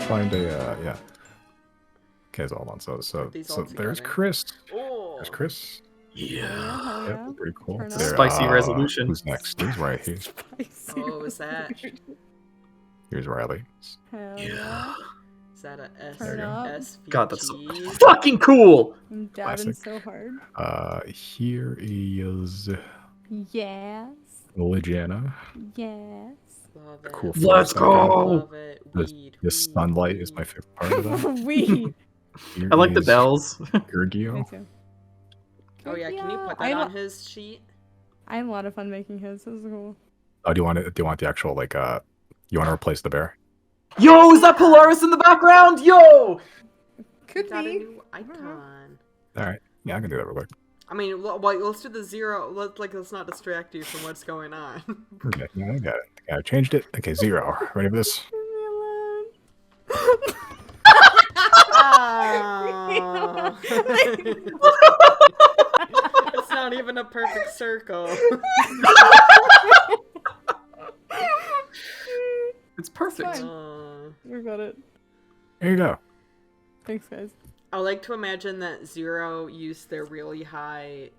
find a yeah. Okay, so hold on. So there's Chris. Oh. There's Chris. Yeah. Yep, pretty cool. There, spicy resolution. Who's next? Who's right here? Oh, is that? Here's Riley. Yeah. Is that a SVG? God, that's so fucking cool. I'm dabbing so hard. Here is Yes. Ligiana. Yes. Love it. Cool. Let's go. Love it. Weed. The sunlight is my favorite part of that. Weed. Here I like the is bells. Gergio. Me too. Oh yeah, can you put that on his sheet? I had a lot of fun making his. This is cool. Oh, do you want the actual like you want to replace the bear? Yo, is that Polaris in the background? Yo. Could Got a be. new icon. All right. Yeah, I can do that real quick. I mean, let's do the 0. Let's not distract you from what's going on. Okay, yeah, I got it. I changed it. Okay, 0. Ready for this? Oh. It's not even a perfect circle. It's perfect. We got it. Here you go. Thanks, guys. I like to imagine that 0 used their really high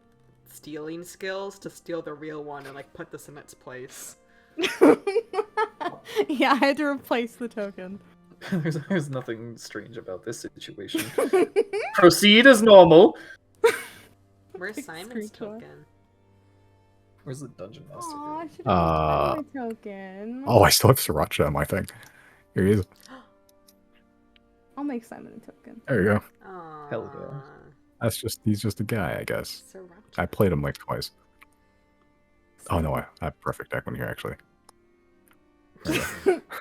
stealing skills to steal the real one and like put this in its place. Yeah, I had to replace the token. There's nothing strange about this situation. Proceed as normal. Where's Simon's token? Where's the dungeon master? Aw, I should have my token. Oh, I still have Sriracha on my thing. Here he is. I'll make Simon a token. There you go. Aww. Hell yeah. He's just a guy, I guess. Sriracha. I played him like twice. Oh no, I have perfect deck one here actually.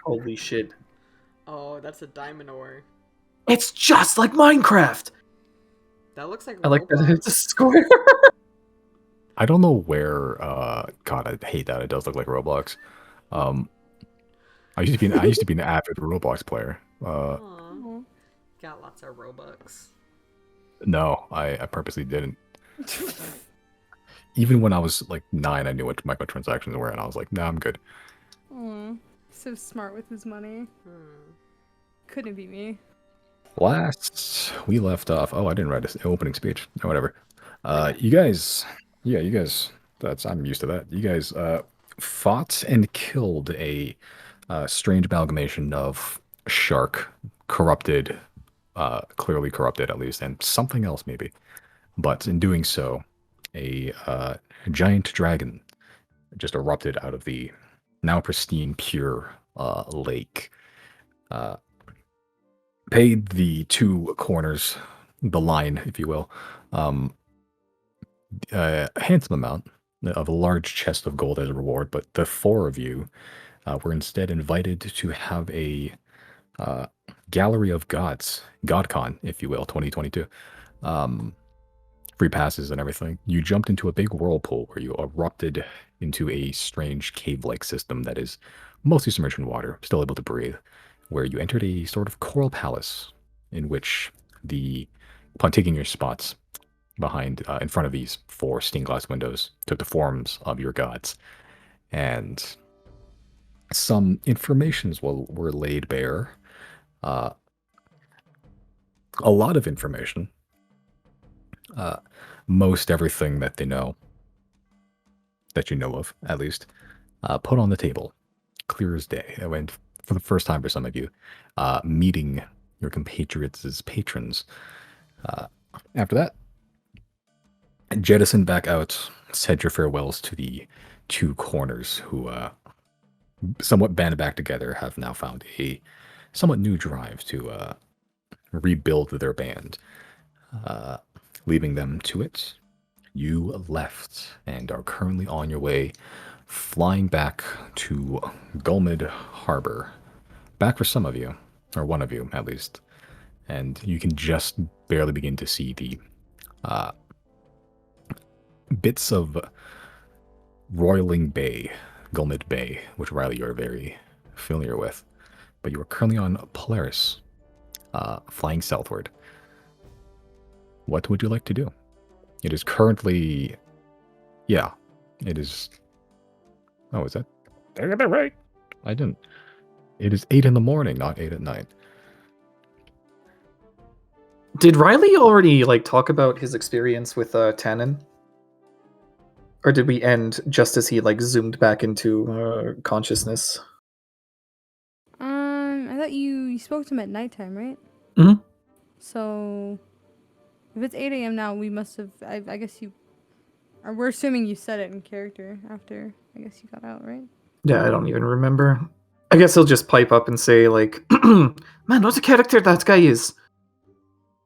Holy shit. Oh, that's a diamond ore. It's just like Minecraft! That looks like I like that Roblox. it's a square. I don't know where God, I hate that. It does look like Roblox. I used to be an avid Roblox player. Aw. Got lots of Robux. No, I purposely didn't. Even when I was like 9, I knew what microtransactions were, and I was like, nah, I'm good. So smart with his money. Couldn't be me. Last we left off. Oh, I didn't write an opening speech. No, whatever. You guys, I'm used to that. You guys fought and killed a strange amalgamation of shark, corrupted, clearly corrupted at least, and something else maybe. But in doing so, a giant dragon just erupted out of the now pristine, pure lake. Paid the 2 corners, the line, if you will, a handsome amount of a large chest of gold as a reward, but the 4 of you were instead invited to have a Gallery of Gods, GodCon, if you will, 2022. Free passes and everything. You jumped into a big whirlpool where you erupted into a strange cave-like system that is mostly submerged in water, still able to breathe, where you entered a sort of coral palace in which upon taking your spots behind, in front of these 4 stained glass windows, took the forms of your gods. And some informations were laid bare. A lot of information. Most everything that they know, that you know of, at least, put on the table. Clear as day. I went for the first time for some of you, meeting your compatriots' patrons. After that, jettison back out, said your farewells to the 2 corners who, somewhat banded back together, have now found a somewhat new drive to rebuild their band. Leaving them to it, you left and are currently on your way, flying back to Golmud Harbor. Back for some of you, or one of you at least. And you can just barely begin to see the bits of Roiling Bay, Golmud Bay, which Riley you're very familiar with. But you are currently on Polaris, flying southward. What would you like to do? It is currently... Yeah, it is... Oh, is that... Did I get that right? I didn't. It is 8 in the morning, not 8 at night. Did Riley already talk about his experience with Tannen? Or did we end just as he zoomed back into consciousness? I thought you spoke to him at nighttime, right? Mhm. So if it's 8 a.m. now, we must have. I guess you. Or we're assuming you said it in character after. I guess you got out, right? Yeah, I don't even remember. I guess he'll just pipe up and say man, what a character that guy is.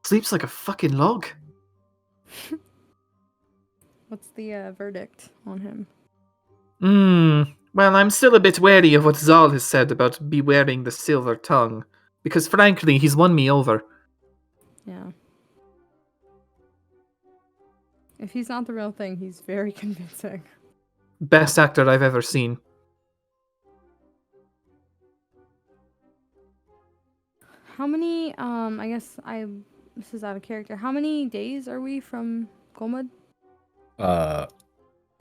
Sleeps like a fucking log. What's the verdict on him? Well, I'm still a bit wary of what Zal has said about bewaring the silver tongue. Because frankly, he's won me over. Yeah. If he's not the real thing, he's very convincing. Best actor I've ever seen. How many? I guess This is out of character. How many days are we from Golmud?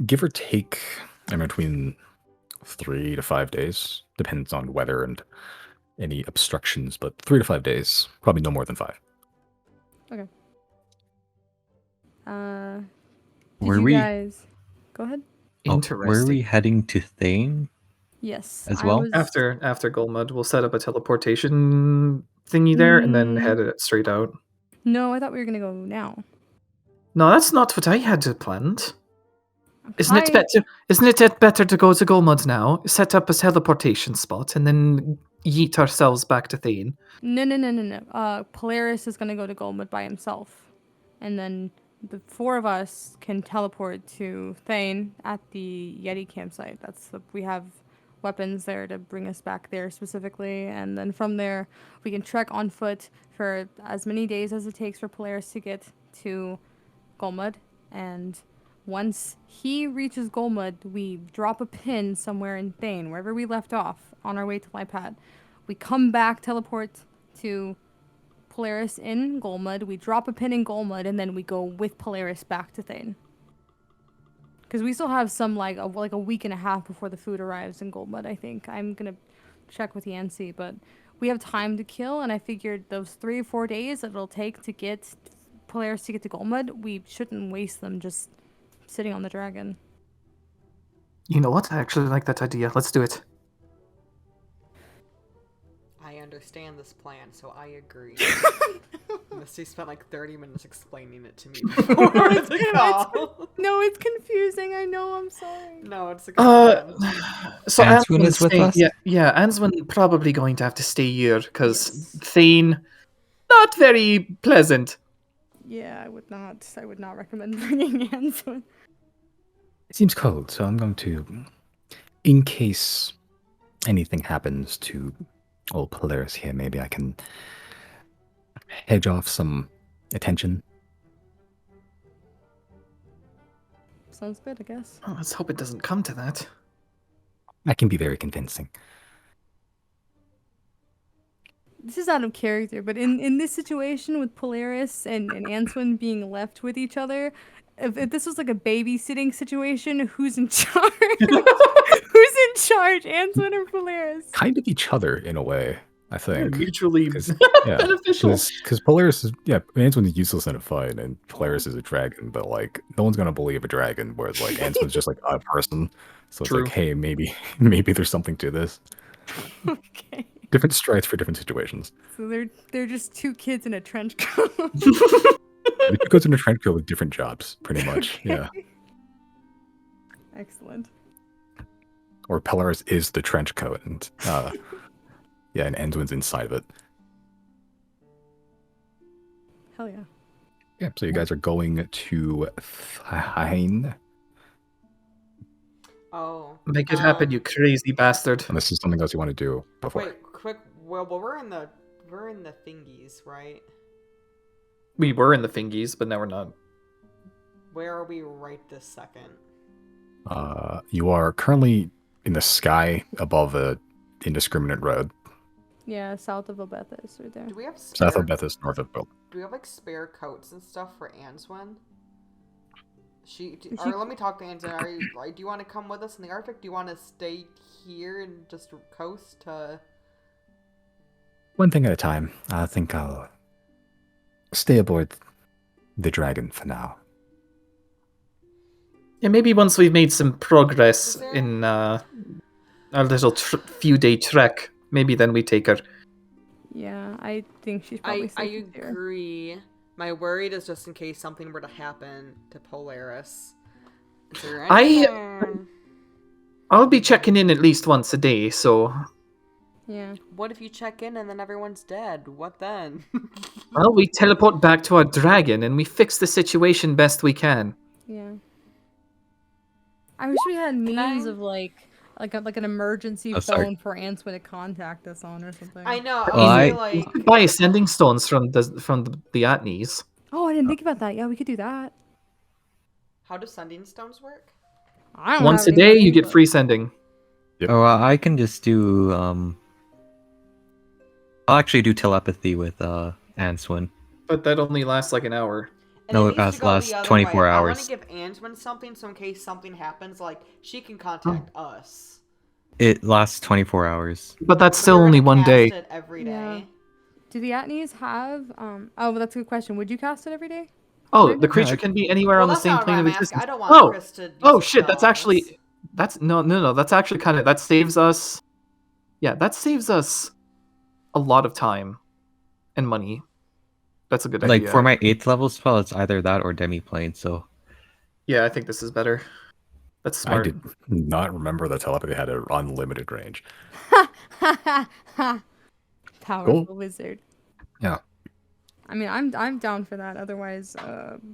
Give or take, in between 3 to 5 days. Depends on weather and any obstructions, but 3 to 5 days. Probably no more than 5. Okay. Were you we? guys go ahead? Interesting. Were we heading to Thane? Yes. As well? After Golmud, we'll set up a teleportation thingy there and then head it straight out. No, I thought we were gonna go now. No, that's not what I had planned. Isn't Hi. it better to go to Golmud now, set up a teleportation spot, and then yeet ourselves back to Thane? No. Polaris is gonna go to Golmud by himself, and then the 4 of us can teleport to Thane at the Yeti campsite. We have weapons there to bring us back there specifically, and then from there we can trek on foot for as many days as it takes for Polaris to get to Golmud, and once he reaches Golmud, we drop a pin somewhere in Thane, wherever we left off on our way to Lipad. We come back, teleport to Polaris in Golmud, we drop a pin in Golmud, and then we go with Polaris back to Thane. Because we still have some, a week and a half before the food arrives in Golmud, I think. I'm going to check with Yancy, but we have time to kill, and I figured those 3 or 4 days that it'll take to get Polaris to get to Golmud, we shouldn't waste them just sitting on the dragon. You know what? I actually like that idea. Let's do it. I understand this plan, so I agree. Misty spent 30 minutes explaining it to me before the call. No, it's confusing. I know. I'm sorry. No, it's a good plan. So Answin is with us? Yeah, Answin probably going to have to stay here because Thane, not very pleasant. Yeah, I would not recommend bringing Answin. It seems cold, so I'm going to, in case anything happens to old Polaris here, maybe I can hedge off some attention. Sounds good, I guess. Oh, let's hope it doesn't come to that. I can be very convincing. This is out of character, but in this situation with Polaris and Answin being left with each other, if this was a babysitting situation, who's in charge? Who's in charge, Answin or Polaris? Kind of each other in a way, I think. Mutually beneficial. Because Polaris is, Answin's useless in a fight, and Polaris is a dragon, but no one's gonna believe a dragon, whereas Answin's just a person. So it's True. hey, maybe there's something to this. Okay. Different strikes for different situations. So they're just 2 kids in a trench coat. The 2 kids in a trench coat with different jobs, pretty much. Okay. Yeah. Excellent. Or Polaris is the trench coat, and and Answin's inside of it. Hell yeah. Yeah. So you guys are going to Thane. Oh. Make it happen, you crazy bastard. And this is something else you want to do before. Wait, quick. Well, we're in the thingies, right? We were in the fingies, but now we're not. Where are we right this second? You are currently in the sky above a indiscriminate road. Yeah, south of Obethus, right there. Do we have spare, South of Bethis, north of Bill. Do we have spare coats and stuff for Answin? She- Let me talk to Answin. Do you want to come with us in the Arctic? Do you want to stay here and just coast to One thing at a time. I think I'll stay aboard the dragon for now. Yeah, maybe once we've made some progress Is there- in our little few-day trek, maybe then we take her. Yeah, I think she's probably I safe here. agree. My worry is just in case something were to happen to Polaris. Is there anything... I'll be checking in at least once a day, so... Yeah. What if you check in and then everyone's dead? What then? Well, we teleport back to our dragon and we fix the situation best we can. Yeah. I wish we had means I- of like an emergency Oh, sorry. phone for Answin to contact us on or something. I know. Well, I I- feel like... We could buy ascending stones from the Atnes. Oh, I didn't think about that. Yeah, we could do that. How do sending stones work? I don't Once have a day, any you get but- free sending. Yep. Oh, I can just do. I'll actually do telepathy with Answin. But that only lasts like an hour. And No, it it needs to go lasts the other 24 way. hours. I want to give Ansman something, so in case something happens, like, she can contact us. It lasts 24 hours. But that's But still you're only gonna one cast day. it every day. Yeah. Do the Atnes have Oh, well, that's a good question. Would you cast it every day? Oh, the creature can be anywhere Well, on the that's same not plane what of I'm asking. existence. I don't want Oh, Chris to use oh a shit! That's spell. actually no. That's actually kind of that saves us. Yeah, that saves us a lot of time and money. That's a good Like idea. for my 8th level spell, it's either that or demi-plane. So Yeah, I think this is better. That's I smart. did not remember that telepathy had an unlimited range. Powerful Cool. wizard. Yeah. I mean, I'm down for that. Otherwise,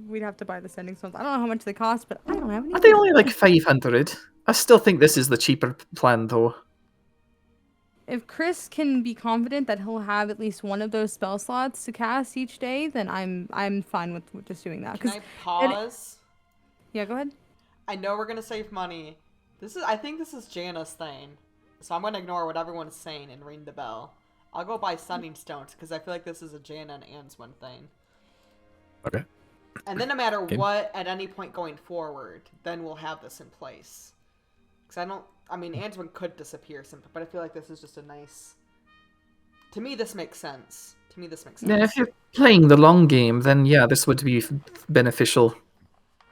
we'd have to buy the sending stones. I don't know how much they cost, but I don't have any. Are they only like 500? I still think this is the cheaper plan, though. If Chris can be confident that he'll have at least one of those spell slots to cast each day, then I'm fine with just doing that. Can 'Cause- I pause? yeah, go ahead. I know we're gonna save money. I think this is Jana's thing, so I'm gonna ignore what everyone's saying and ring the bell. I'll go buy sending stones because I feel like this is a Jana and Answin thing. Okay. And then no matter Okay. what, at any point going forward, then we'll have this in place. Because Answin could disappear sometime, but I feel like this is just a nice... To me, this makes sense. Yeah, if you're playing the long game, then yeah, this would be beneficial.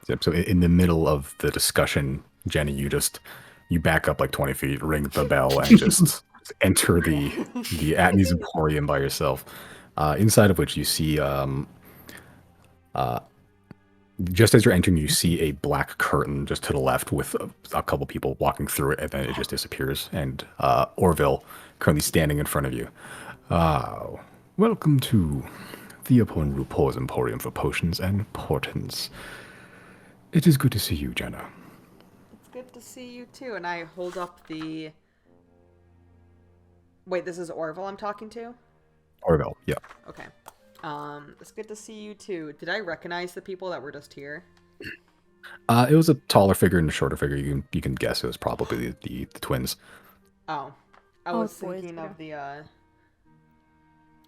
Yep. So in the middle of the discussion, Jenny, you back up like 20 feet, ring the bell, and just enter the Atnes Emporium by yourself. Inside of which you see, just as you're entering, you see a black curtain just to the left with a couple people walking through it, and then it just disappears. And Orville currently standing in front of you. Welcome to Theopo and RuPaul's Emporium for Potions and Portents. It is good to see you, Jenna. It's good to see you too. And I hold up the... Wait, this is Orville I'm talking to? Orville, yeah. Okay. It's good to see you too. Did I recognize the people that were just here? It was a taller figure and a shorter figure. You can guess it was probably the twins. Oh. I Oh, was boys, thinking yeah. of the,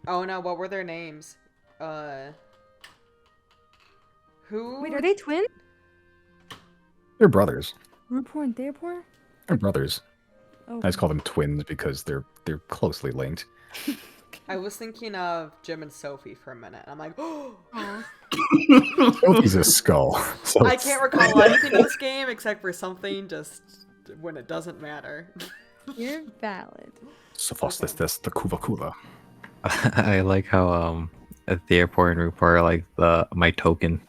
Oh no, what were their names? Who? Wait, are they twins? They're brothers. Rupor and Theopor? They're brothers. Oh, I just call them twins because they're closely linked. I was thinking of Jim and Sophie for a minute. I'm like, oh, aw. Sophie's a skull. So I can't recall anything in this game except for something just when it doesn't matter. You're valid. Sophostis the Kuvakula. I like how at the airport and Rupar are like my token.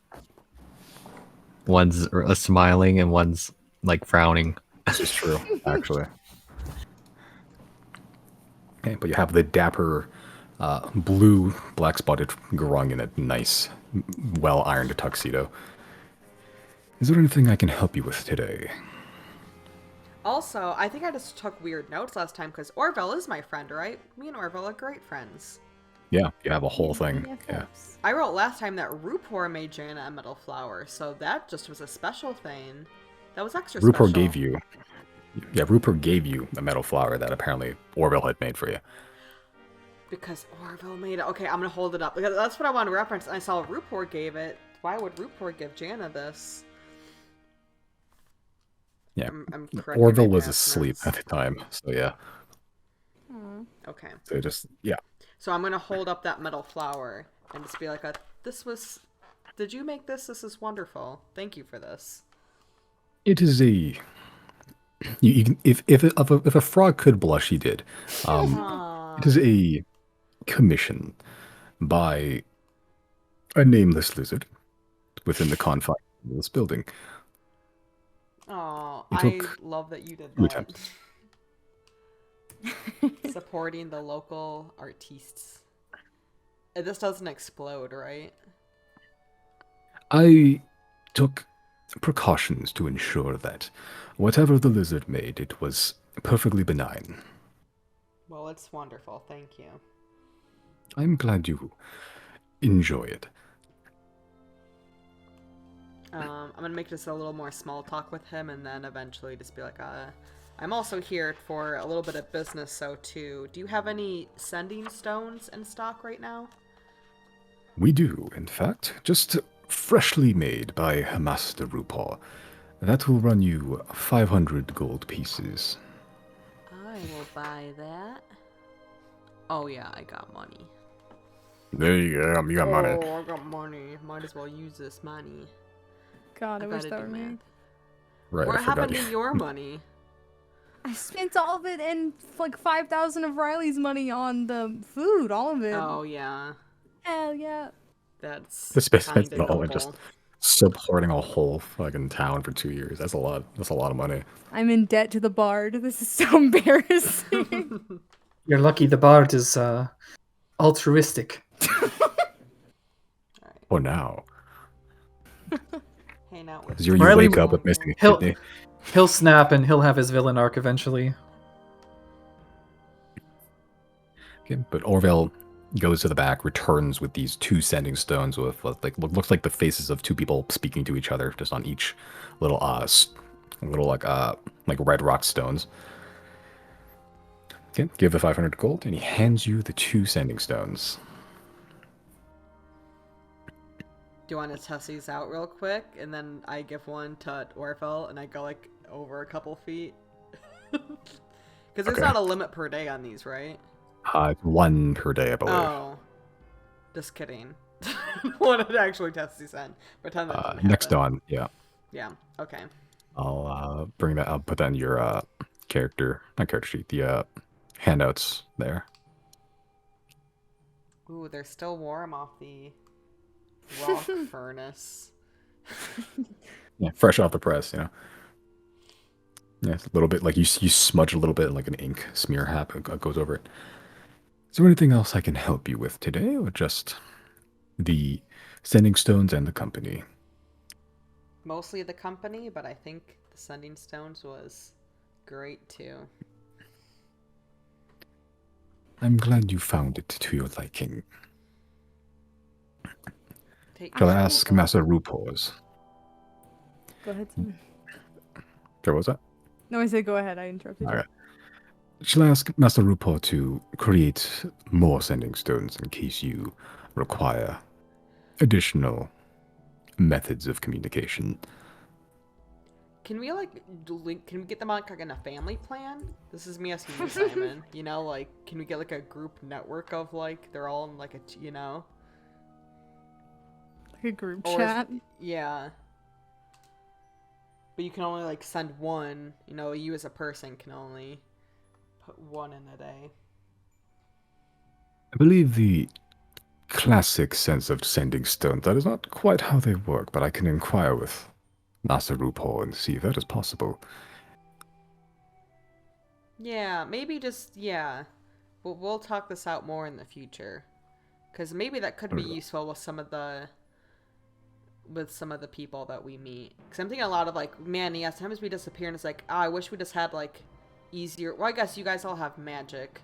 One's smiling and one's like frowning. This is true, actually. Okay, but you have the dapper blue black spotted grung in a nice, well ironed tuxedo. Is there anything I can help you with today? Also, I think I just took weird notes last time because Orville is my friend, right? Me and Orville are great friends. Yeah, you have a whole thing. Yeah. BFFs. I wrote last time that Rupor made Jana a metal flower, so that just was a special thing. That was extra special. Rupert gave you. Yeah, Rupert gave you a metal flower that apparently Orville had made for you. Because Orville made it. Okay, I'm gonna hold it up. Because that's what I wanted to reference. And I saw Rupor gave it. Why would Rupor give Jana this? Yeah, I'm correcting Orville my was past asleep notes. at the time, so yeah. Aw. Okay. So just yeah. So I'm gonna hold up that metal flower and just be like, "This was. Did you make this? This is wonderful. Thank you for this." It is a you can, if a frog could blush, he did. It is a commission by a nameless lizard within the confines of this building. Oh, It I took love that you did 2 that. attempts. Supporting the local artistes. This doesn't explode, right? I took precautions to ensure that whatever the lizard made, it was perfectly benign. Well, it's wonderful. Thank you. I'm glad you enjoy it. I'm gonna make just a little more small talk with him, and then eventually just be like, I'm also here for a little bit of business, so too. Do you have any sending stones in stock right now? We do, in fact, just freshly made by Master RuPaul. That will run you 500 gold pieces. I will buy that. Oh yeah, I got money. There you go, you got money. Oh, I got money. Might as well use this money. God, I wish gotta that do were me. math. Right, What I forgot happened you. to your money? I spent all of it and like 5,000 of Riley's money on the food, all of it. Oh yeah, Hell yeah. that's The space kind spent of it all noble. in just supporting a whole fucking town for 2 years. That's a lot. That's a lot of money. I'm in debt to the bard. This is so embarrassing. You're lucky the bard is altruistic. For now. Hang out with Because you Riley- wake up with missing a He'll kidney. he'll snap and he'll have his villain arc eventually. Okay, but Orville goes to the back, returns with these 2 sending stones with like looks like the faces of 2 people speaking to each other, just on each little like red rock stones. Okay, give the 500 gold, and he hands you the 2 sending stones. Do you want to test these out real quick, and then I give one to Orville, and I go like over a couple feet? Because there's Okay. not a limit per day on these, right? It's 1 per day, I believe. Oh, just kidding. Wanted to actually test these in. Pretend that didn't Next happen. on, yeah. Yeah. Okay. I'll bring that. I'll put that in your not character sheet. The handouts there. Ooh, they're still warm off the rock furnace. Yeah, fresh off the press, you know. Yeah, it's a little bit like you smudge a little bit, like an ink smear goes over it. Is there anything else I can help you with today, or just the sending stones and the company? Mostly the company, but I think the sending stones was great too. I'm glad you found it to your liking. Take Shall I your ask time. Master RuPaul's? Go ahead, Tim. Sure, what was that? No, I said go ahead. I interrupted you. Okay. Shall I ask Master RuPaul to create more sending stones in case you require additional methods of communication? Can we like can we get them on like in a family plan? This is me asking you, Simon. You know, like can we get like a group network of like they're all in like a you know? Like a group Or is- chat. Yeah. But you can only like send one. You know, you as a person can only put one in a day. I believe the classic sense of sending stones, that is not quite how they work, but I can inquire with Master RuPaul and see if that is possible. Yeah, maybe just yeah. We'll talk this out more in the future, because maybe that could be useful with some of the people that we meet. Because I'm thinking a lot of like, man, yeah, sometimes we disappear and it's like, I wish we just had like easier. Well, I guess you guys all have magic,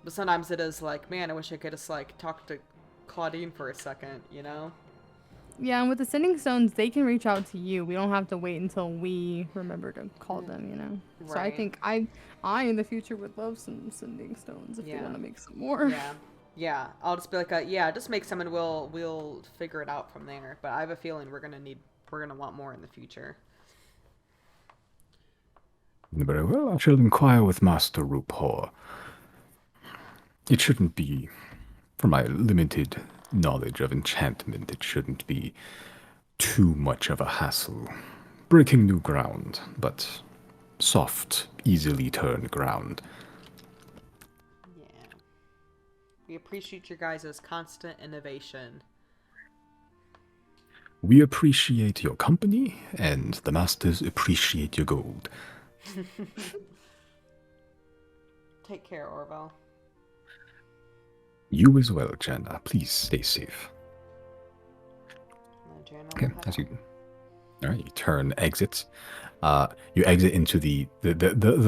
but sometimes it is like, man, I wish I could just like talk to Claudine for a second, you know? Yeah, and with the sending stones, they can reach out to you. We don't have to wait until we remember to call them, you know? So I Right. think I in the future would love some sending stones if they Yeah. want to make some more. Yeah. Yeah, I'll just be like, yeah, just make some and we'll figure it out from there. But I have a feeling we're gonna want more in the future. Very well, I shall inquire with Master RuPaul. it shouldn't be, from my limited knowledge of enchantment, it shouldn't be too much of a hassle. Breaking new ground, but soft, easily turned ground. Yeah. We appreciate your guys' constant innovation. We appreciate your company, and the masters appreciate your gold. Take care, Orville. You as well, Jenna. Please stay safe. And Jana Okay, will head as you, out. all right, you turn exits. You exit into the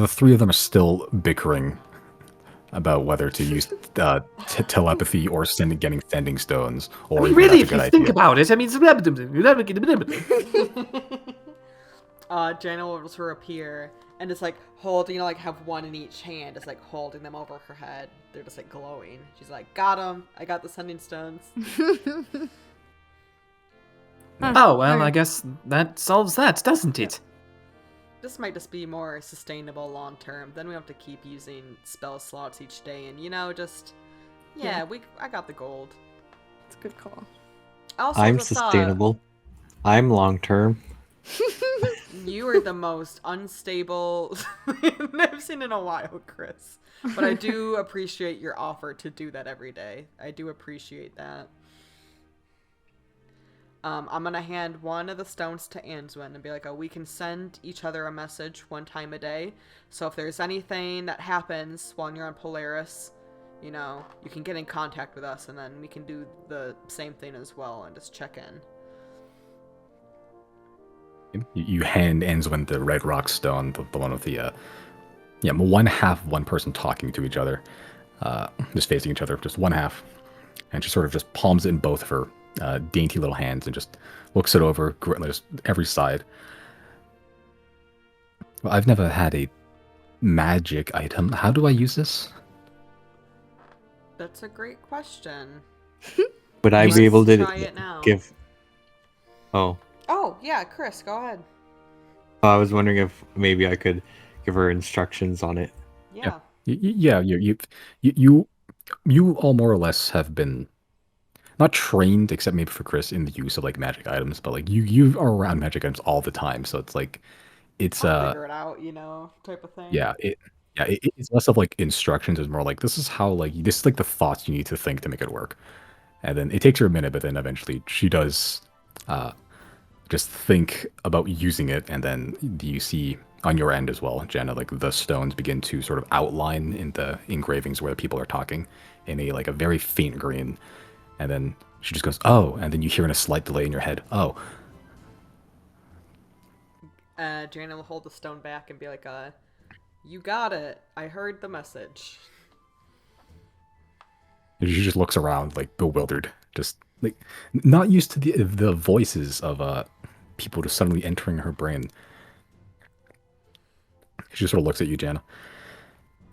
three of them are still bickering about whether to use telepathy or getting sending stones, I or mean, even really, that's a if you good think idea. about it, I mean, Jana will sort of appear and just like holding, like have one in each hand, just like holding them over her head. They're just like glowing. She's like, "Got them! I got the sending stones." oh well, I alright. guess that solves that, doesn't it? This might just be more sustainable long term. Then we don't have to keep using spell slots each day, and just Yeah. I got the gold. It's a good call. Also, I'm as a thought, sustainable. I'm long term. you are the most unstable I've seen in a while, Chris. But I do appreciate your offer to do that every day. I do appreciate that. I'm gonna hand one of the stones to Answin and be like, "Oh, we can send each other a message one time a day. So if there's anything that happens while you're on Polaris, you can get in contact with us, and then we can do the same thing as well and just check in." You hand Answin the red rock stone, the one with the one half, one person talking to each other, just facing each other, just one half, and she sort of just palms it in both of her dainty little hands and just looks it over, just every side. Well, I've never had a magic item. How do I use this? That's a great question. Would I Let's be able to try it now. give? Oh, Oh, yeah, Chris, go ahead. I was wondering if maybe I could give her instructions on it. Yeah. Yeah, you all more or less have been not trained, except maybe for Chris, in the use of like magic items, but like you are around magic items all the time, so it's like it's I'll figure it out, type of thing. yeah it's less of like instructions. It's more like this is how like this is like the thoughts you need to think to make it work, and then it takes her a minute, but then eventually she does just think about using it, and then you see on your end as well, Jenna, like the stones begin to sort of outline in the engravings where people are talking in a very faint green, and then she just goes, "Oh," and then you hear in a slight delay in your head, "Oh." Jana will hold the stone back and be like, "You got it. I heard the message." And she just looks around like bewildered, just like not used to the voices of people just suddenly entering her brain. She just sort of looks at you, Jana.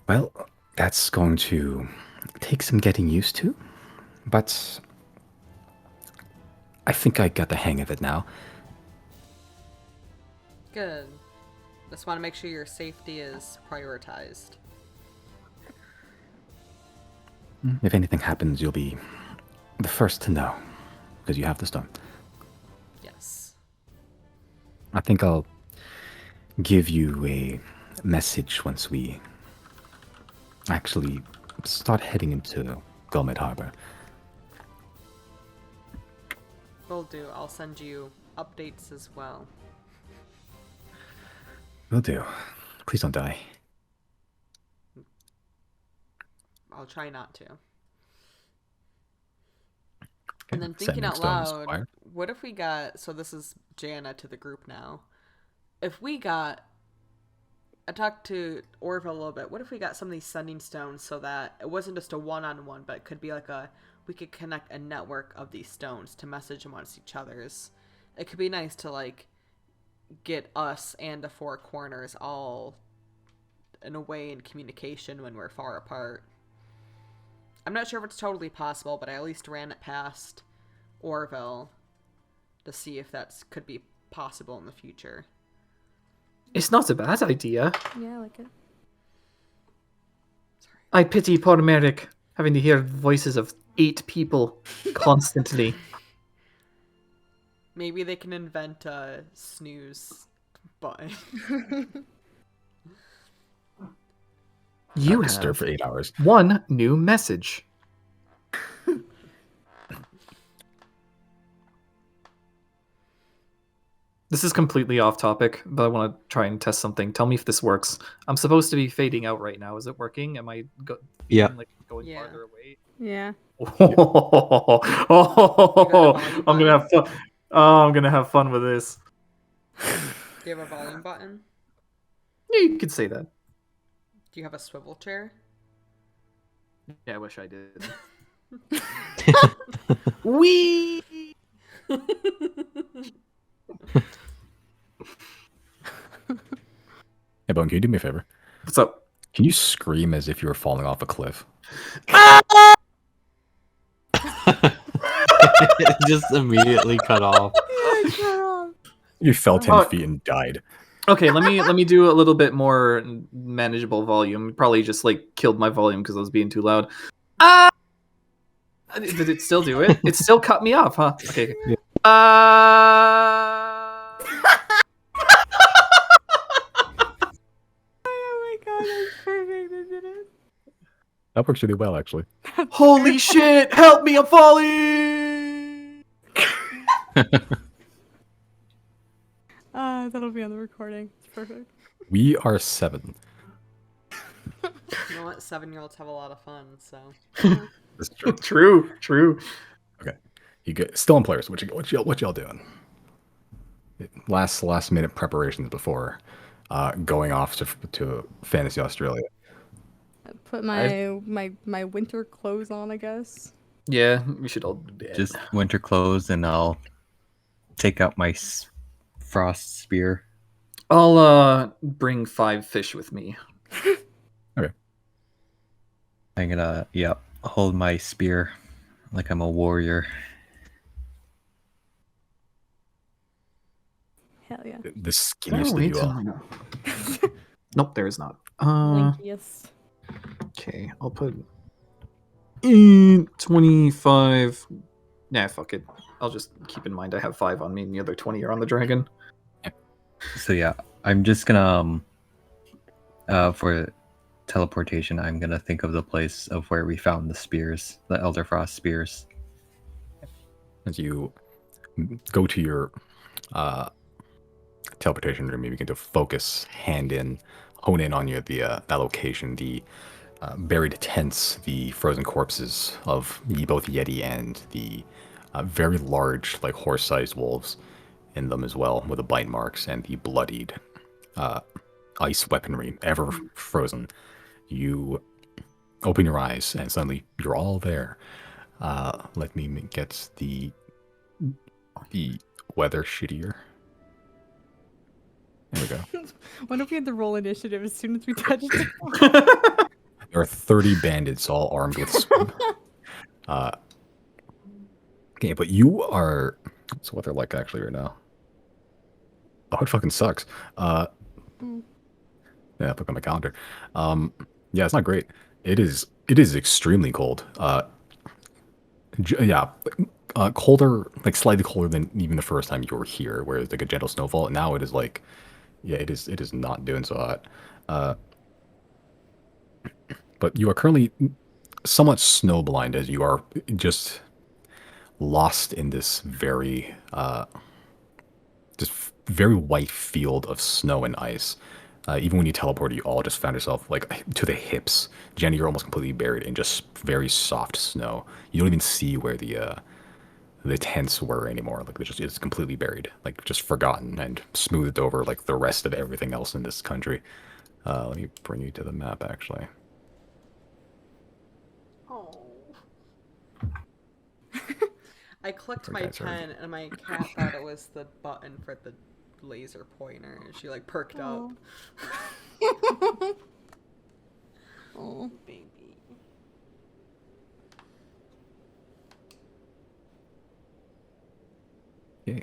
Well, that's going to take some getting used to, but I think I got the hang of it now. Good. Just want to make sure your safety is prioritized. If anything happens, you'll be the first to know, because you have the stone. Yes. I think I'll give you a message once we actually start heading into Golmud Harbor. Will do. I'll send you updates as well. Will do. Please don't die. I'll try not to. And then thinking Sending out stones, loud, fire. what if we got, so this is Jana to the group now. If we got, I talked to Orville a little bit, what if we got some of these sending stones so that it wasn't just a one-on-one, but it could be like we could connect a network of these stones to message amongst each other's. It could be nice to like get us and the four corners all in a way in communication when we're far apart. I'm not sure if it's totally possible, but I at least ran it past Orville to see if that could be possible in the future. It's not a bad idea. Yeah, I like it. I pity poor Merrick. having to hear voices of 8 people constantly. Maybe they can invent a snooze button. You Disturb have for 8 hours. 1 new message. This is completely off topic, but I want to try and test something. Tell me if this works. I'm supposed to be fading out right now. Is it working? Am I Yeah. like going Yeah. farther away? Yeah. Oh, volume I'm gonna have fun. Oh, I'm gonna have fun with this. Do you have a volume button? Yeah, you could say that. Do you have a swivel chair? Yeah, I wish I did. Wee. Hey, Bone, can you do me a favor? What's up? Can you scream as if you were falling off a cliff? It just immediately cut off. You fell 10 Oh. feet and died. Okay, let me do a little bit more manageable volume. Probably just like killed my volume because I was being too loud. Ah! Did it still do it? It still cut me off, huh? Okay. Yeah. Oh my god, that's perfect. I did it. That works really well, actually. Holy shit! Help me! I'm falling. That'll be on the recording. It's perfect. We are 7. You know what? 7-year-olds have a lot of fun, so. That's true. True. You get still in players. What y'all doing? Last minute preparations before going off to Fantasy Australia. I put my winter clothes on, I guess. Yeah, we should all do that. Just winter clothes, and I'll take out my frost spear. I'll bring 5 fish with me. I'm gonna, hold my spear like I'm a warrior. Hell yeah. The skinniest of you all. Nope, there is not. Linkiest. Okay, I'll put 25. Nah, fuck it. I'll just keep in mind I have 5 on me and the other 20 are on the dragon. So yeah, I'm just gonna for teleportation, I'm gonna think of the place of where we found the spears, the Elderfrost spears. As you go to your teleportation room, you begin to focus, hone in on that location, the buried tents, the frozen corpses of both Yeti and the very large, like horse-sized wolves in them as well, with the bite marks and the bloodied ice weaponry, ever frozen. You open your eyes and suddenly you're all there. Let me get the weather shittier. There we go. What if we had to roll initiative as soon as we touched it? There are 30 bandits all armed with okay, but you are... So what they're like actually right now. Oh, it fucking sucks. Yeah, look on my calendar. Yeah, it's not great. It is extremely cold. Colder, like slightly colder than even the first time you were here, where it's like a gentle snowfall. Now it is like, yeah, it is not doing so hot. But you are currently somewhat snowblind as you are just lost in this very white field of snow and ice. Even when you teleported, you all just found yourself like to the hips. Jenny, you're almost completely buried in just very soft snow. You don't even see where the tents were anymore. Like it's completely buried, like just forgotten and smoothed over like the rest of everything else in this country. Let me bring you to the map actually. Oh. I clicked Poor my cat's hurt. pen and my cat thought it was the button for the laser pointer and she like perked up. Oh. Baby. Okay.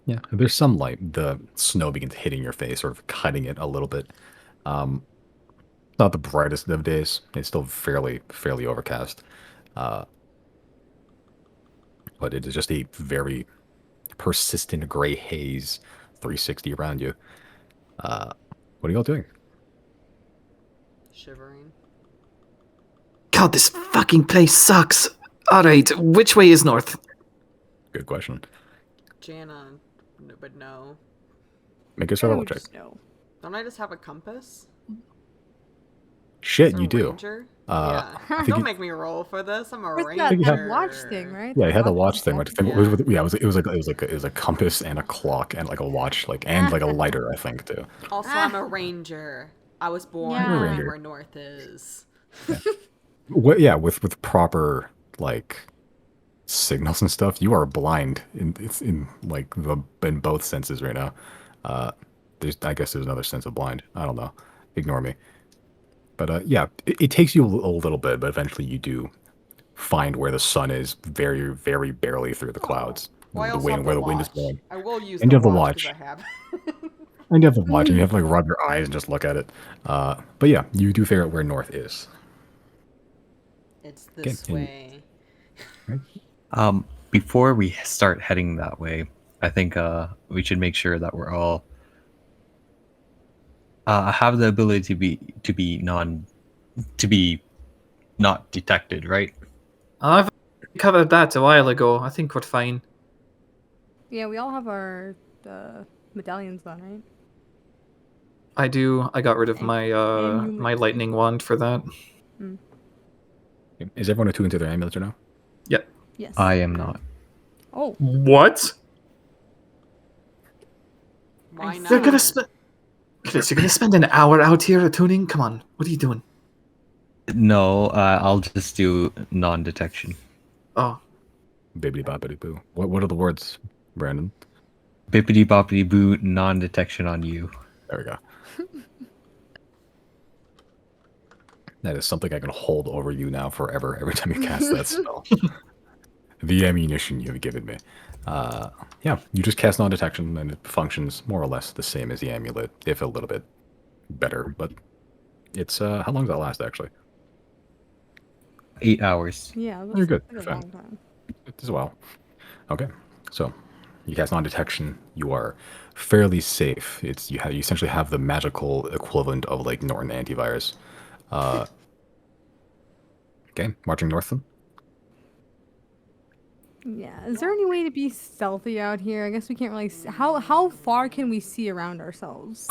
Yeah, there's some light. The snow begins hitting your face, sort of cutting it a little bit. Not the brightest of days. It's still fairly overcast. Uh, but it is just a very persistent gray haze 360 around you. What are y'all doing? Shivering. God, this fucking place sucks. All right, which way is north? Good question. Jana would know. Make a I survival would check. just know. Don't I just have a compass? Shit, As a you do. ranger? I Yeah. think Don't you- make me roll for this. I'm a What's ranger. that, that watch thing, right? Yeah, The you had the watch with thing. the Which I think Yeah. it was a compass and a clock and like a watch, like and like a lighter, I think too. Also, I'm a ranger. I was born Yeah. You're a ranger. where north is. Yeah, with proper like signals and stuff, you are blind in like in both senses right now. I guess there's another sense of blind. I don't know. Ignore me. But yeah, it takes you a little bit, but eventually you do find where the sun is, very barely through the clouds. Well, I The also wind have where the the wind is watch. blowing. I will use And the you have the watch because watch. I have. And you have to watch, and you have to like rub your eyes and just look at it. But yeah, you do figure out where north is. It's this Okay, and- way. Before we start heading that way, I think we should make sure that we're all have the ability to be not detected, right? I've covered that a while ago. I think we're fine. Yeah, we all have our medallions on, right? I do. I got rid of And- my and you- my lightning wand for that. Is everyone attuned to their amulets or no? Yep. Yes. I am not. Oh, What? Why I not? see. You're gonna spend. Chris, you're gonna spend an hour out here attuning? Come on. What are you doing? No, I'll just do non-detection. Oh, Bibbidi bobbidi boo. What are the words, Brandon? Bippity boppity boo, non-detection on you. There we go. That is something I can hold over you now forever every time you cast that spell. The ammunition you have given me. Yeah, you just cast non-detection and it functions more or less the same as the amulet, if a little bit better. But it's how long does that last actually? 8 hours. yeah. You're good. That's You're a fine. long time. As well. Okay, so you cast non-detection. You are fairly safe. You essentially have the magical equivalent of like Norton antivirus. Okay, marching north then. Yeah. Is there any way to be stealthy out here? I guess we can't really. How far can we see around ourselves?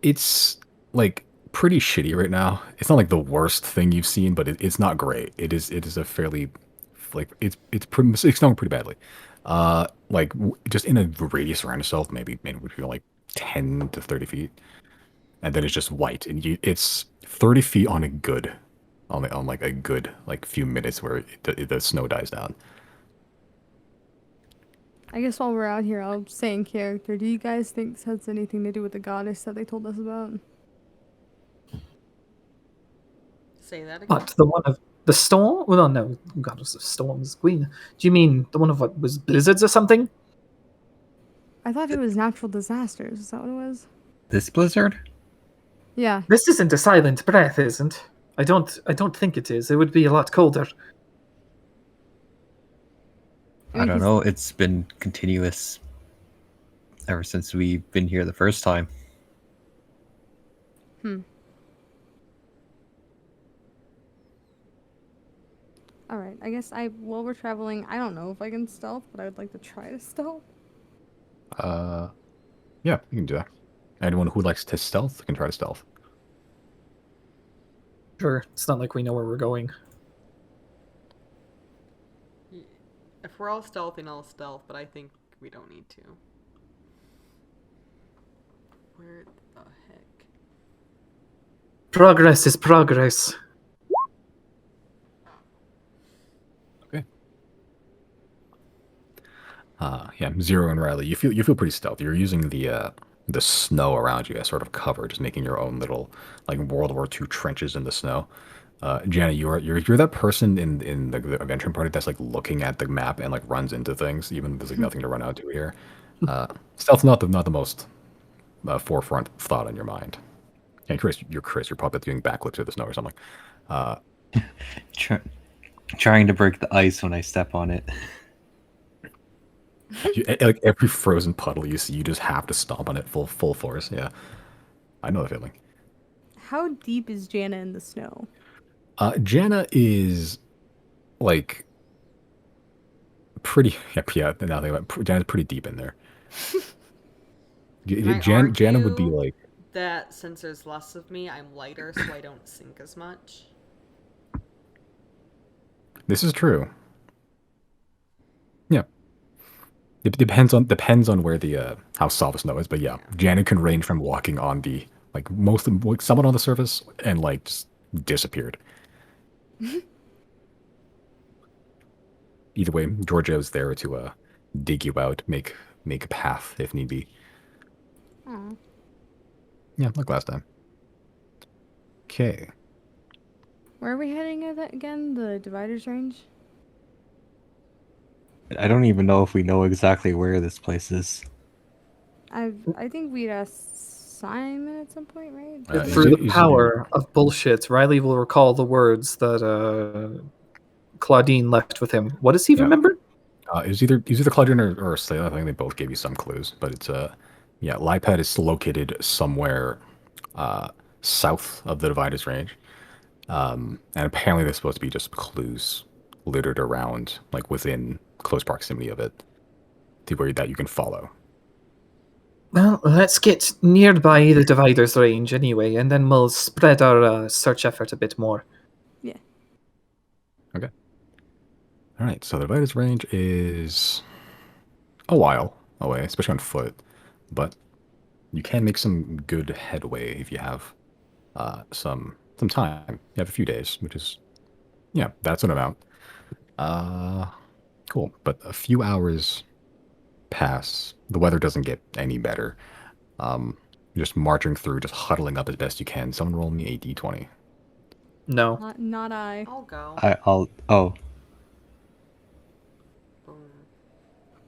It's like pretty shitty right now. It's not like the worst thing you've seen, but it's not great. It is a fairly like it's snowing pretty badly. Like just in a radius around yourself, maybe we feel like 10 to 30 feet, and then it's just white, and it's 30 feet on a good, on like a good like few minutes where the snow dies down. I guess while we're out here, I'll say in character. Do you guys think this has anything to do with the goddess that they told us about? Say that again. what? The one of the storm? Well, no, goddess of storms, queen. Do you mean the one of what was blizzards or something? I thought it was natural disasters. Is that what it was? This blizzard? Yeah. This isn't a silent breath, isn't? I don't think it is. It would be a lot colder. I don't know. It's been continuous ever since we've been here the first time. All right. I guess while we're traveling, I don't know if I can stealth, but I would like to try to stealth. Yeah, you can do that. Anyone who likes to stealth can try to stealth. Sure, it's not like we know where we're going. If we're all stealthy, I'll stealth, but I think we don't need to. Where the heck? Progress is progress. Okay. Yeah, Zero and Riley, you feel pretty stealthy. You're using the snow around you as sort of cover, just making your own little like World War II trenches in the snow. Jana, you're that person in the adventuring party that's like looking at the map and like runs into things, even there's like nothing to run out to here. Stealth's not the most forefront thought in your mind. And Chris, you're probably doing backflips through the snow or something. Try, trying to break the ice when I step on it. Like every frozen puddle you see, you just have to stomp on it full force. Yeah, I know the feeling. How deep is Jana in the snow? Jana is like pretty. Yeah. Now they went. Jana's pretty deep in there. Can I Jana would be argue like. that since there's less of me, I'm lighter, so I don't sink as much? This is true. Yeah. It depends on where the how soft the snow is, but yeah, Janet can range from walking on the like someone on the surface and like just disappeared. Either way, Giorgio's there to dig you out, make a path if need be. Aw. Yeah, like last time. Okay. Where are we heading again? The Divider's Range? I don't even know if we know exactly where this place is. I think we'd asked Simon at some point, right? Through the power of bullshit, Riley will recall the words that Claudine left with him. What does he remember? It was either Claudian or Sayla. I think they both gave you some clues, but it's yeah, Lipad is located somewhere south of the Divider's Range. And apparently there's supposed to be just clues littered around, like within close proximity of it, to where that you can follow. Well, let's get nearby the Divider's Range anyway, and then we'll spread our search effort a bit more. Yeah. Okay. All right. So the Divider's Range is a while away, especially on foot, but you can make some good headway if you have some time. You have a few days, which is that's an amount. Cool. But a few hours pass. The weather doesn't get any better. Just marching through, just huddling up as best you can. Someone roll me a d20. No. Not I. I'll go. I'll. Oh,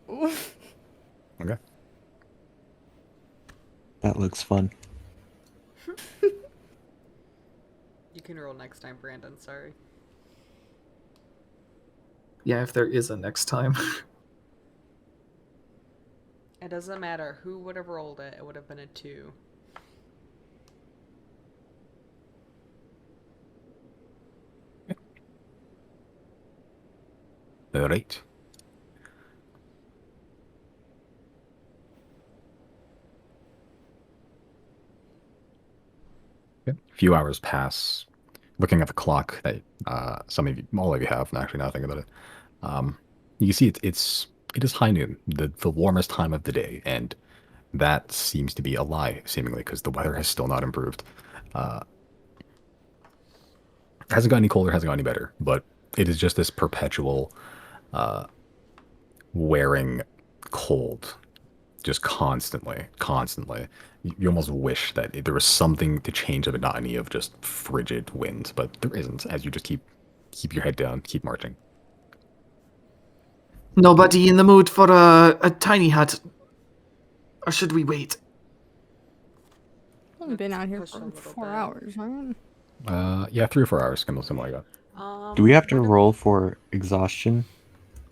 Boom. Okay. that looks fun. You can roll next time, Brandon. Sorry. Yeah, if there is a next time. It doesn't matter who would have rolled it. It would have been a 2. All right. Okay. A few hours pass. Looking at the clock that all of you have, actually, now thinking about it, you can see it is high noon, the warmest time of the day, and that seems to be a lie, seemingly, because the weather has still not improved. Hasn't got any colder, hasn't got any better, but it is just this perpetual wearing cold, just constantly. You almost wish that there was something to change the monotony of just frigid winds, but there isn't, as you just keep your head down, keep marching. Nobody in the mood for a tiny hut? Or should we wait? I've been out here Push a for little 4 bit. hours, right? Yeah, 3 or 4 hours, something like that. Do we have to roll for exhaustion?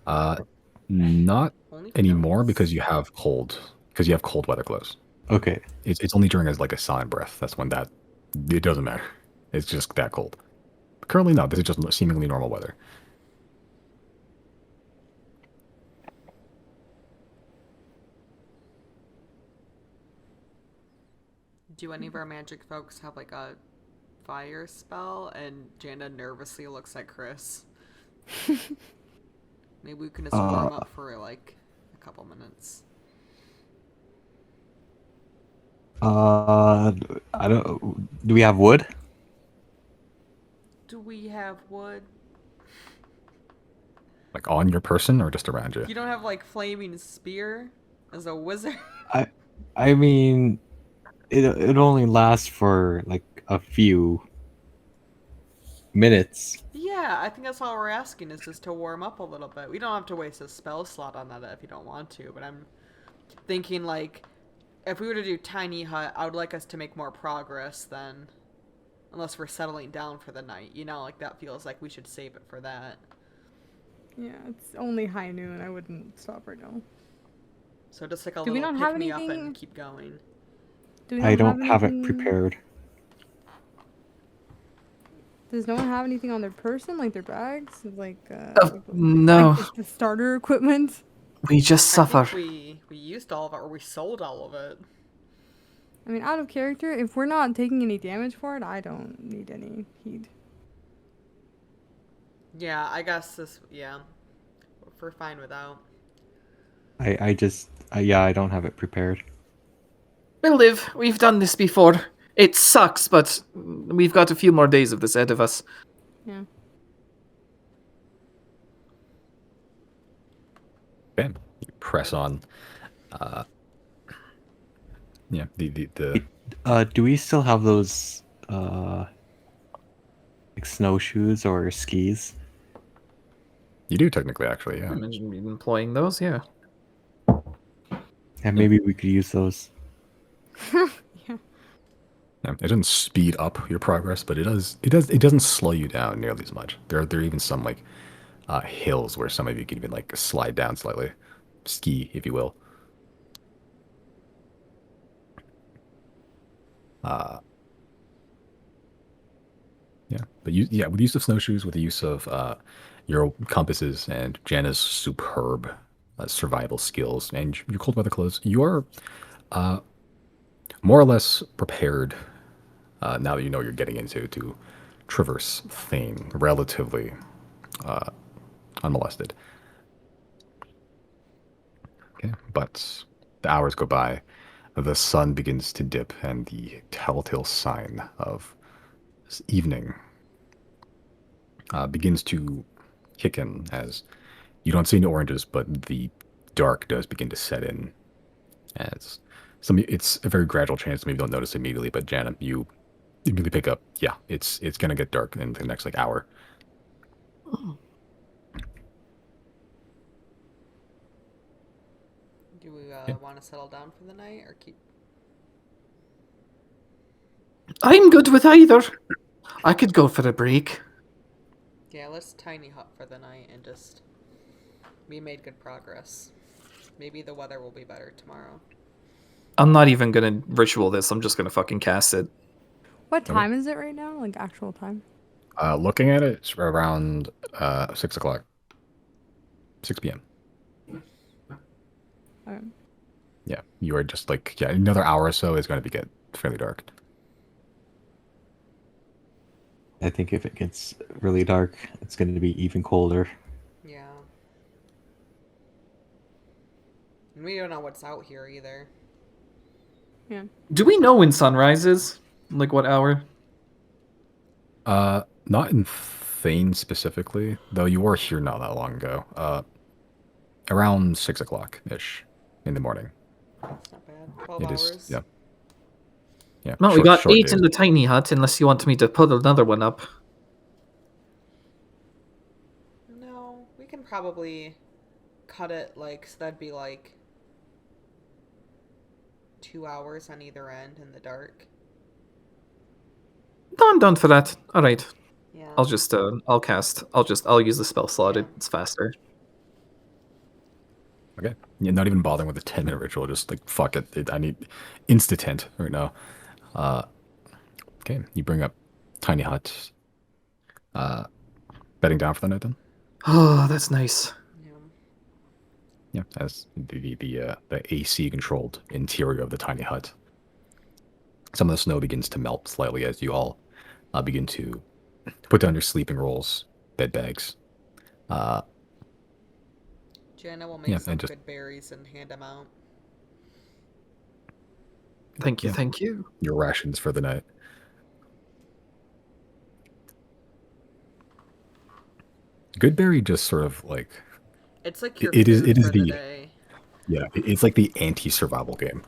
Not Only for anymore notes. because you have cold weather clothes. Okay. It's only during like a silent breath. That's when it doesn't matter. It's just that cold. Currently, no. This is just seemingly normal weather. Do any of our magic folks have like a fire spell? And Jana nervously looks at Chris. Maybe we can just warm up for like a couple minutes. I don't. Do we have wood? Do we have wood? Like on your person or just around you? You don't have like flaming spear as a wizard? I mean, it only lasts for like a few minutes. Yeah, I think that's all we're asking is just to warm up a little bit. We don't have to waste a spell slot on that if you don't want to, but I'm thinking like if we were to do tiny hut, I would like us to make more progress then. Unless we're settling down for the night. You know, like that feels like we should save it for that. Yeah, it's only high noon. I wouldn't stop right now. So just like a Do we little not have pick me up anything- and keep going. Do we I not don't have it anything- prepared. Does no one have anything on their person, like their bags, like No, like the starter equipment? we just suffer. I think we used all of it, or we sold all of it. I mean, out of character, if we're not taking any damage for it, I don't need any heat. Yeah, I guess yeah. We're fine without. I just, yeah, I don't have it prepared. We'll live. We've done this before. It sucks, but we've got a few more days of this ahead of us. Yeah. Bam. You press on. Yeah, the Do we still have those, like snowshoes or skis? you do technically actually, yeah. I imagine employing those, yeah. And maybe we could use those. Yeah, it doesn't speed up your progress, but it doesn't slow you down nearly as much. There are even some like hills where some of you can even like slide down slightly, ski if you will. Yeah, but with the use of snowshoes, with the use of your compasses and Janna's superb survival skills and your cold weather clothes, you are more or less prepared now that you know what you're getting into to traverse Thane relatively unmolested. Okay, but the hours go by, the sun begins to dip, and the telltale sign of evening begins to kick in as you don't see any oranges, but the dark does begin to set in. As it's a very gradual chance. Maybe you don't notice immediately, but Janna, you immediately pick up. Yeah, it's gonna get dark in the next like hour. Do we want to settle down for the night or keep? I'm good with either. I could go for a break. Yeah, let's tiny hut for the night and just. We made good progress. Maybe the weather will be better tomorrow. I'm not even gonna ritual this. I'm just gonna fucking cast it. What time is it right now? Like actual time? Looking at it, it's around 6 o'clock, 6 p.m. Alright. Yeah, you are just like another hour or so is going to get fairly dark. I think if it gets really dark, it's going to be even colder. Yeah. And we don't know what's out here either. Yeah. Do we know when sunrise is? Like what hour? Not in Thane specifically, though you were here not that long ago. Around 6 o'clock ish in the morning. It's not bad. 12 It hours. is, yeah. Yeah. No, we got 8 days. in the tiny hut. Unless you want me to put another one up. No, we can probably cut it like so that'd be like 2 hours on either end in the dark. No, I'm done for that. All right. Yeah. I'll just I'll use the spell slot. It's faster. Okay. Yeah, not even bothering with the 10-minute ritual. Just like, fuck it. I need instant right now. Okay. You bring up Tiny Hut. Bedding down for the night then? Oh, that's nice. Yeah. Yeah. As the AC controlled interior of the tiny hut. Some of the snow begins to melt slightly as you all begin to put down your sleeping rolls, bed bags. Janna will make Yeah, some and just- good berries and hand them out. Thank you. Yeah. Thank you. Your rations for the night. Goodberry just sort of like It's like your It is- food it is for the the- day. it's like the anti-survival game.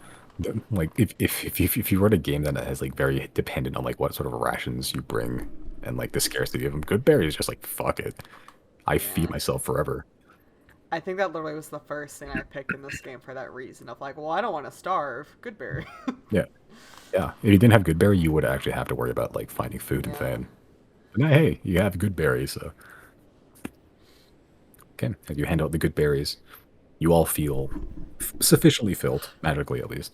Like if you run a game that is like very dependent on like what sort of rations you bring and like the scarcity of them, Goodberry is just like fuck it. I feed myself forever. I think that literally was the first thing I picked in this game for that reason of like, well, I don't want to starve. Good berry. Yeah. If you didn't have good berry, you would actually have to worry about like finding food and Yeah. fan. But now, hey, you have good berries, so okay. As you hand out the good berries, you all feel sufficiently filled, magically at least.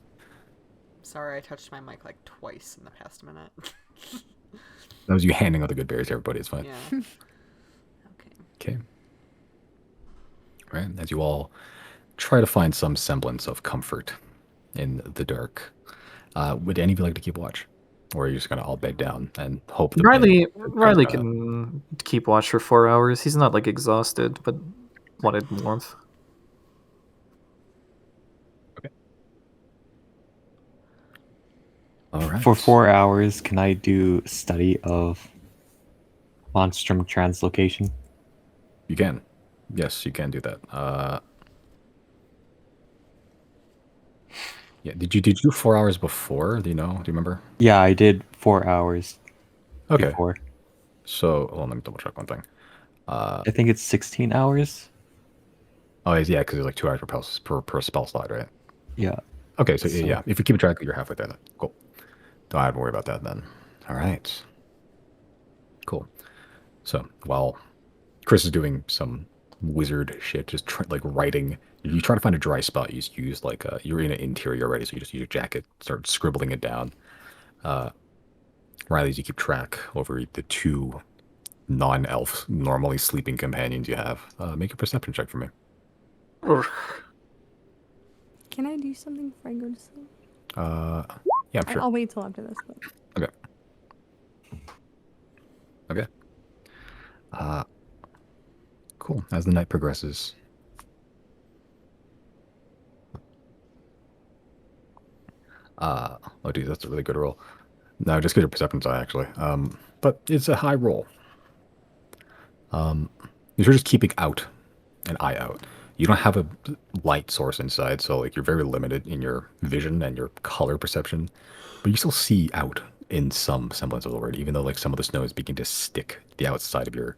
Sorry, I touched my mic like twice in the past minute. That was you handing out the good berries to everybody. It's fine. Yeah. Okay. Okay. Right. As you all try to find some semblance of comfort in the dark, would any of you like to keep watch, or are you just gonna all bed down and hope the Riley can keep watch for 4 hours. He's not like exhausted, but wanted warmth. All right. For 4 hours, can I do study of monstrum translocation? You can. Yes, you can do that. Yeah. Did you do 4 hours before? Do you know? Do you remember? Yeah, I did 4 hours Okay. before. So hold on, let me double check one thing. I think it's 16 hours. Oh, yeah, because there's like 2 hours per spell slot, right? Yeah. Okay, so So- yeah, if you keep track, you're halfway there. Then. Cool. Don't have to worry about that then. All right. Cool. So while Chris is doing some wizard shit, just like writing, you try to find a dry spot. You just use like you're in an interior already, so you just use your jacket, start scribbling it down. Riley, as you keep track over the two non-elf normally sleeping companions you have, make a perception check for me. Can I do something before I go to sleep? Yeah, I'm sure. I'll wait till after this. But... Okay. Cool. As the night progresses, oh dude, that's a really good roll. No, just get your perception die actually. But it's a high roll. You're just keeping an eye out. You don't have a light source inside, so like you're very limited in your vision and your color perception. But you still see out in some semblance of the word, even though like some of the snow is beginning to stick the outside of your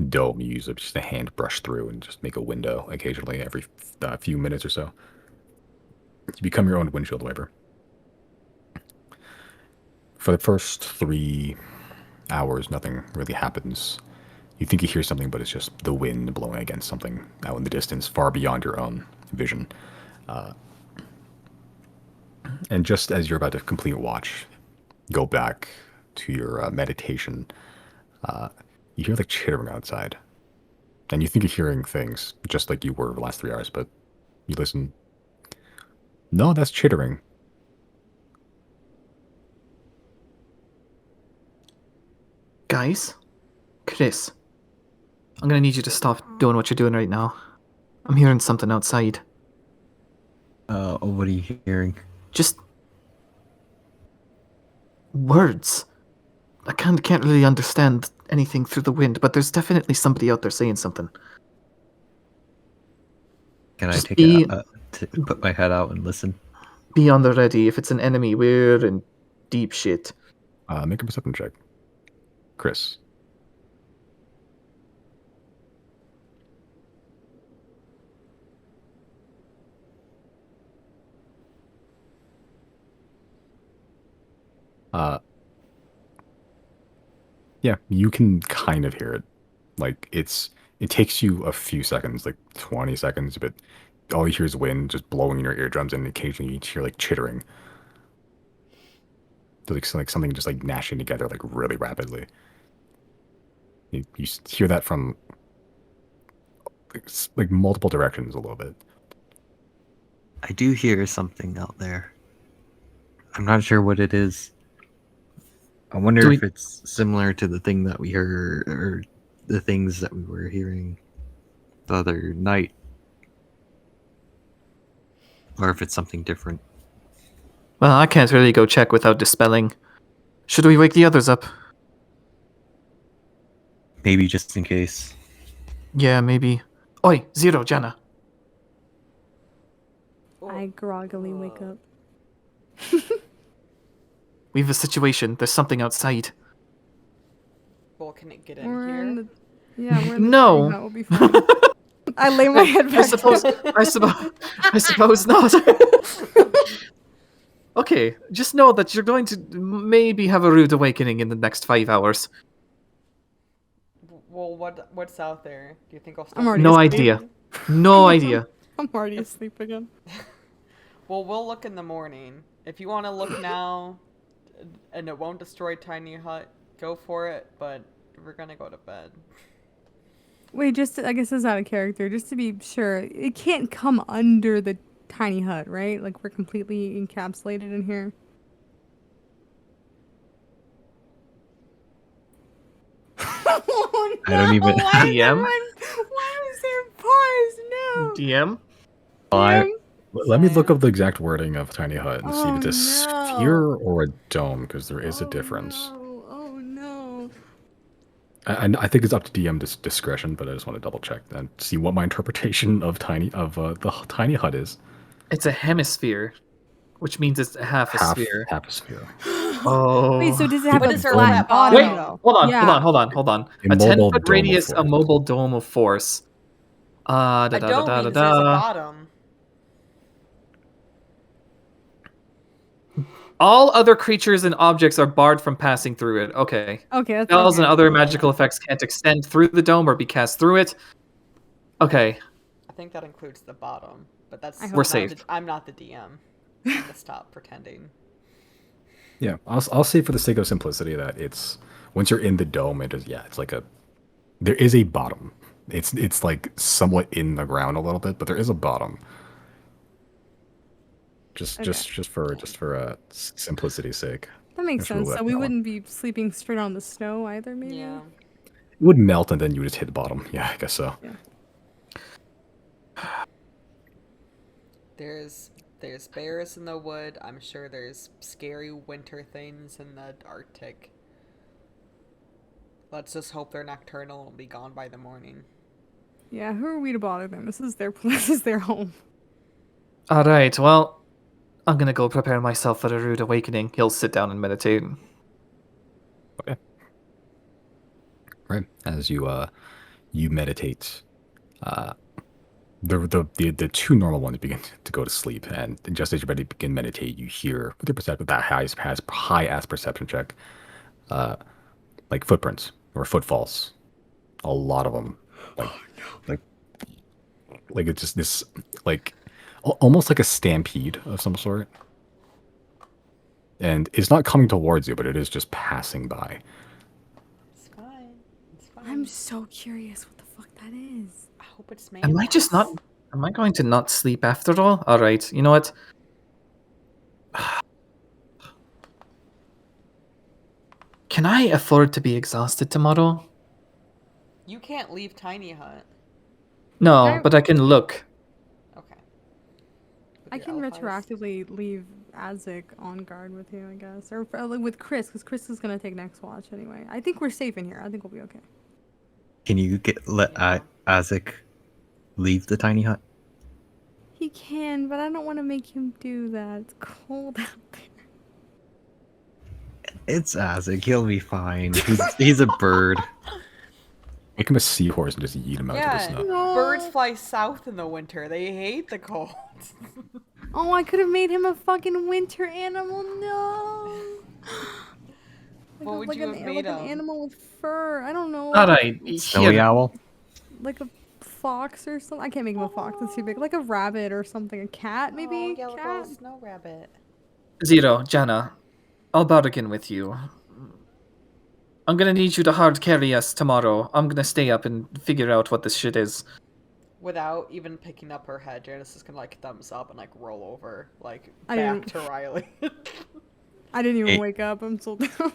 dome. You use just a hand brush through and just make a window occasionally every few minutes or so. You become your own windshield wiper. For the first 3 hours, nothing really happens. You think you hear something, but it's just the wind blowing against something out in the distance, far beyond your own vision. And just as you're about to complete watch, go back to your meditation, you hear like chittering outside. And you think you're hearing things, just like you were the last 3 hours, but you listen. No, that's chittering. Guys? Chris? I'm gonna need you to stop doing what you're doing right now. I'm hearing something outside. What are you hearing? Just... words. I can't really understand anything through the wind, but there's definitely somebody out there saying something. Can Just I take be- it out, put my head out and listen? Be on the ready. If it's an enemy, we're in deep shit. Make a perception check. Chris. Yeah, you can kind of hear it. Like it takes you a few seconds, like 20 seconds, but all you hear is wind just blowing in your eardrums, and occasionally you hear like chittering. So, like something just like gnashing together like really rapidly. You hear that from like multiple directions a little bit. I do hear something out there. I'm not sure what it is. I wonder if it's similar to the thing that we heard, or the things that we were hearing the other night. Or if it's something different. Well, I can't really go check without dispelling. Should we wake the others up? Maybe just in case. Yeah, maybe. Oi, Zero, Jana. I groggily wake up. We have a situation. There's something outside. Well, can it get We're in in here? the... Yeah, we're in the No. thing, that will be fine. I lay my head back. I suppose not. Okay, just know that you're going to maybe have a rude awakening in the next 5 hours. Well, what's out there? Do you think I'll start? I'm already No asleep. idea. No idea. I'm already asleep again. Well, we'll look in the morning. If you want to look now, and it won't destroy Tiny Hut, go for it. But we're gonna go to bed. Wait, I guess it's out of character. Just to be sure, it can't come under the tiny hut, right? Like we're completely encapsulated in here. Oh, I don't even- DM? Why was there pause? No. DM? I, let me look Fine. up the exact wording of tiny hut and see if it's a Oh, sphere no. or a dome, because there is a Oh, difference. No. Oh no. I think it's up to DM discretion, but I just want to double check and see what my interpretation of the tiny hut is. It's a hemisphere, which means it's half a sphere. Half a sphere. Oh. Wait, so does it have But a is there flat flat bottom? bottom? Wait, though? hold on, Yeah. hold on. A A mobile 10-foot dome of radius, a force. mobile dome of force. A dome means there's a bottom. All other creatures and objects are barred from passing through it. Okay. Okay, that's Spells and okay. other magical effects can't extend through the dome or be cast through it. Okay. I think that includes the bottom, but that's I hope We're not safe. I'm not the DM. I'm gonna stop pretending. Yeah, I'll say for the sake of simplicity that it's once you're in the dome, it's like there is a bottom. It's like somewhat in the ground a little bit, but there is a bottom. Just for simplicity's sake. That makes Just rule sense. that So we down. wouldn't be sleeping straight on the snow either, maybe? Yeah. It would melt and then you would just hit the bottom. Yeah, I guess so. There's bears in the wood. I'm sure there's scary winter things in the Arctic. Let's just hope they're nocturnal and be gone by the morning. Yeah, who are we to bother them? This is their this is their home. Alright, well, I'm gonna go prepare myself for a rude awakening. He'll sit down and meditate. Okay. Right. As you meditate, the two normal ones begin to go to sleep, and just as you're ready to begin meditate, you hear with your perception that high ass perception check, like footprints or footfalls, a lot of them, like it's just this like almost like a stampede of some sort, and it's not coming towards you, but it is just passing by. It's fine. It's fine. I'm so curious what the fuck that is. I hope it's man. Am I going to not sleep after all? Alright, you know what? Can I afford to be exhausted tomorrow? You can't leave Tiny Hut. No, but I can look. Okay. With I your can elf eyes. retroactively leave Azik on guard with you, I guess. Or with Chris, because Chris is going to take next watch anyway. I think we're safe in here. I think we'll be okay. Can you let Isaac leave the tiny hut? He can, but I don't want to make him do that. It's cold out there. It's Isaac. He'll be fine. He's a bird. Make him a seahorse and just yeet him out to the Yeah, snow. No. birds fly south in the winter. They hate the cold. Oh, I could have made him a fucking winter animal. No. What would you have made an him? animal with fur. I don't know. Alright, Snowy here. owl. Like a fox or something. I can't make him a fox. That's too big. Like a rabbit or something. A cat, maybe? Oh, yeah, like a Cat? snow rabbit. Zero, Jana, I'll bargain with you. I'm gonna need you to hard carry us tomorrow. I'm gonna stay up and figure out what this shit is. Without even picking up her head, Janice is gonna like thumbs up and like roll over, like I back didn't- to Riley. I didn't even Hey. wake up. I'm so down.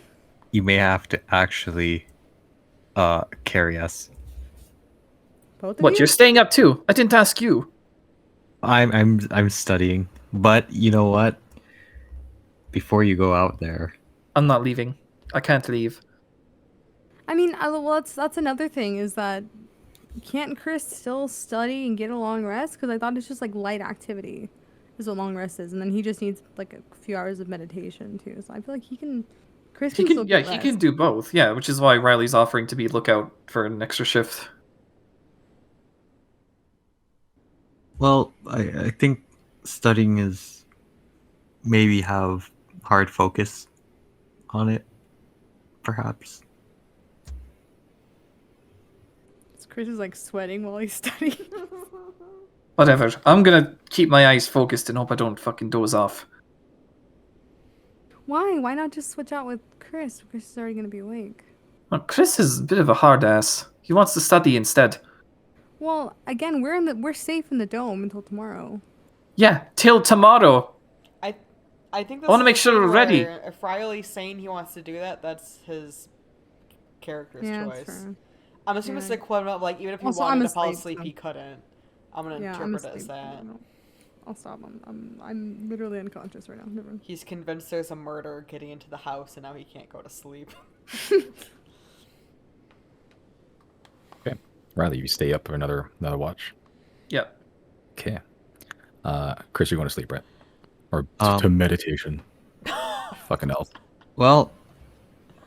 You may have to actually carry us. Both of What, you? you're staying up too? I didn't ask you. I'm studying, but you know what? Before you go out there, I'm not leaving. I can't leave. I mean, well, that's another thing is that can't Chris still study and get a long rest? Because I thought it's just like light activity is what long rest is, and then he just needs like a few hours of meditation too. So I feel like he can. Chris He can still can, yeah, get he can rest. do both. Yeah, which is why Riley's offering to be lookout for an extra shift. Well, I think studying is maybe have hard focus on it, perhaps. Chris is like sweating while he's studying. Whatever. I'm gonna keep my eyes focused and hope I don't fucking doze off. Why? Why not just switch out with Chris? Chris is already gonna be awake. Well, Chris is a bit of a hard ass. He wants to study instead. Well, again, we're safe in the dome until tomorrow. Yeah, till tomorrow. I think this I wanna is make the sure thing we're ready. where If Riley's saying he wants to do that, that's his character's Yeah, choice. that's fair. I'm assuming it's Yeah. the equivalent of like even if he Also, wanted I'm to fall asleep, asleep, so- he couldn't. I'm gonna Yeah, I'm interpret it as asleep. that. No. I'll stop. I'm literally unconscious right now. Never mind. He's convinced there's a murderer getting into the house, and now he can't go to sleep. Okay. Riley, you stay up for another watch. Yep. Okay. Chris, you're going to sleep, right? Or Um, to meditation. Fucking hell. Well,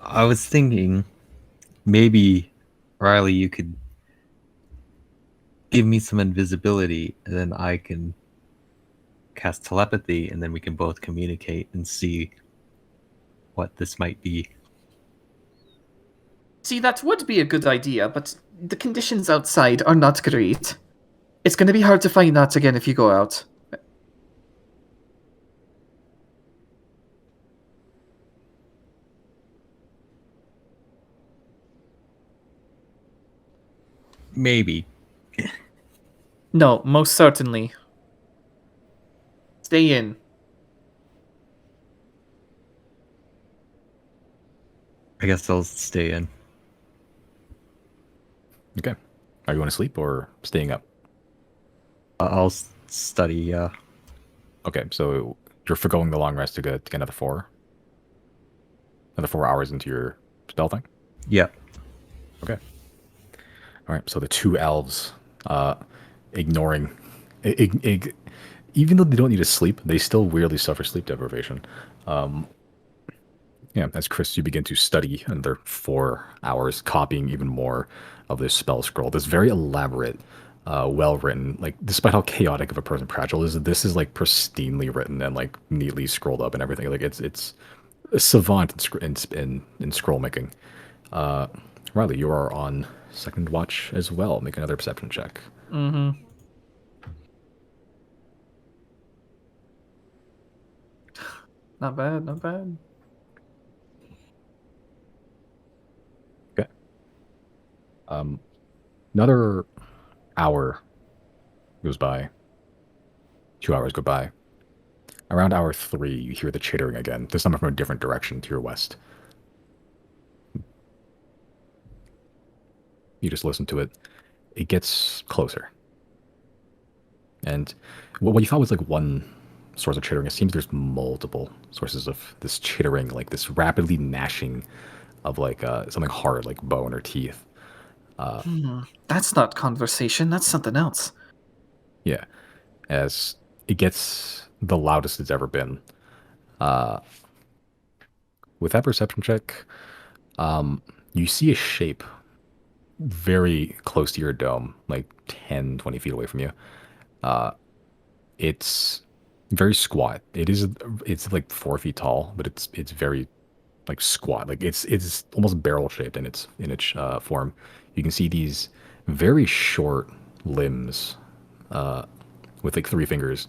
I was thinking maybe, Riley, you could give me some invisibility, and then I can cast telepathy, and then we can both communicate and see what this might be. See, that would be a good idea, but the conditions outside are not great. It's going to be hard to find that again if you go out. Maybe. No, most certainly. Stay in. I guess I'll stay in. Okay. Are you going to sleep or staying up? I'll study. Okay, so you're forgoing the long rest to get another 4 hours into your spell thing? Yeah. Okay. All right, so the two elves, ignoring, even though they don't need to sleep, they still weirdly suffer sleep deprivation. Yeah, as Chris, you begin to study another 4 hours, copying even more of this spell scroll. This very elaborate, well written. Like, despite how chaotic of a person Pratchell is, this is like pristinely written and like neatly scrolled up and everything. Like it's a savant in scroll making. Riley, you are on second watch as well. Make another perception check. Mm-hmm. Not bad, not bad. Okay. Another hour goes by. 2 hours go by. Around hour 3, you hear the chittering again. This time from a different direction to your west. You just listen to it. It gets closer. And what you thought was like one source of chittering, it seems there's multiple sources of this chittering, like this rapidly gnashing of like something hard, like bone or teeth. That's not conversation, that's something else. Yeah. As it gets the loudest it's ever been. With that perception check, you see a shape very close to your dome, like 10, 20 feet away from you. It's very squat. It's like 4 feet tall, but it's very like squat. Like it's almost barrel shaped in its form. You can see these very short limbs with like 3 fingers,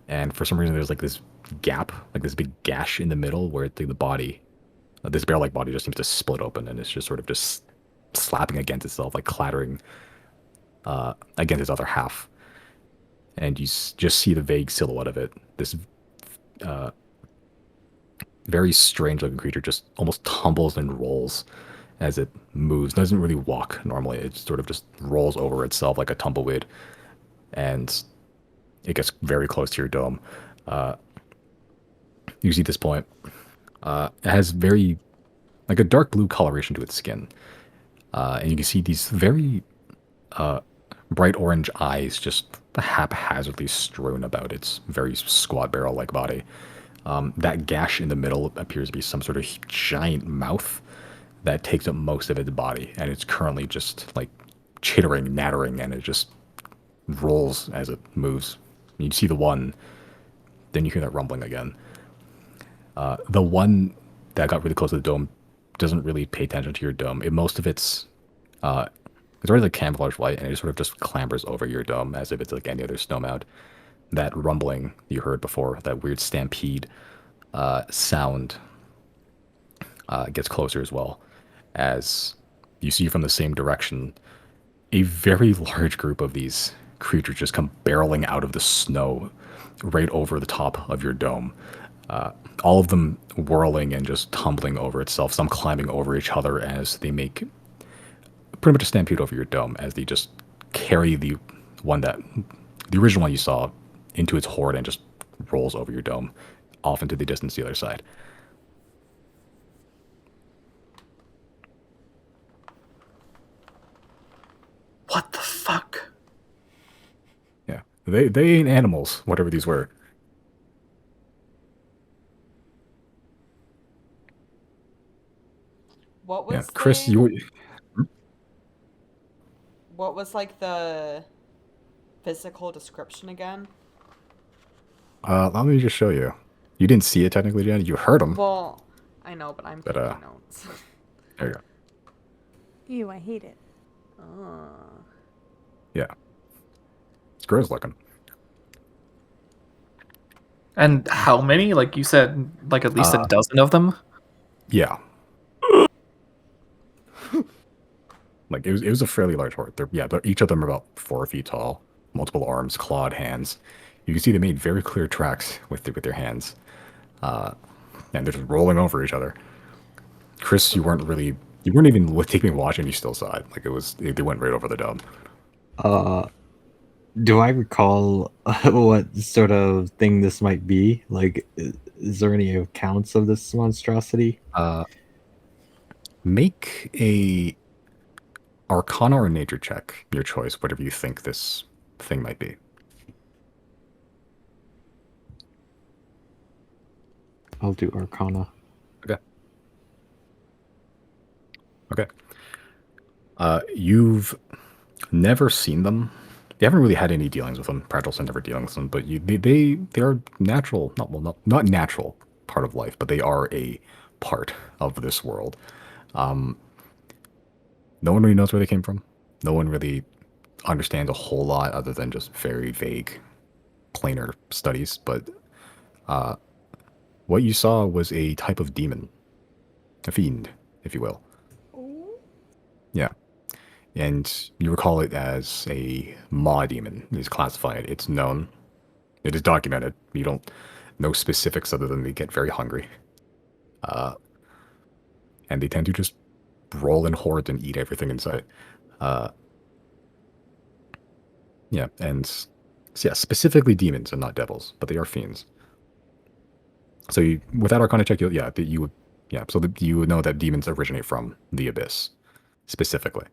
and for some reason there's like this gap, like this big gash in the middle where the body, this barrel-like body, just seems to split open, and it's just sort of just slapping against itself, like clattering against its other half. And you just see the vague silhouette of it. This very strange-looking creature just almost tumbles and rolls as it moves. Doesn't really walk normally. It sort of just rolls over itself like a tumbleweed, and it gets very close to your dome. You see at this point, it has very like a dark blue coloration to its skin, and you can see these very bright orange eyes just haphazardly strewn about its very squat barrel-like body. That gash in the middle appears to be some sort of giant mouth that takes up most of its body, and it's currently just like chittering, nattering, and it just rolls as it moves. You see the one, then you hear that rumbling again. The one that got really close to the dome doesn't really pay attention to your dome. Most of it's already like camouflage light, and it sort of just clambers over your dome as if it's like any other snow mound. That rumbling you heard before, that weird stampede sound, gets closer as well, as you see from the same direction a very large group of these creatures just come barreling out of the snow right over the top of your dome. All of them whirling and just tumbling over itself, some climbing over each other as they make pretty much a stampede over your dome, as they just carry the original one you saw into its horde and just rolls over your dome off into the distance the other side. What the fuck? Yeah. They ain't animals, whatever these were. What Yeah, was Chris, what was like the physical description again? let me just show you. You didn't see it technically, Jen. You heard them. Well, I know, but I'm But, taking notes. There you go. Ew, I hate it. Oh. Yeah. It's gross looking. And how many? Like you said, like at least a dozen of them? Yeah. Like it was a fairly large horde. Each of them are about 4 feet tall, multiple arms, clawed hands. You can see they made very clear tracks with their hands, and they're just rolling over each other. Chris, you weren't even taking watching. You still saw it. Like they went right over the dome. Do I recall what sort of thing this might be? Like, is there any accounts of this monstrosity? Make a Arcana or Nature check, your choice, whatever you think this thing might be. I'll do Arcana. Okay. You've never seen them. You haven't really had any dealings with them. Pragel's never dealing with them, but they are natural. Not natural part of life, but they are a part of this world. No one really knows where they came from. No one really understands a whole lot other than just very vague, planar studies. But what you saw was a type of demon, a fiend, if you will. Yeah. And you recall it as a maw demon. It's classified. It's known. It is documented. You don't know specifics other than they get very hungry. And they tend to just roll in hordes and eat everything in sight. Yeah, and so yeah, specifically demons and not devils, but they are fiends. So with that Arcana check, you would know that demons originate from the abyss, specifically.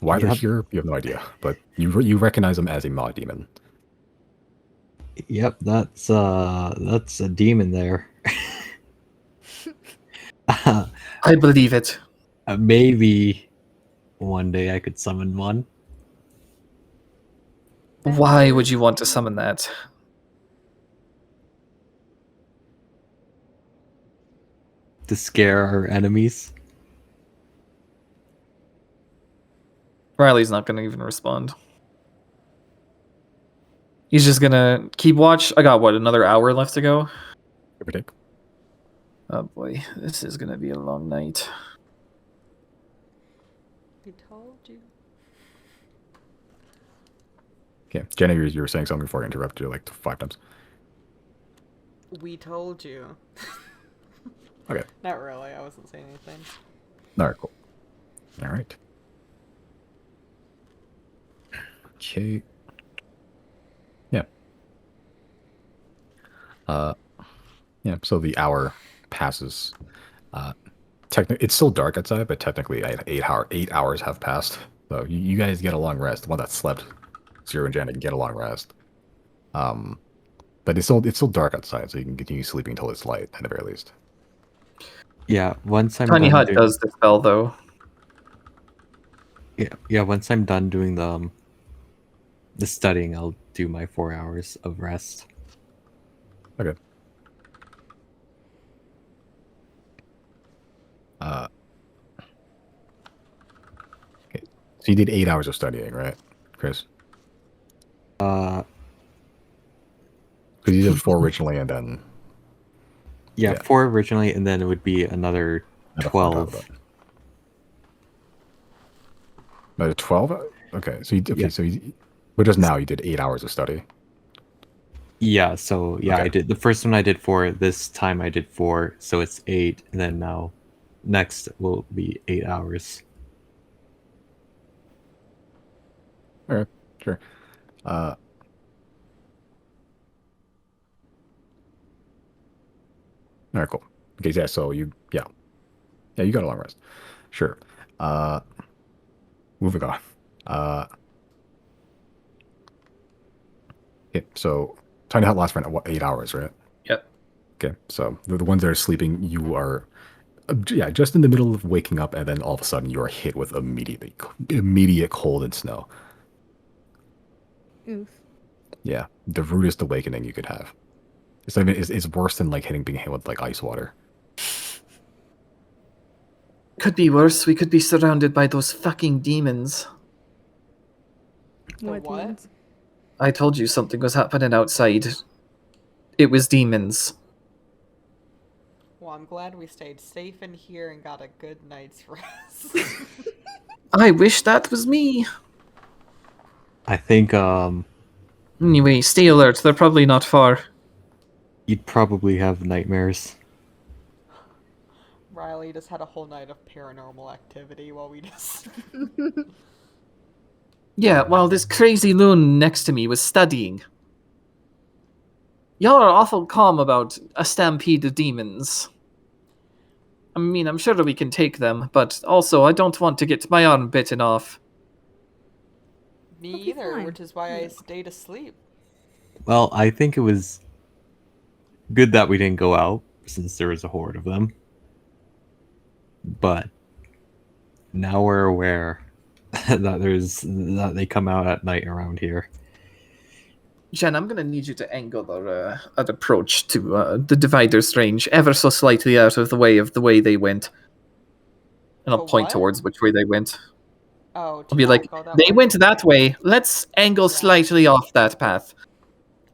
Why they're here, you have no idea, but you recognize them as a maw demon. Yep, that's a demon there. I believe it. Maybe one day I could summon one. Why would you want to summon that? To scare our enemies. Riley's not going to even respond. He's just going to keep watch. I got, another hour left to go? Give or take. Oh boy, this is going to be a long night. We told you. Okay, Jenna, you were saying something before I interrupted you like 5 times. We told you. Okay. Not really. I wasn't saying anything. All right, cool. All right. Okay. Yeah. Yeah, so the hour passes. It's still dark outside, but technically 8 hours have passed. So you guys get a long rest. The one that slept, Zero and Janet, can get a long rest. But it's still dark outside, so you can continue sleeping until it's light, at the very least. Yeah, once I'm Tiny done Hut doing- does dispel, though. Yeah. Once I'm done doing the studying, I'll do my 4 hours of rest. Okay. Uh, okay. So you did 8 hours of studying, right, Chris? Uh, Because you did 4 originally, and then yeah, yeah, 4 originally, and then it would be another another 4 on top of 12. that. Another 12. Okay. So Yeah. but just now you did 8 hours of study. Yeah, so yeah, Okay. I did the first one I did 4, this time I did 4, so it's 8, and then now next will be 8 hours. All right. Sure. Uh, all right. Cool. Okay. Yeah. So you got a long rest. Sure. Uh, moving on. Uh, okay. So tiny hut lasts for what, 8 hours, right? Yep. Okay. So the ones that are sleeping, you are yeah, just in the middle of waking up, and then all of a sudden you are hit with immediate cold and snow. Oof. Yeah, the rudest awakening you could have. It's worse than like being hit with like ice water. Could be worse. We could be surrounded by those fucking demons. The What what? demons? I told you something was happening outside. It was demons. Well, I'm glad we stayed safe in here and got a good night's rest. I wish that was me. I think Anyway, stay alert. They're probably not far. you'd probably have nightmares. Riley just had a whole night of paranormal activity while we just. Yeah, while this crazy loon next to me was studying. Y'all are awful calm about a stampede of demons. I mean, I'm sure that we can take them, but also I don't want to get my arm bitten off. Me It'll be either, fine. which is why I Yeah. stayed asleep. Well, I think it was good that we didn't go out since there was a horde of them. But now we're aware that they come out at night around here. Jen, I'm gonna need you to angle our approach to the divider's range ever so slightly out of the way they went. And I'll The point what? towards which way they went. Oh, to I'll be not like, go that they way? went that way. Let's angle Yeah. slightly off that path.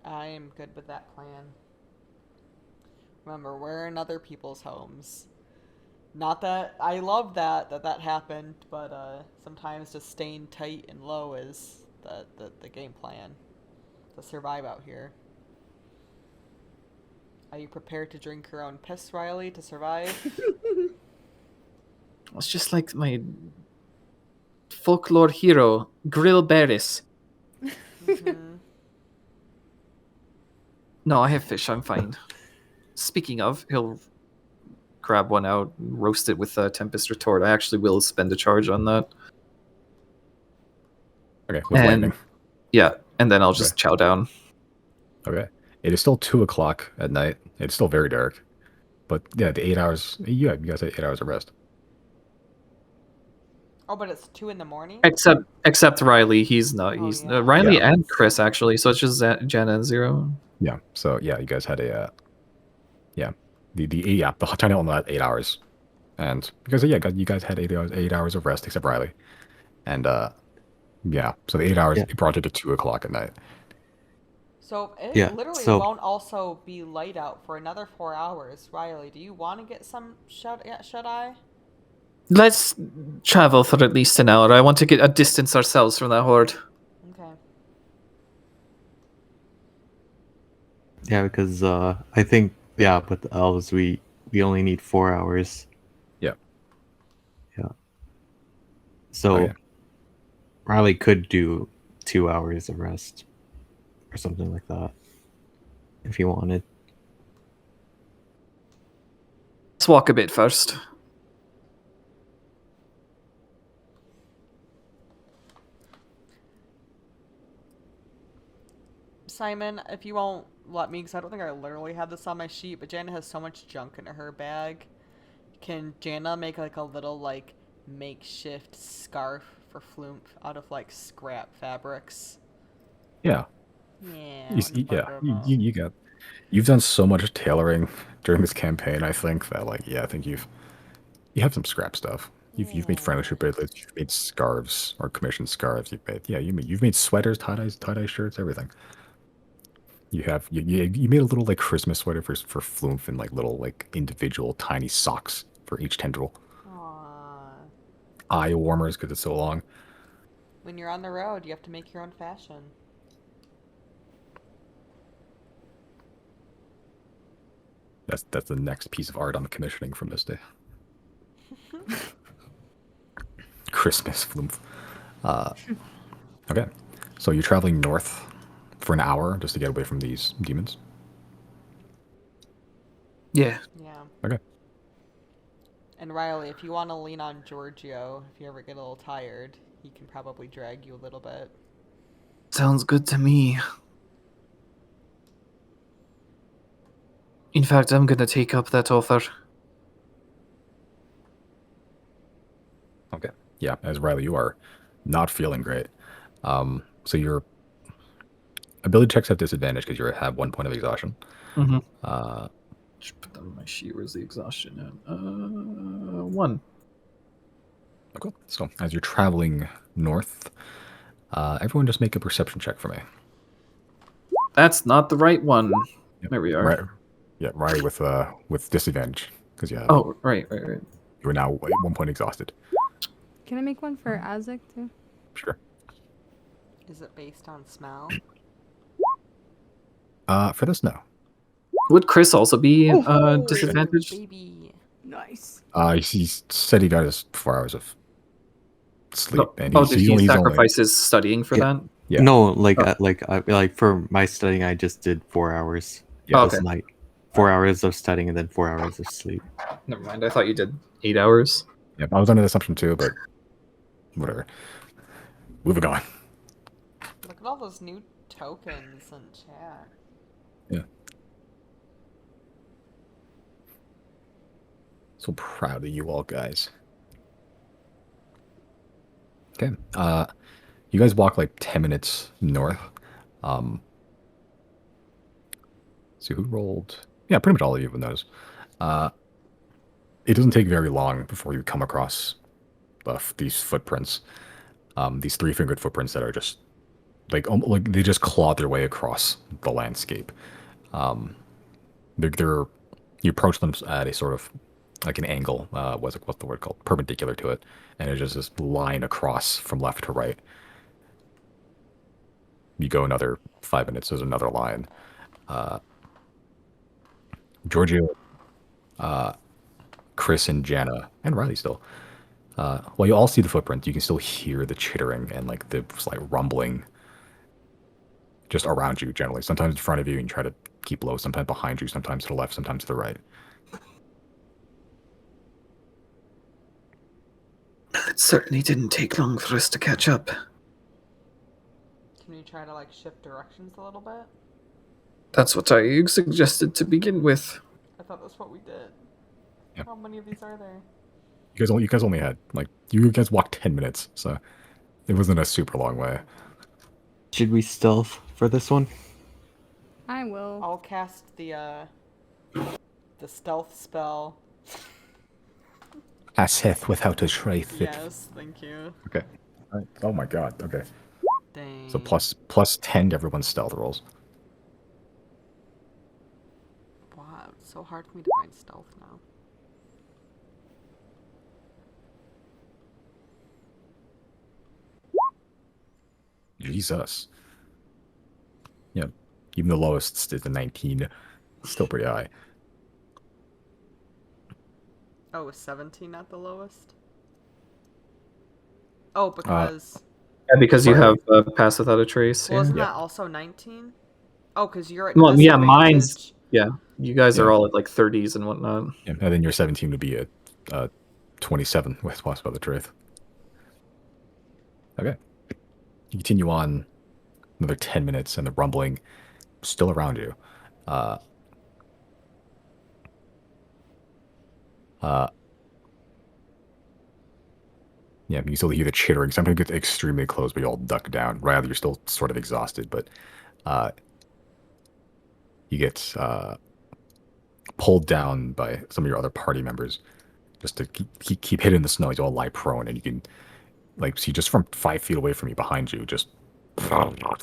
I am good with that plan. Remember, we're in other people's homes. Not that I love that happened, but sometimes just staying tight and low is the game plan to survive out here. Are you prepared to drink your own piss, Riley, to survive? It's just like my folklore hero, Grill Barris. Mhm. No, I have fish. I'm fine. Speaking of, he'll grab one out, and roast it with a Tempest Retort. I actually will spend a charge on that. Okay, with And lightning. yeah, and then I'll just chow down. Okay, it is still 2 o'clock at night. It's still very dark, but yeah, the 8 hours. Yeah, you guys had 8 hours of rest. Oh, but it's 2 in the morning? Except Riley, he's not. Oh, He's yeah. Riley Yeah. and Chris actually. So it's just Jen and Zero. Yeah. So yeah, you guys had the tiny hut had 8 hours, and because you guys had 8 hours of rest except Riley, and yeah, so the 8 hours Yeah. it brought it to 2 o'clock at night. So it Yeah, literally so- won't also be light out for another 4 hours. Riley, do you want to get some shut-eye? Let's travel for at least an hour. I want to get a distance ourselves from that horde. Okay. Yeah, because I think with the elves we only need 4 hours. Yeah. Yeah. So Okay. Riley could do 2 hours of rest or something like that if he wanted. Let's walk a bit first. Simon, if you won't let me, because I don't think I literally have this on my sheet, but Jana has so much junk in her bag. Can Jana make like a little like makeshift scarf for Flume out of like scrap fabrics. Yeah. Yeah. You, I see- wanna yeah. butter 'em You, up. you, you got. You've done so much tailoring during this campaign. I think that like I think you have some scrap stuff. You've made Yeah. friendship bracelets. You've made scarves or commissioned scarves. You've made sweaters, tie-dye shirts, everything. You made a little like Christmas sweater for Flumph and like little like individual tiny socks for each tendril. Aww. Eye warmers because it's so long. When you're on the road, you have to make your own fashion. That's the next piece of art I'm commissioning from this day. Christmas Flumph. Okay, so you're traveling north for an hour just to get away from these demons. Yeah. Yeah. Okay. And Riley, if you want to lean on Giorgio, if you ever get a little tired, he can probably drag you a little bit. Sounds good to me. In fact, I'm gonna take up that offer. Okay. Yeah, as Riley, you are not feeling great. So your ability checks have disadvantage because you have 1 point of exhaustion. Mm-hmm. Uh, Just put that on my sheet. Where's the exhaustion at? 1. okay. So as you're traveling north, everyone just make a perception check for me. That's not the right one. Yep. There we are. Right. Yeah, Riley with disadvantage because you have Oh, right. you are now 1 point exhausted. Can I make one for Azek too? Sure. Is it based on smell? For this, no. Would Chris also be Oh, disadvantaged? baby. Nice. He said he got his 4 hours of sleep, and Oh, did he he's sacrifice his studying for Yeah. that? Yeah. No, like for my studying, I just did 4 hours Yeah. this night. 4 hours of studying and then 4 hours of sleep. Never mind. I thought you did 8 hours. Yeah, I was under the assumption too, but whatever. Moving on. Look at all those new tokens in chat. Yeah. So proud of you all guys. Okay. You guys walk like 10 minutes north. So who rolled? Yeah, pretty much all of you have those. It doesn't take very long before you come across these footprints. These 3-fingered footprints that are just like they just clawed their way across the landscape. They're you approach them at a sort of like an angle. What's the word called? Perpendicular to it, and it's just this line across from left to right. You go another 5 minutes, there's another line. Giorgio, Chris, and Jana, and Riley still. Well, you all see the footprint. You can still hear the chittering and like the slight rumbling just around you generally. Sometimes in front of you and you try to keep low, sometimes behind you, sometimes to the left, sometimes to the right. It certainly didn't take long for us to catch up. Can we try to like shift directions a little bit? That's what I suggested to begin with. I thought that's what we did. Yeah. How many of these are there? You guys only had like you guys walked 10 minutes, so it wasn't a super long way. Should we stealth for this one? I will. I'll cast the stealth spell. Asseth without a trace. Yes, thank you. Okay. All right. Oh my god. Okay. Dang. So plus 10 to everyone's stealth rolls. Wow, it's so hard for me to find stealth now. Jesus. Yeah. Even the lowest is a 19. Still pretty high. Oh, is 17 at the lowest? Oh, because... Yeah, because you Sorry. have Pass Without a Trace. well, Yeah. isn't that also 19? Oh, because you're at Well, yeah, mine's- disadvantage. Yeah, you guys are Yeah. all at like 30s and whatnot. Yeah, and then your 17 would be a 27 with plus by the truth. Okay. You continue on another 10 minutes and the rumbling still around you. Yeah, you still hear the chittering. Sometimes it gets extremely close, but you all duck down. Rather, you're still sort of exhausted, but uh, you get pulled down by some of your other party members just to keep hitting the snow. You all lie prone, and you can like see just from 5 feet away from you, behind you, just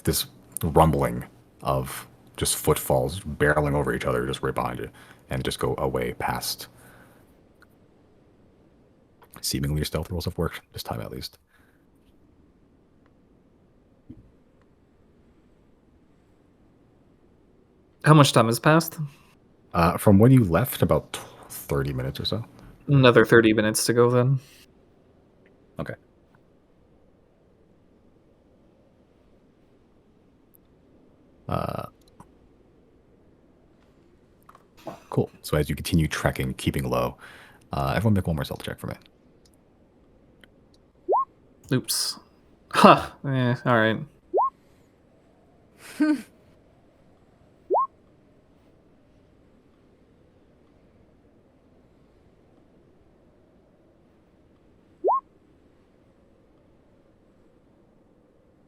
this rumbling of just footfalls barreling over each other, just right behind you, and just go away past. Seemingly, your stealth rolls have worked this time, at least. How much time has passed? From when you left, about 30 minutes or so. Another 30 minutes to go then. Okay. Cool. So as you continue trekking, keeping low, everyone make one more stealth check for me. Oops. Huh. All right.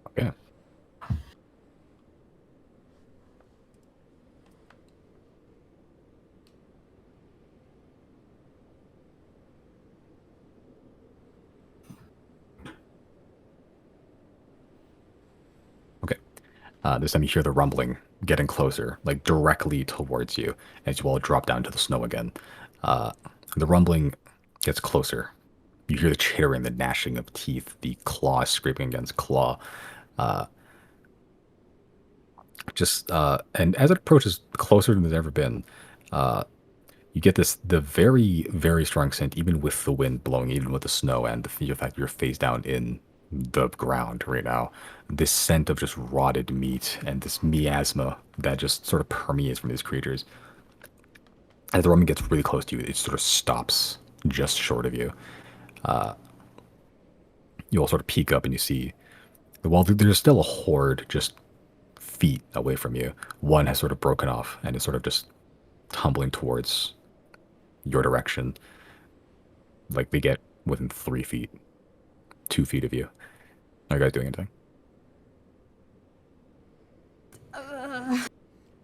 Okay. Okay. This time you hear the rumbling getting closer, like directly towards you, as you all drop down to the snow again. The rumbling gets closer. You hear the chittering, the gnashing of teeth, the claw scraping against claw. And as it approaches closer than it's ever been, you get the very, very strong scent, even with the wind blowing, even with the snow, and the fact you're face down in the ground right now. This scent of just rotted meat and this miasma that just sort of permeates from these creatures. As the rumbling gets really close to you, it sort of stops just short of you. You all sort of peek up and you see, while there's still a horde just feet away from you, one has sort of broken off and is sort of just tumbling towards your direction. Like they get within 3 feet, 2 feet of you. Are you guys doing anything?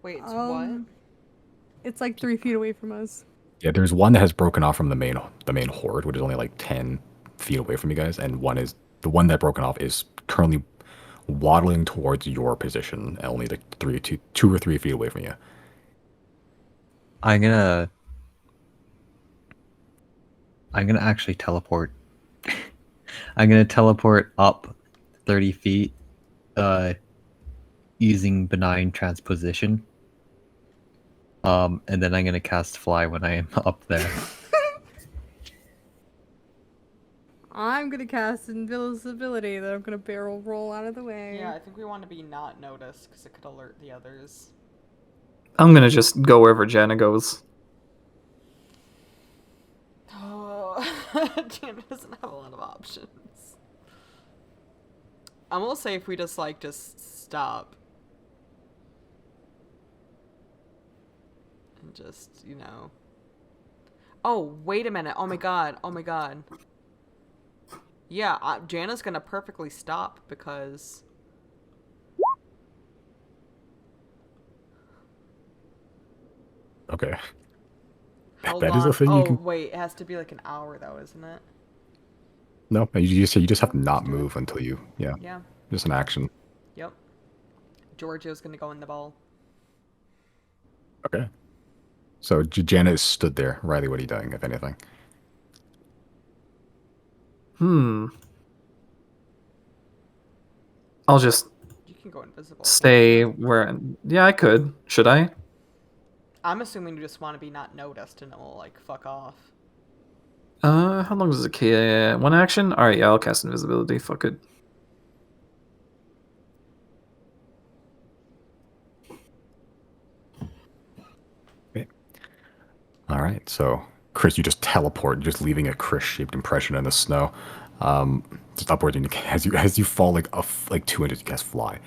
Wait, it's what? It's like 3 feet away from us. Yeah, there's one that has broken off from the main horde, which is only like 10 feet away from you guys, and the one that broken off is currently waddling towards your position, only like 2 or 3 feet away from you. I'm gonna actually teleport. I'm gonna teleport up 30 feet, using benign transposition. And then I'm gonna cast fly when I am up there. I'm gonna cast invisibility that I'm gonna barrel roll out of the way. Yeah, I think we want to be not noticed because it could alert the others. I'm gonna just go wherever Jana goes. Oh, Jana doesn't have a lot of options. I'm gonna say if we just stop. And just, Oh, wait a minute. Oh my god. Oh my god. Yeah, Jana's gonna perfectly stop because... Okay. How That long? is a thing you can... wait, it has to be like an hour though, isn't it? No, you just have to not move until you... Yeah. Yeah. Just an action. Yep. Giorgio's gonna go in the ball. Okay. So Janet is stood there. Riley, what are you doing, if anything? I'll just You can go invisible. stay where... Yeah, I could. Should I? I'm assuming you just want to be not noticed and it will, fuck off. How long does it... One action? Alright, yeah, I'll cast invisibility. Fuck it. Okay. All right, so Chris, you just teleport, just leaving a Chris-shaped impression in the snow. Just upwards, and as you fall like 2 inches, you cast fly.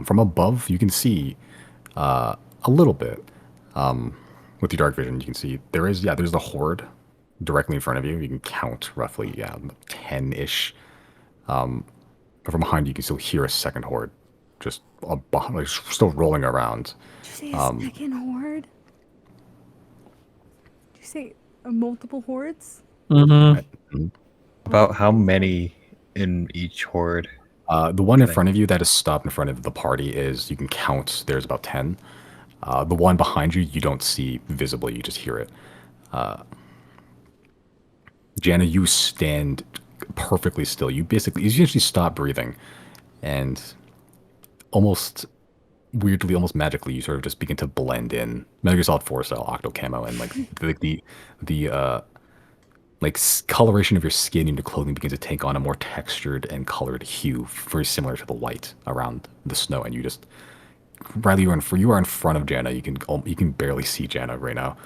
From above, you can see a little bit. With your dark vision, you can see there's the horde directly in front of you. You can count roughly 10-ish. But from behind you, you can still hear a second horde, just like, still rolling around. Did you say a second horde? Did you say multiple hordes? Mm-hmm. About how many in each horde? The one in front of you that is stopped in front of the party is, you can count, there's about 10. The one behind you, you don't see visibly, you just hear it. Jana, you stand perfectly still. You essentially stop breathing, and almost weirdly, almost magically, you sort of just begin to blend in. Metal Gear Solid 4 style octo camo, and like coloration of your skin and your clothing begins to take on a more textured and colored hue, very similar to the white around the snow. And you just, Riley, you are in front of Jana. You can barely see Jana right now.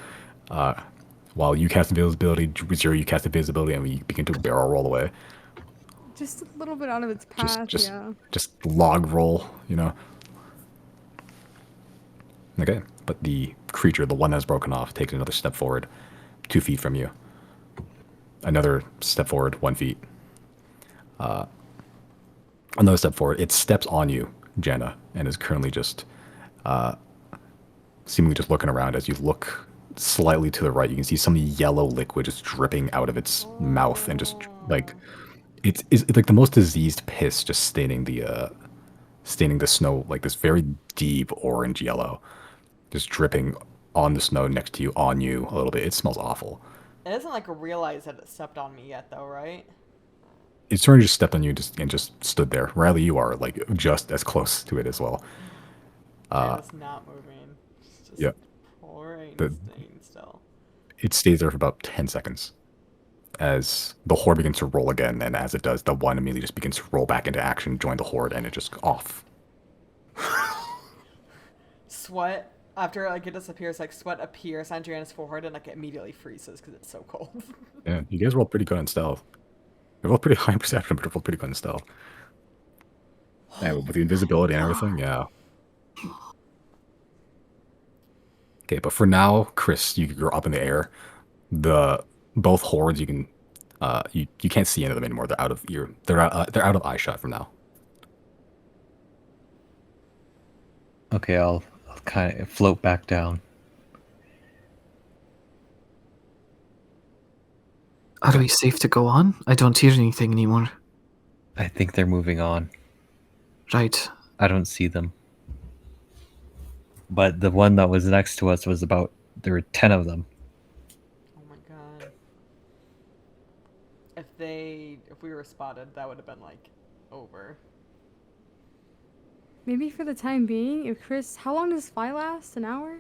While you cast invisibility, Zero, you cast invisibility, and we begin to barrel roll away. Just a little bit out of its path, yeah. Just log roll, you know. Okay, but the creature, the one that's broken off, takes another step forward, 2 feet from you. Another step forward, 1 feet. Another step forward. It steps on you, Jana, and is currently just seemingly just looking around. As you look slightly to the right, you can see some yellow liquid just dripping out of its mouth, and just like it's like the most diseased piss just staining the snow, like this very deep orange yellow, just dripping on the snow next to you, on you a little bit. It smells awful. It doesn't like realize that it stepped on me yet, though, right? It sort of just stepped on you and just stood there. Riley, you are like just as close to it as well. It's not moving. It's just Yeah. pouring, The- staying still. It stays there for about 10 seconds as the horde begins to roll again, and as it does, the one immediately just begins to roll back into action, join the horde, and it just off. Sweat, after like it disappears, like sweat appears on Jana's forehead and like it immediately freezes because it's so cold. Yeah, you guys roll pretty good on stealth. You roll pretty high in perception, but you roll pretty good on stealth. Yeah, with the invisibility and everything, yeah. Okay, but for now, Chris, you're up in the air. Both hordes, you can you can't see any of them anymore. They're out of they're out of eye shot from now. Okay, I'll kind of float back down. Are we safe to go on? I don't hear anything anymore. I think they're moving on. Right. I don't see them. But the one that was next to us was there were 10 of them. Oh my god. If we were spotted, that would have been like over. Maybe for the time being, if Chris, how long does fly last? An hour?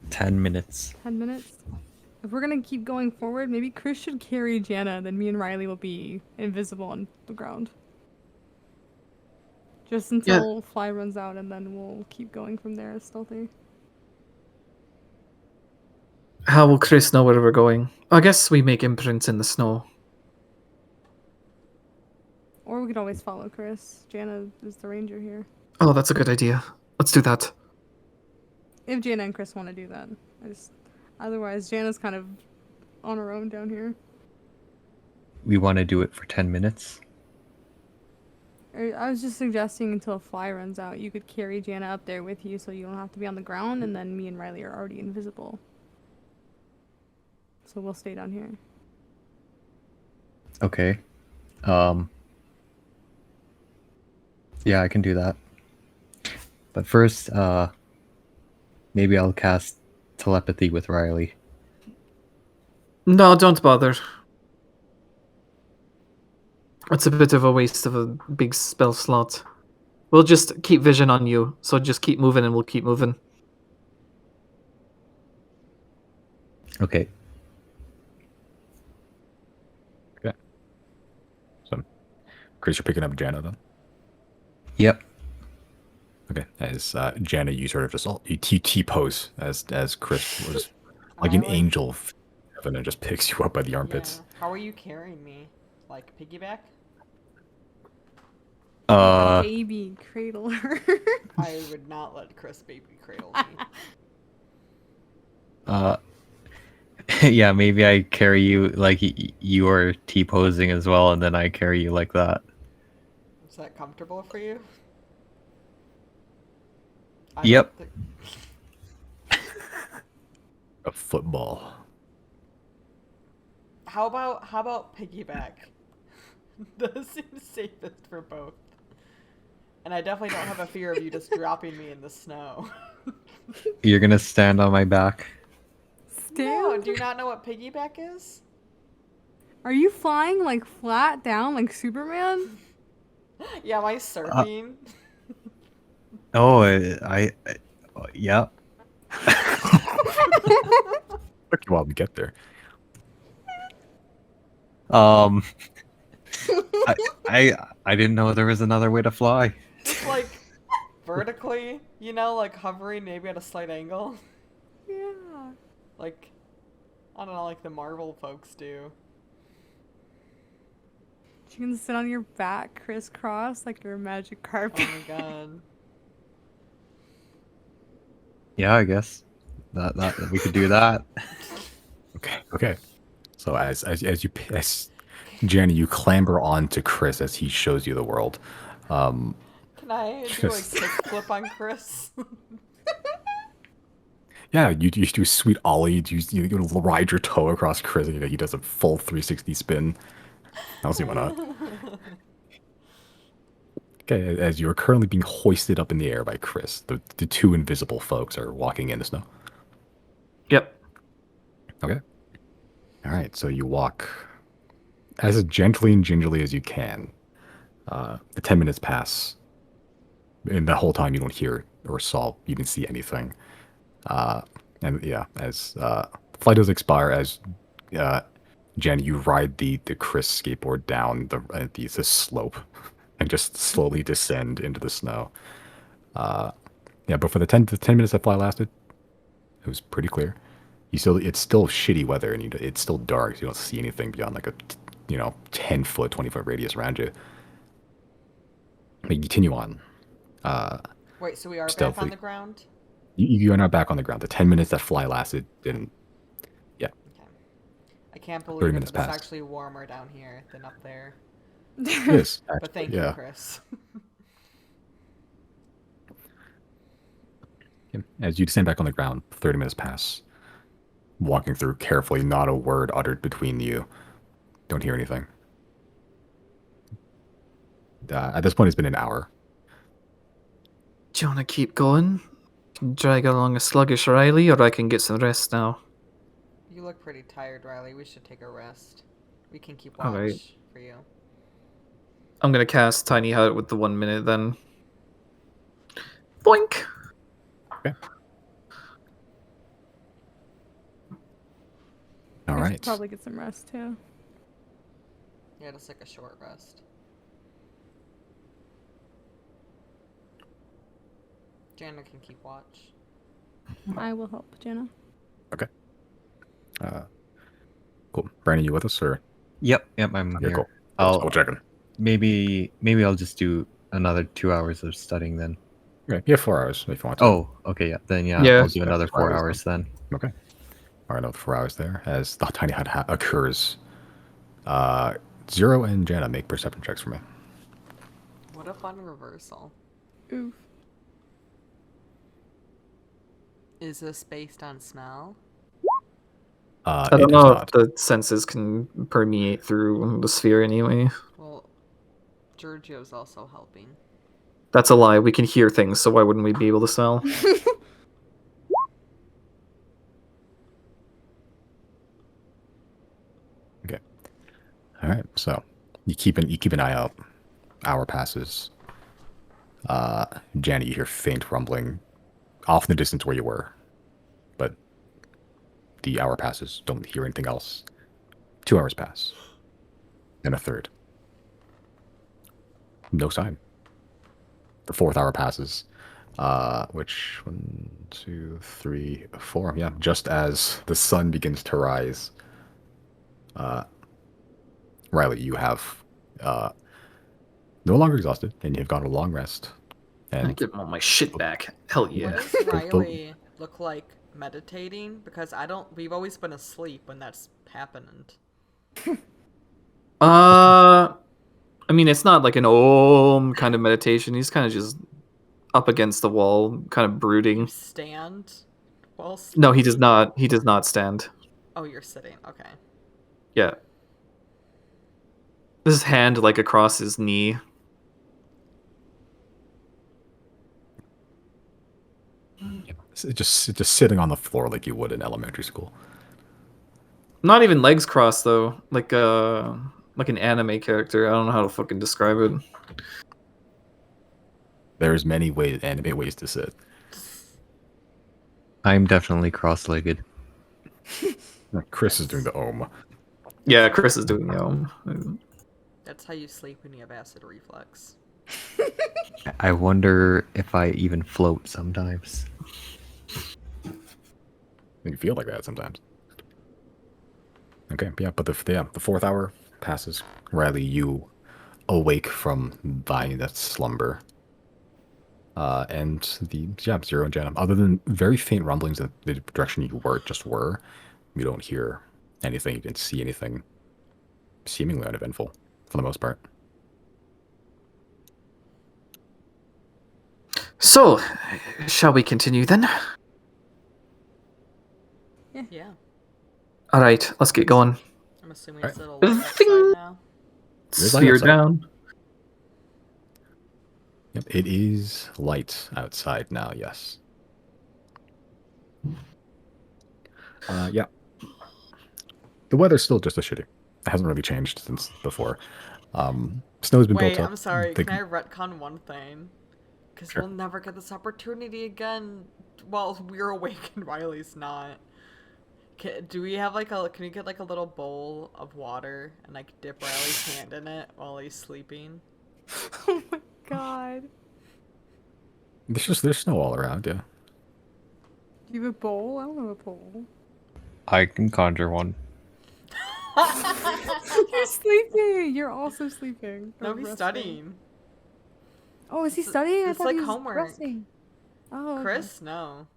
10 minutes. 10 minutes? If we're gonna keep going forward, maybe Chris should carry Jana, then me and Riley will be invisible on the ground. Just until fly runs out, and then we'll keep going from there as stealthy. How will Chris know where we're going? I guess we make imprints in the snow. Or we could always follow Chris. Jana is the ranger here. Oh, that's a good idea. Let's do that. If Jana and Chris want to do that. Otherwise, Jana's kind of on her own down here. We want to do it for 10 minutes. I was just suggesting until fly runs out, you could carry Jana up there with you so you don't have to be on the ground, and then me and Riley are already invisible. So we'll stay down here. Okay. Yeah, I can do that. But first, maybe I'll cast telepathy with Riley. No, don't bother. It's a bit of a waste of a big spell slot. We'll just keep vision on you, so just keep moving and we'll keep moving. Okay. Okay. So, Chris, you're picking up Jana then? Yep. Okay. As Jana, you sort of just you T-pose as Chris was like an angel of heaven and just picks you up by the armpits. Yeah. How are you carrying me? Like piggyback? Baby cradle her. I would not let Chris baby cradle me. Yeah, maybe I carry you like you are T-posing as well, and then I carry you like that. Is that comfortable for you? I Yep. don't think... A football. How about piggyback? That seems safest for both. And I definitely don't have a fear of you just dropping me in the snow. You're gonna stand on my back. No, Stand? do you not know what piggyback is? Are you flying like flat down like Superman? Yeah, am I surfing? Oh, yeah. Took you a while to get there. Um, I didn't know there was another way to fly. Just like vertically, you know, like hovering maybe at a slight angle. Yeah. Like, I don't know, like the Marvel folks do. You can sit on your back crisscross like you're a magic carpet. Oh my god. Yeah, I guess that we could do that. Okay. So as Jenny, you clamber onto Chris as he shows you the world. Can I do a Just- kickflip on Chris? Yeah, you do a sweet ollie. You ride your toe across Chris. And, he does a full 360 spin. I'll see why not. Okay, as you are currently being hoisted up in the air by Chris, the two invisible folks are walking in the snow. Yep. Okay. All right, so you walk as gently and gingerly as you can. The 10 minutes pass. And the whole time you don't hear or saw, you didn't see anything. And yeah, as flight does expire, as Jen, you ride the Chris skateboard down the slope and just slowly descend into the snow. Yeah, but for the 10 minutes that fly lasted, it was pretty clear. It's still shitty weather, and it's still dark. So you don't see anything beyond like a 10-foot, 20-foot radius around you. But you continue on. Wait, so we are back Stealthily. on the ground? You are not back on the ground. The 10 minutes that fly lasted didn't. Yeah. Okay. I can't 30 believe minutes it's passed. actually warmer down here than up there. It is. But thank yeah. you, Chris. As you descend back on the ground, 30 minutes pass. Walking through carefully, not a word uttered between you. Don't hear anything. At this point, it's been an hour. Do you want to keep going? Can drag along a sluggish Riley, or I can get some rest now. You look pretty tired, Riley. We should take a rest. We can keep watch Alright. for you. I'm gonna cast Tiny Hut with the 1 minute then. Boink! All I should right. probably get some rest too. Yeah, just like a short rest. Jana can keep watch. I will help, Jenna. Cool. Brandon, you with us, or? Yep, I'm Okay, here. cool. I'll Double checking. maybe I'll just do another 2 hours of studying then. Okay, you have 4 hours if you want to. Oh, okay, yeah. Then yeah, Yeah. I'll do another 4 4 hours then. Okay. All right, another 4 hours there. As the tiny hut occurs, Zero and Jana make perception checks for me. What a fun reversal. Oof. Is this based on smell? I It don't is know if not. the senses can permeate through the sphere anyway. Well, Giorgio's also helping. That's a lie. We can hear things, so why wouldn't we be able to smell? Okay. All right. So you keep an eye out. Hour passes. Janet, you hear faint rumbling off in the distance where you were, but the hour passes. Don't hear anything else. 2 hours pass. Then a third. No sign. The 4th hour passes. Which 1, 2, 3, 4. Yeah, just as the sun begins to rise. Riley, you have no longer exhausted, and you've gotten a long rest. I And get all my shit back. Hell What yeah. does Riley look like meditating? Because we've always been asleep when that's happened. I mean, it's not like an om kind of meditation. He's kind of just up against the wall, kind of You brooding. stand while No, he does sleeping? not. He does not stand. Oh, you're sitting. Okay. Yeah. His hand like across his knee. Just sitting on the floor like you would in elementary school. Not even legs crossed though. Like an anime character. I don't know how to fucking describe it. There's many anime ways to sit. I'm definitely cross-legged. Chris is doing the om. Yeah, Chris is doing the om. That's how you sleep when you have acid reflux. I wonder if I even float sometimes. You feel like that sometimes. Okay, yeah, but the fourth hour passes. Riley, you awake from that slumber. And Zero and Jana, other than very faint rumblings in the direction you were, you don't hear anything, you didn't see anything seemingly uneventful for the most part. So, shall we continue then? Yeah. All right, let's get going. I'm assuming All it's right. a little light outside now. There's light Sphere outside. down. Yep, it is light outside now, yes. Yeah. The weather's still just as shitty. It hasn't really changed since before. Snow's been Wait, built up. I'm sorry. The- Can I retcon one thing? Because Sure. we'll never get this opportunity again while we're awake and Riley's not. Do we have can we get like a little bowl of water and like dip Riley's hand in it while he's sleeping? Oh my god. There's snow all around, yeah. Do you have a bowl? I don't have a bowl. I can conjure one. You're sleeping. You're also sleeping. No, Or he's resting. studying. Oh, is he studying? I it's thought like he was homework. resting. Oh, okay. Chris? No.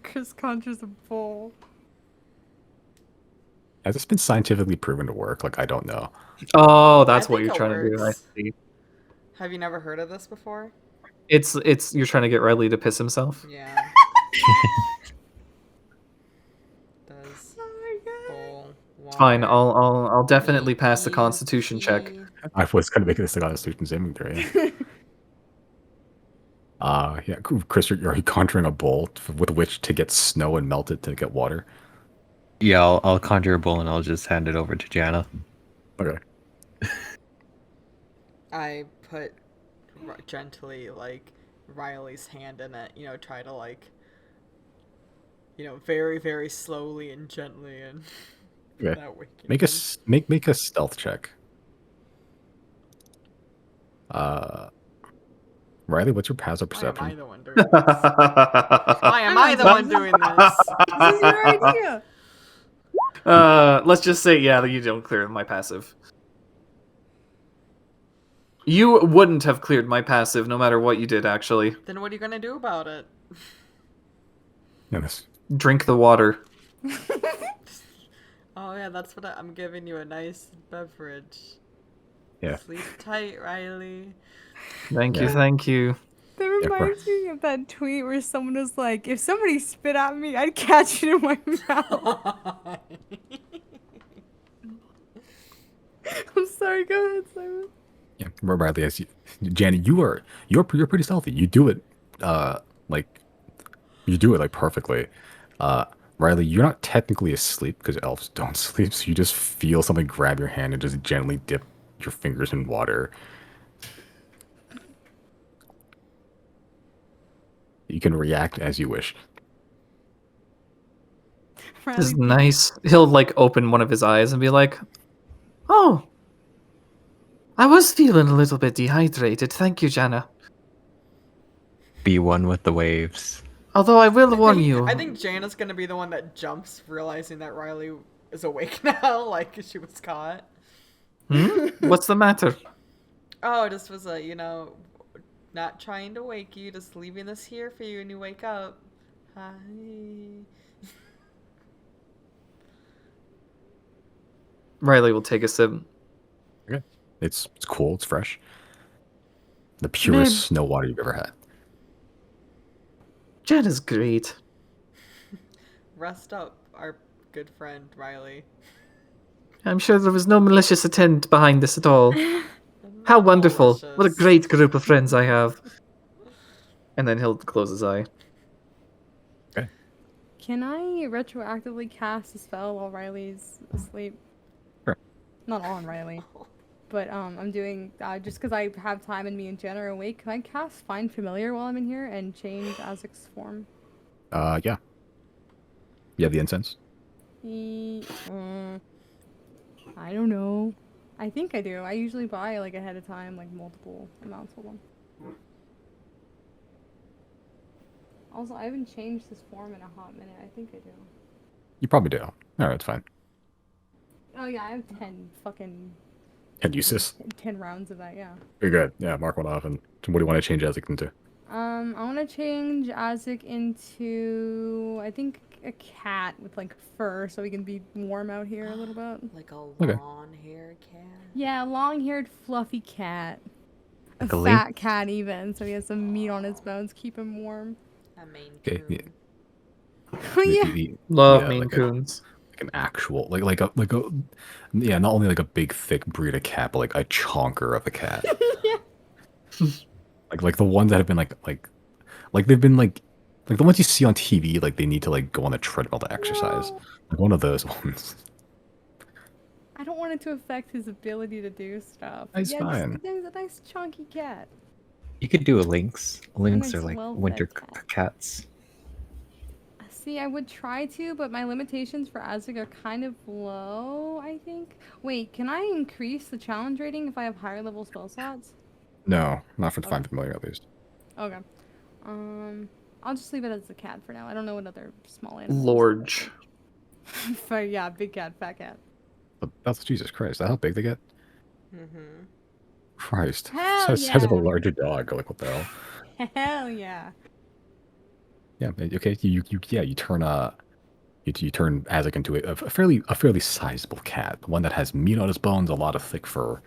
Chris conjures a bowl. Has this been scientifically proven to work? Like, I don't know. Oh, that's I what think you're it trying to do. I works. see. Have you never heard of this before? It's you're trying to get Riley to piss himself. Yeah. Does Oh my god. bowl water. Fine, I'll definitely pass the make Constitution you check. pee? I was kind of making this like on a student's inventory. Yeah, Chris, are you conjuring a bowl with which to get snow and melt it to get water? Yeah, I'll conjure a bowl and I'll just hand it over to Jana. Okay. I put gently like Riley's hand in it, try to very, very slowly and gently and Okay. without waking Make him. make a stealth check. Riley, what's your passive Why am I perception? the one doing this? Why am I the one doing this? This is your idea. Let's just say, yeah, you don't clear my passive. You wouldn't have cleared my passive no matter what you did, actually. Then what are you gonna do about it? Yeah, this. Drink the water. Oh yeah, that's what I'm giving you, a nice beverage. Yeah. Sleep tight, Riley. Thank you, Yeah. thank you. That Yeah, reminds me of that tweet where someone was like, if somebody spit at me, I'd catch it in my mouth. I'm sorry, go ahead, Simon. Yeah, Riley, Janet, you're pretty stealthy. You do it, like perfectly. Riley, you're not technically asleep because elves don't sleep, so you just feel something grab your hand and just gently dip your fingers in water. You can react as you wish. This is nice. He'll like open one of his eyes and be like, "Oh, I was feeling a little bit dehydrated. Thank you, Jana. Be one with the waves. Although I will warn you." I think Jana's gonna be the one that jumps, realizing that Riley is awake now, like she was caught. What's the matter? Oh, this was Not trying to wake you, just leaving this here for you when you wake up. Hi. Riley will take a sip. Okay. It's cool. It's fresh. The purest Man. snow water you've ever had. Jen is great. Rest up, our good friend Riley. I'm sure there was no malicious intent behind this at all. How Not wonderful. What a malicious. great group of friends I have. And then he'll close his eye. Can I retroactively cast a spell while Riley's asleep? Sure. Not on Riley, but I'm doing just because I have time and me and Jen are awake. Can I cast Find Familiar while I'm in here and change Azic's form? Yeah. You have the incense? I don't know. I think I do. I usually buy like ahead of time, like multiple amounts of them. Also, I haven't changed this form in a hot minute. I think I do. You probably do. Alright, it's fine. Oh yeah, I have 10 fucking... And uses. 10 rounds of that, yeah. You're good. Yeah, mark one off. And what do you want to change Isaac into? I want to change Isaac into, I think, a cat with like fur, so he can be warm out here a little bit. Like a Okay. long-haired cat. Yeah, long-haired, fluffy cat. Like A a link? fat cat even, so he has some meat on his bones, keep him warm. A Maine Okay, Coon. yeah. Oh yeah. Love Yeah, Maine like Coons. like an actual yeah, not only like a big thick breed of cat, but like a chonker of a cat. like the ones that have been like they've been like the ones you see on TV, like they need to like go on a treadmill to exercise. No. Like one of those ones. I don't want it to affect his ability to do stuff. It's yeah, fine. He's a nice chunky cat. You could do a lynx. Lynx nice are like well-fed winter cat. cats. See, I would try to, but my limitations for Azig are kind of low, I think. Wait, can I increase the challenge rating if I have higher level spell slots? No, not for Okay. Find Familiar at least. Okay. I'll just leave it as a cat for now. I don't know what other small animals. Lorge. But yeah, big cat, fat cat. But that's Jesus Christ. Is that how big they get? Mm-hmm. Christ. Hell Size of a yeah. larger dog. Like what the hell? Hell yeah. Yeah. Okay. You turn you turn Azek into a fairly sizable cat, one that has meat on his bones, a lot of thick fur,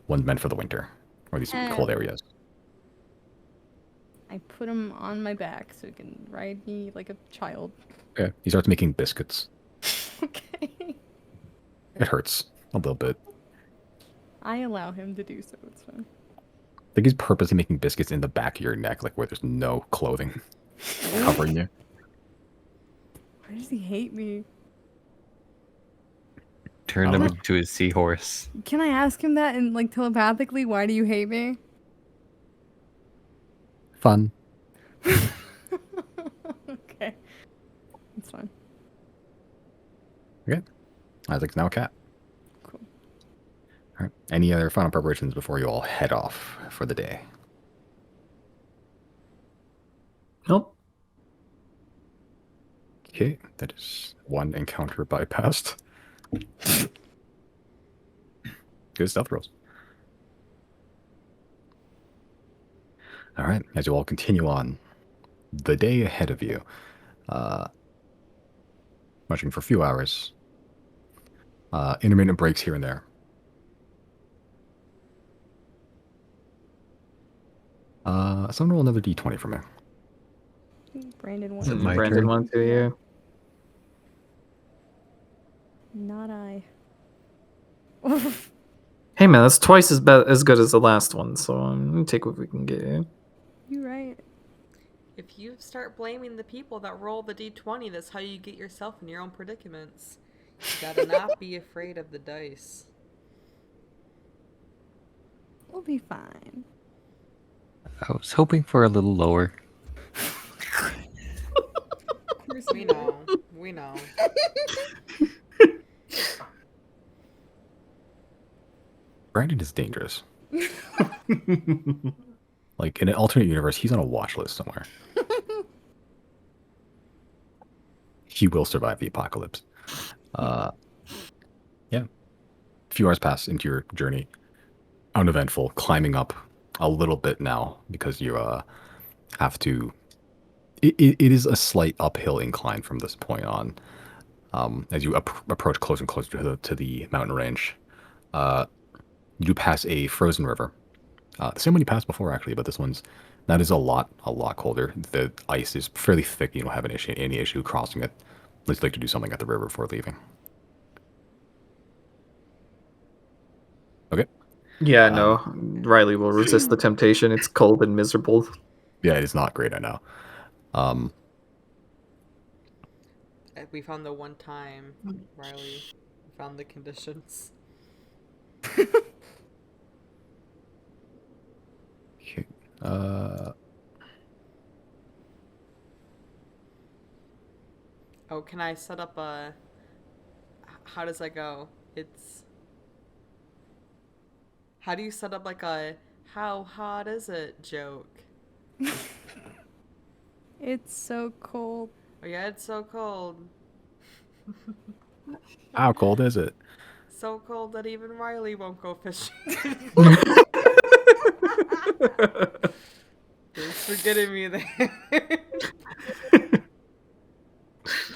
one meant for the winter or these cold areas. I put him on my back so he can ride me like a child. Yeah. He starts making biscuits. Okay. It hurts a little bit. I allow him to do so. It's fine. I think he's purposely making biscuits in the back of your neck, like where there's no clothing covering you. Why does he hate me? Turned him into a seahorse. Can I ask him that in like telepathically? Why do you hate me? Fun. Okay. It's fine. Okay. Isaac's now a cat. Cool. All right. Any other final preparations before you all head off for the day? Nope. Okay, that is one encounter bypassed. Good stealth rolls. All right, as you all continue on, the day ahead of you, marching for a few hours, intermittent breaks here and there. Someone roll another d20 for me. Brandon Is it one. my Brandon turn? one to you. Not I. Hey man, that's twice as good as the last one, so I'm gonna take what we can get. You right. If you start blaming the people that roll the d20, that's how you get yourself in your own predicaments. You gotta not be afraid of the dice. We'll be fine. I was hoping for a little lower. We know. We know. Brandon is dangerous. Like, in an alternate universe, he's on a watch list somewhere. He will survive the apocalypse. Yeah. A few hours pass into your journey. Uneventful, climbing up a little bit now because you have to. It is a slight uphill incline from this point on, as you approach closer and closer to the mountain range. You do pass a frozen river. The same one you passed before, actually, but this one's that is a lot colder. The ice is fairly thick. You don't have any issue crossing it. At least like to do something at the river before leaving. Okay. Yeah, no. Riley will resist the temptation. It's cold and miserable. Yeah, it's not great, I know. We found the one time, Riley. We found the conditions. Okay. Oh, can I set up a... How does that go? It's... How do you set up like a how hot is it joke? It's so cold. Oh yeah, it's so cold. How cold is it? So cold that even Riley won't go fishing. Thanks for getting me there.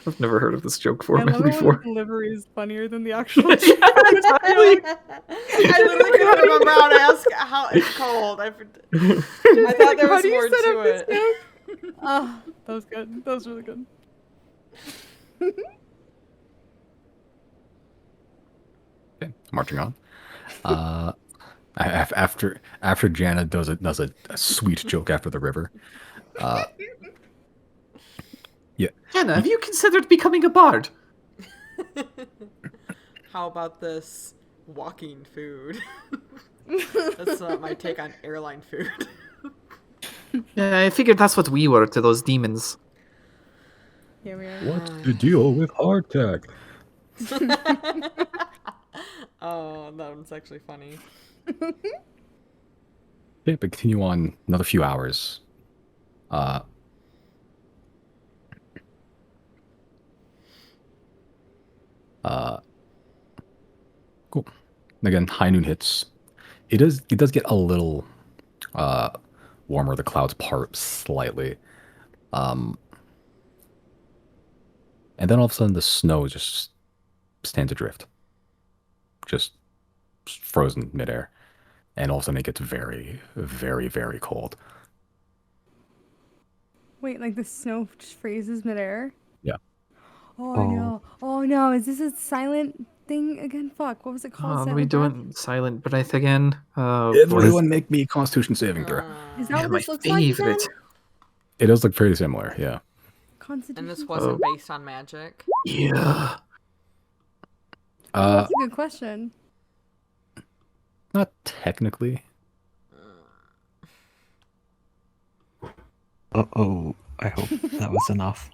I've never heard of this joke I format love how before. the delivery is funnier than the actual Yeah, joke. exactly. I literally couldn't remember how to ask how it's cold. I thought there How was do you more set to up this it. joke? Oh, that was good. That was really good. Okay, marching on. After Jana does a sweet joke after the river. Yeah. Hannah, have you considered becoming a bard? How about this walking food? That's not my take on airline food. Yeah, I figured that's what we were to those demons. Here we are. What's the deal with hardtack? Oh, that one's actually funny. Yeah, but continue on another few hours. Cool. Again, high noon hits. It does get a little warmer. The clouds part slightly. And then all of a sudden the snow just stands adrift. Just frozen midair. And all of a sudden it gets very, very, very cold. Wait, like the snow just freezes midair? Yeah. Oh, Oh. no. Oh no, is this a silent thing again? Fuck, what was it called? Oh, are Silent we breath? doing silent breath again? Oh, Everyone make me a constitution saving throw. Is yeah, that what my this looks like then? favorite. It does look very similar, yeah. Constitution. And this wasn't based on magic. Yeah. That's a good question. Not technically. Uh-oh. I hope that was enough.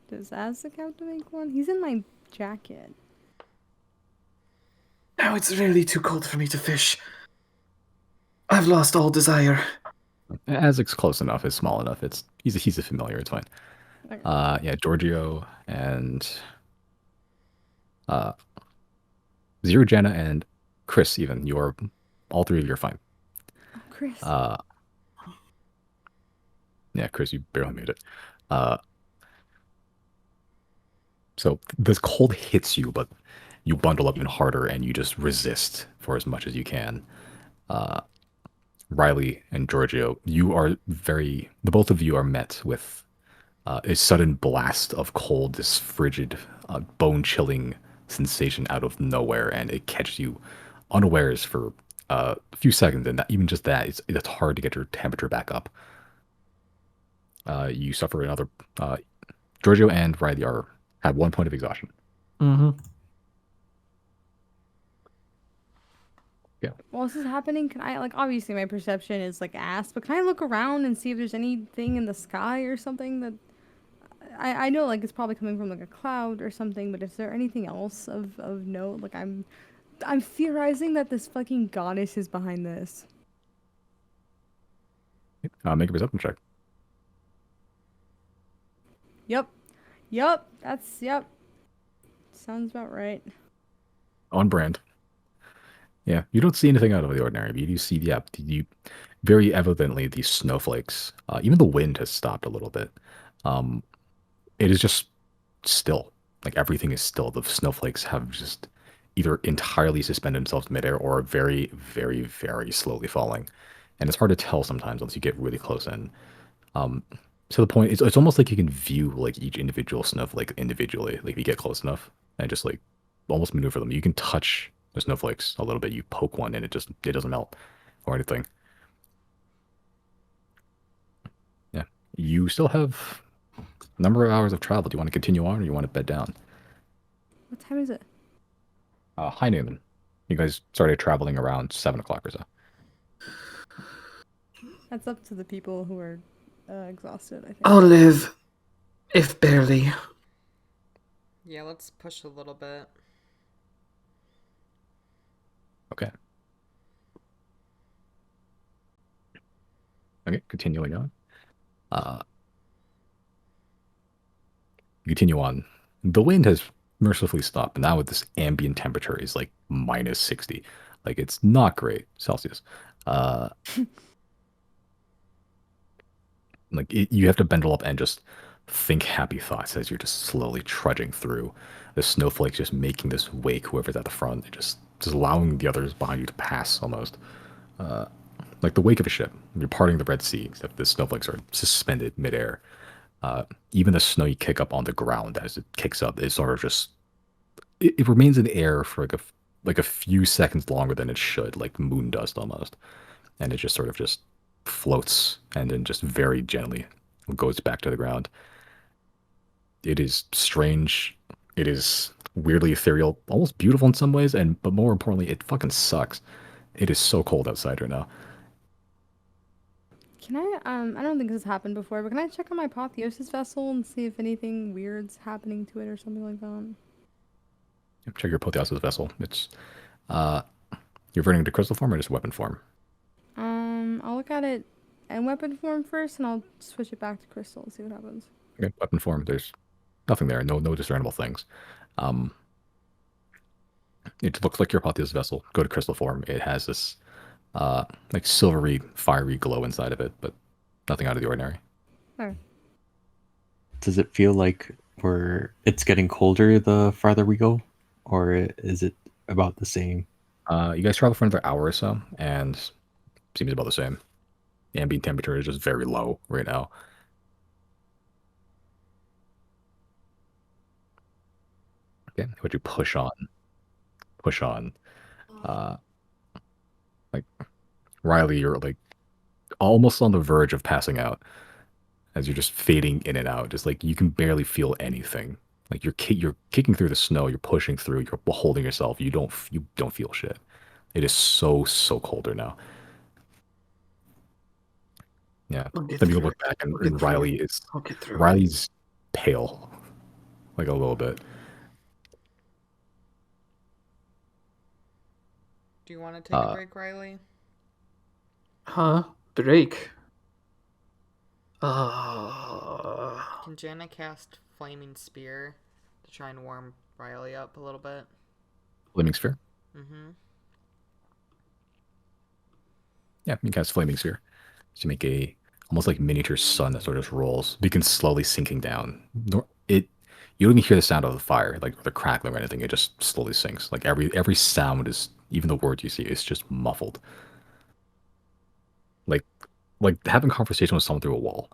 Does Azek have to make one? He's in my jacket. Now it's really too cold for me to fish. I've lost all desire. Azek's close enough, it's small enough. He's a familiar, it's fine. Okay. Yeah, Giorgio and Zero, Jenna, and Chris even. All three of you are fine. Oh, Chris. Yeah, Chris, you barely made it. So this cold hits you, but you bundle up even harder and you just resist for as much as you can. Riley and Giorgio, the both of you are met with a sudden blast of cold, this frigid, bone-chilling sensation out of nowhere, and it catches you unawares for a few seconds, and even just that, it's hard to get your temperature back up. You suffer another. Giorgio and Riley have 1 point of exhaustion. Mm-hmm. Yeah. While this is happening, can I, obviously my perception is, ass, but can I look around and see if there's anything in the sky or something that... I know, it's probably coming from, a cloud or something, but is there anything else of note? I'm theorizing that this fucking goddess is behind this. Make a perception check. Yep. Sounds about right. On brand. Yeah, you don't see anything out of the ordinary, but you do see, yeah, you very evidently these snowflakes. Even the wind has stopped a little bit. Um, it is just still. Like everything is still. The snowflakes have just either entirely suspended themselves midair or are very, very, very slowly falling. And it's hard to tell sometimes once you get really close in. Um, to the point, it's almost like you can view like each individual snowflake individually. Like if you get close enough and just like almost maneuver them, you can touch the snowflakes a little bit. You poke one and it doesn't melt or anything. Yeah, you still have a number of hours of travel. Do you want to continue on or you want to bed down? What time is it? High noon. You guys started traveling around 7 o'clock or so. That's up to the people who are exhausted, I think. I'll live, if barely. Yeah, let's push a little bit. Okay. Okay, continuing on. Continue on. The wind has mercifully stopped, and now with this ambient temperature is like minus 60. Like it's not great Celsius. You have to bundle up and just think happy thoughts as you're just slowly trudging through. The snowflakes just making this wake, whoever's at the front, and just allowing the others behind you to pass almost. Like the wake of a ship. You're parting the Red Sea, except the snowflakes are suspended midair. Even the snow you kick up on the ground as it kicks up is sort of just it remains in the air for like a few seconds longer than it should, like moon dust almost, and it just sort of just floats and then just very gently goes back to the ground. It is strange. It is weirdly ethereal, almost beautiful in some ways, and but more importantly, it fucking sucks. It is so cold outside right now. Can I don't think this has happened before, but can I check on my apotheosis vessel and see if anything weird's happening to it or something like that? Check your apotheosis vessel. It's you're reverting to crystal form or just weapon form? I'll look at it in weapon form first, and I'll switch it back to crystal and see what happens. Okay, weapon form. There's nothing there. No discernible things. It looks like your apotheosis vessel. Go to crystal form. It has this like silvery, fiery glow inside of it, but nothing out of the ordinary. Alright. Does it feel like it's getting colder the farther we go, or is it about the same? You guys travel for another hour or so, and seems about the same. The ambient temperature is just very low right now. Okay, would you push on? Push on. Like Riley, you're like almost on the verge of passing out as you're just fading in and out. Just like you can barely feel anything. Like you're kicking through the snow. You're pushing through. You're holding yourself. You don't feel shit. It is so colder now. Yeah. I'll get Then you through look it. back I'll get and through Riley's it. pale, like a little bit. Do you want to take a break, Riley? Huh? Break. Can Jenna cast Flaming Spear to try and warm Riley up a little bit? Flaming sphere. Mm-hmm. Yeah, you can cast flaming sphere to make a almost like miniature sun that sort of rolls, begins slowly sinking down. You don't even hear the sound of the fire, like the crackling or anything. It just slowly sinks. Like every sound is, even the word you see is just muffled. Like having conversation with someone through a wall.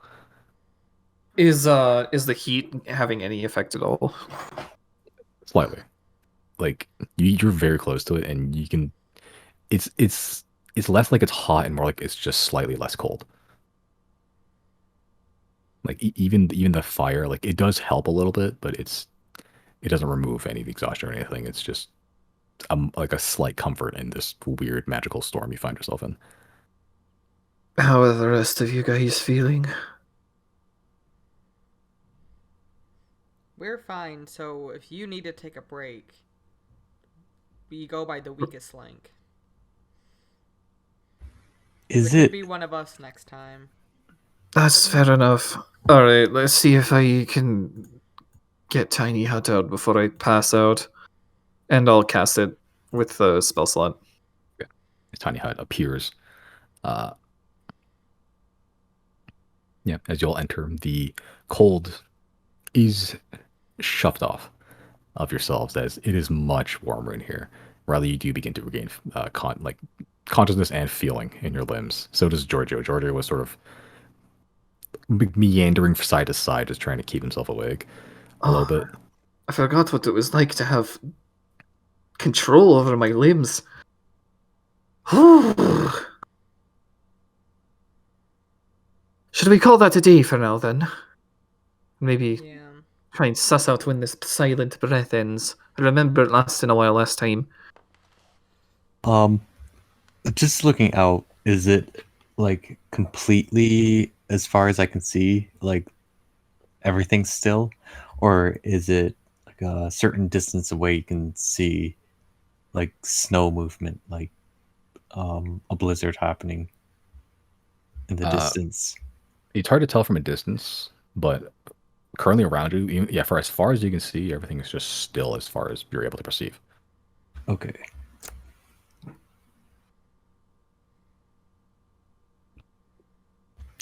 Is the heat having any effect at all? Slightly. Like you're very close to it, and you can. It's less like it's hot and more like it's just slightly less cold. Like even the fire, like it does help a little bit, but it doesn't remove any of the exhaustion or anything. It's just like a slight comfort in this weird magical storm you find yourself in. How are the rest of you guys feeling? We're fine, so if you need to take a break, we go by the weakest link. Is It it? could be one of us next time. That's fair enough. Alright, let's see if I can get Tiny Hut out before I pass out. And I'll cast it with the spell slot. His tiny hut appears. Uh, yeah, as you all enter, the cold is shoved off of yourselves as it is much warmer in here. Rather, you do begin to regain consciousness and feeling in your limbs. So does Giorgio. Giorgio was sort of meandering from side to side, just trying to keep himself awake a little bit. I forgot what it was like to have control over my limbs. Should we call that a day for now, then? Maybe Yeah. try and suss out when this silent breath ends. I remember it lasting a while last time. Just looking out, is it like completely, as far as I can see, like everything's still, or is it like a certain distance away you can see like snow movement, like a blizzard happening in the distance? It's hard to tell from a distance, but currently around you, for as far as you can see, everything is just still as far as you're able to perceive. Okay.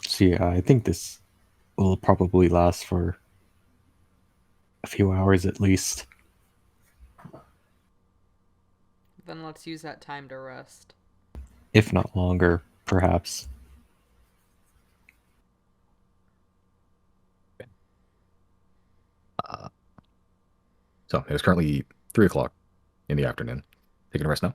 So yeah, I think this will probably last for a few hours at least. Then let's use that time to rest. If not longer, perhaps. So it is currently 3 o'clock in the afternoon. Taking a rest now.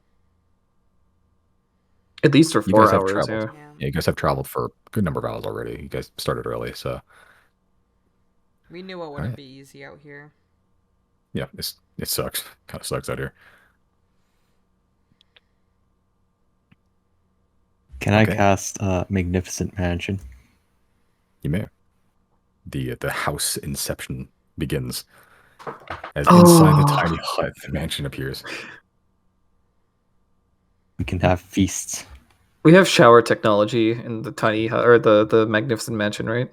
At least for You 4 guys have hours, traveled. yeah. Yeah, you guys have traveled for a good number of hours already. You guys started early, so We knew it wouldn't Alright. be easy out here. yeah, it sucks. Kind of sucks out here. Can I Okay. cast Magnificent Mansion? You may. The house inception begins as inside the tiny hut, the mansion appears. We can have feasts. We have shower technology in the tiny hut, or the magnificent mansion, right?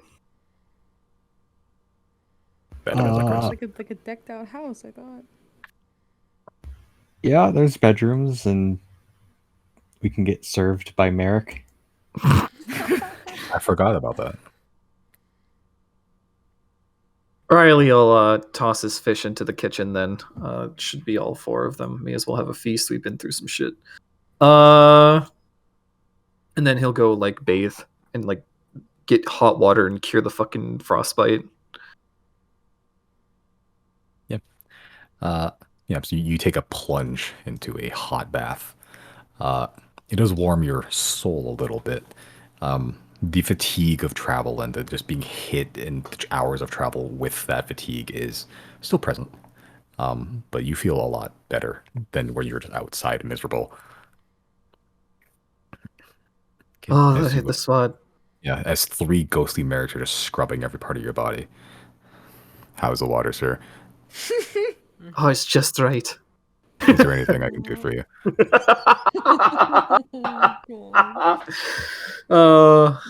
That depends on Chris. Like a decked out house, I thought. Yeah, there's bedrooms, and we can get served by Merrick. I forgot about that. Riley will toss his fish into the kitchen then. It should be all 4 of them. May as well have a feast. We've been through some shit. And then he'll go like bathe and like get hot water and cure the fucking frostbite. So you take a plunge into a hot bath. It does warm your soul a little bit. The fatigue of travel and the just being hit in hours of travel with that fatigue is still present. But you feel a lot better than where you're just outside and miserable. Okay, Oh, I as hit you- the spot. Yeah, as 3 ghostly mercs are just scrubbing every part of your body. How's the water, sir? Oh, it's just right. Is there anything I can do for you?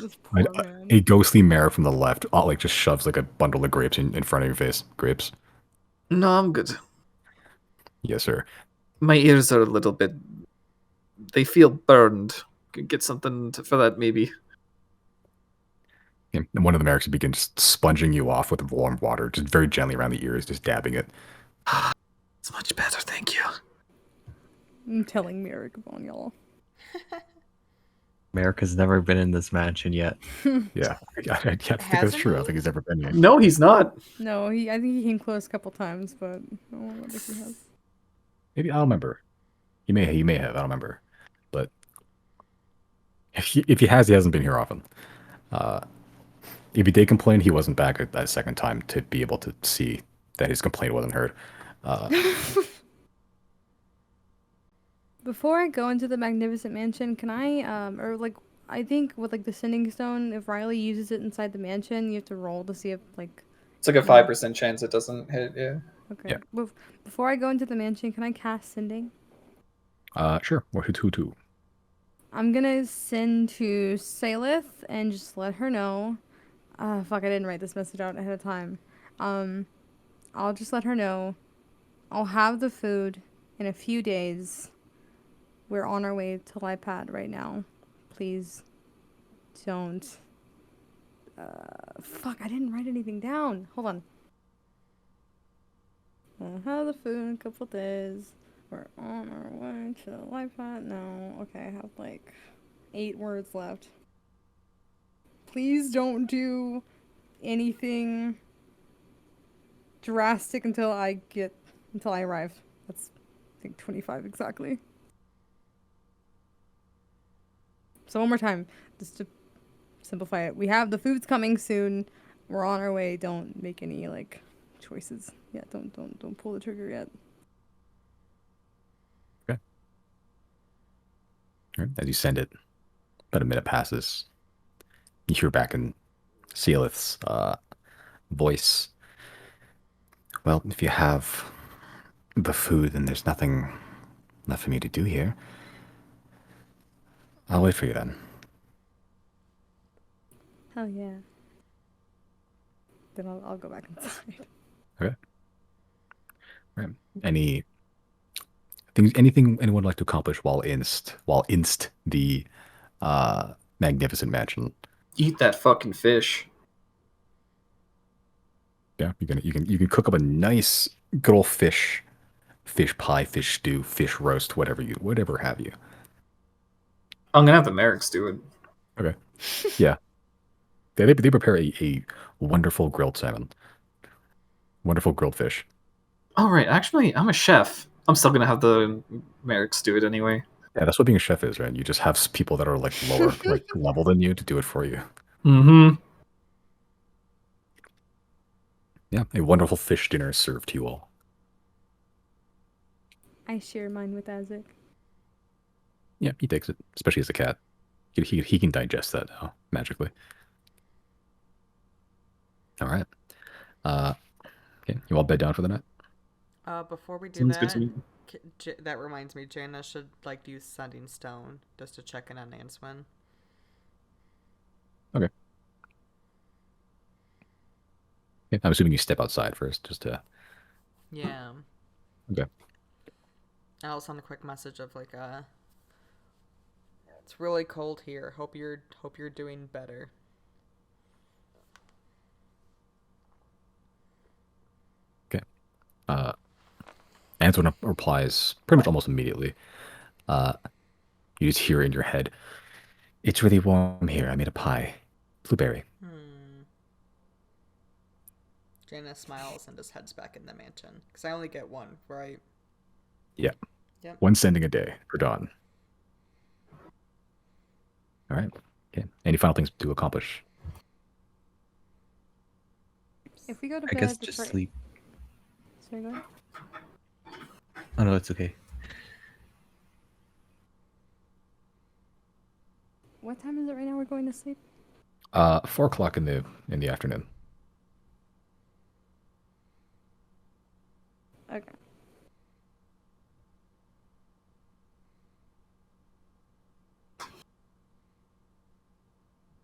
This poor man. A ghostly mare from the left, just shoves like a bundle of grapes in front of your face. Grapes? No, I'm good. Yes, sir. My ears are a little bit. They feel burned. Could get something for that, maybe. Yeah, and one of the mercs begins sponging you off with warm water, just very gently around the ears, just dabbing it. It's much better, thank you. I'm telling Merrick on y'all. Merrick has never been in this mansion yet. Yeah, I think that's Hasn't true. I he? don't think he's ever been here. No, he's not. No, I think he came close a couple times, but I don't remember if he has. Maybe I don't remember. He may have. I don't remember. But if he has, he hasn't been here often. If he did complain, he wasn't back at that second time to be able to see that his complaint wasn't heard. Before I go into the magnificent mansion, can I I think with like the sending stone, if Riley uses it inside the mansion, you have to roll to see if like It's like a 5% chance it doesn't hit, yeah. okay. Yeah. Before I go into the mansion, can I cast sending? Sure. Or who? I'm gonna send to Salith and just let her know. Fuck, I didn't write this message out ahead of time. I'll just let her know. I'll have the food in a few days. we're on our way to Lipad right now. Please don't. Fuck, I didn't write anything down. Hold on. We'll have the food in a couple days. We're on our way to Lipad. No, okay, I have like 8 words left. Please don't do anything drastic until I arrive. That's, I think, 25 exactly. So one more time, just to simplify it. We have the food's coming soon. We're on our way. Don't make any like choices yet. Don't pull the trigger yet. Okay. All right. As you send it, about a minute passes. You hear back in Sealith's voice. Well, if you have the food, then there's nothing left for me to do here. I'll wait for you then. Hell yeah. Then I'll go back inside. Okay. Right. Anything anyone would like to accomplish while inst the magnificent mansion? Eat that fucking fish. Yeah, you can cook up a nice good old fish pie, fish stew, fish roast, whatever have you. I'm gonna have the Merrick's do it. Okay. Yeah. They prepare a wonderful grilled salmon. Wonderful grilled fish. All right, actually, I'm a chef. I'm still gonna have the Merrick's do it anyway. Yeah, that's what being a chef is, right? You just have people that are like lower like level than you to do it for you. Mm-hmm. Yeah, a wonderful fish dinner is served to you all. I share mine with Isaac. Yeah, he takes it, especially as a cat. He can digest that now magically. All right. Okay, you all bed down for the night. Before we do Sounds good that, to me. that reminds me, Jaina should like use sending stone just to check in on Answin. Okay. Okay, I'm assuming you step outside first, just to. Yeah. Okay. I'll send a quick message of like it's really cold here. Hope you're doing better. Okay. Antoine replies pretty much almost immediately. You just hear in your head, "It's really warm here. I made a pie, blueberry." Jaina smiles and just heads back in the mansion because I only get one, right? Yeah. Yep. One sending a day for Dawn. All right. Okay. Any final things to accomplish? If we go to I bed, guess just before... sleep. Sorry, go ahead. Oh no, it's okay. What time is it right now? We're going to sleep. 4 o'clock in the afternoon. Okay.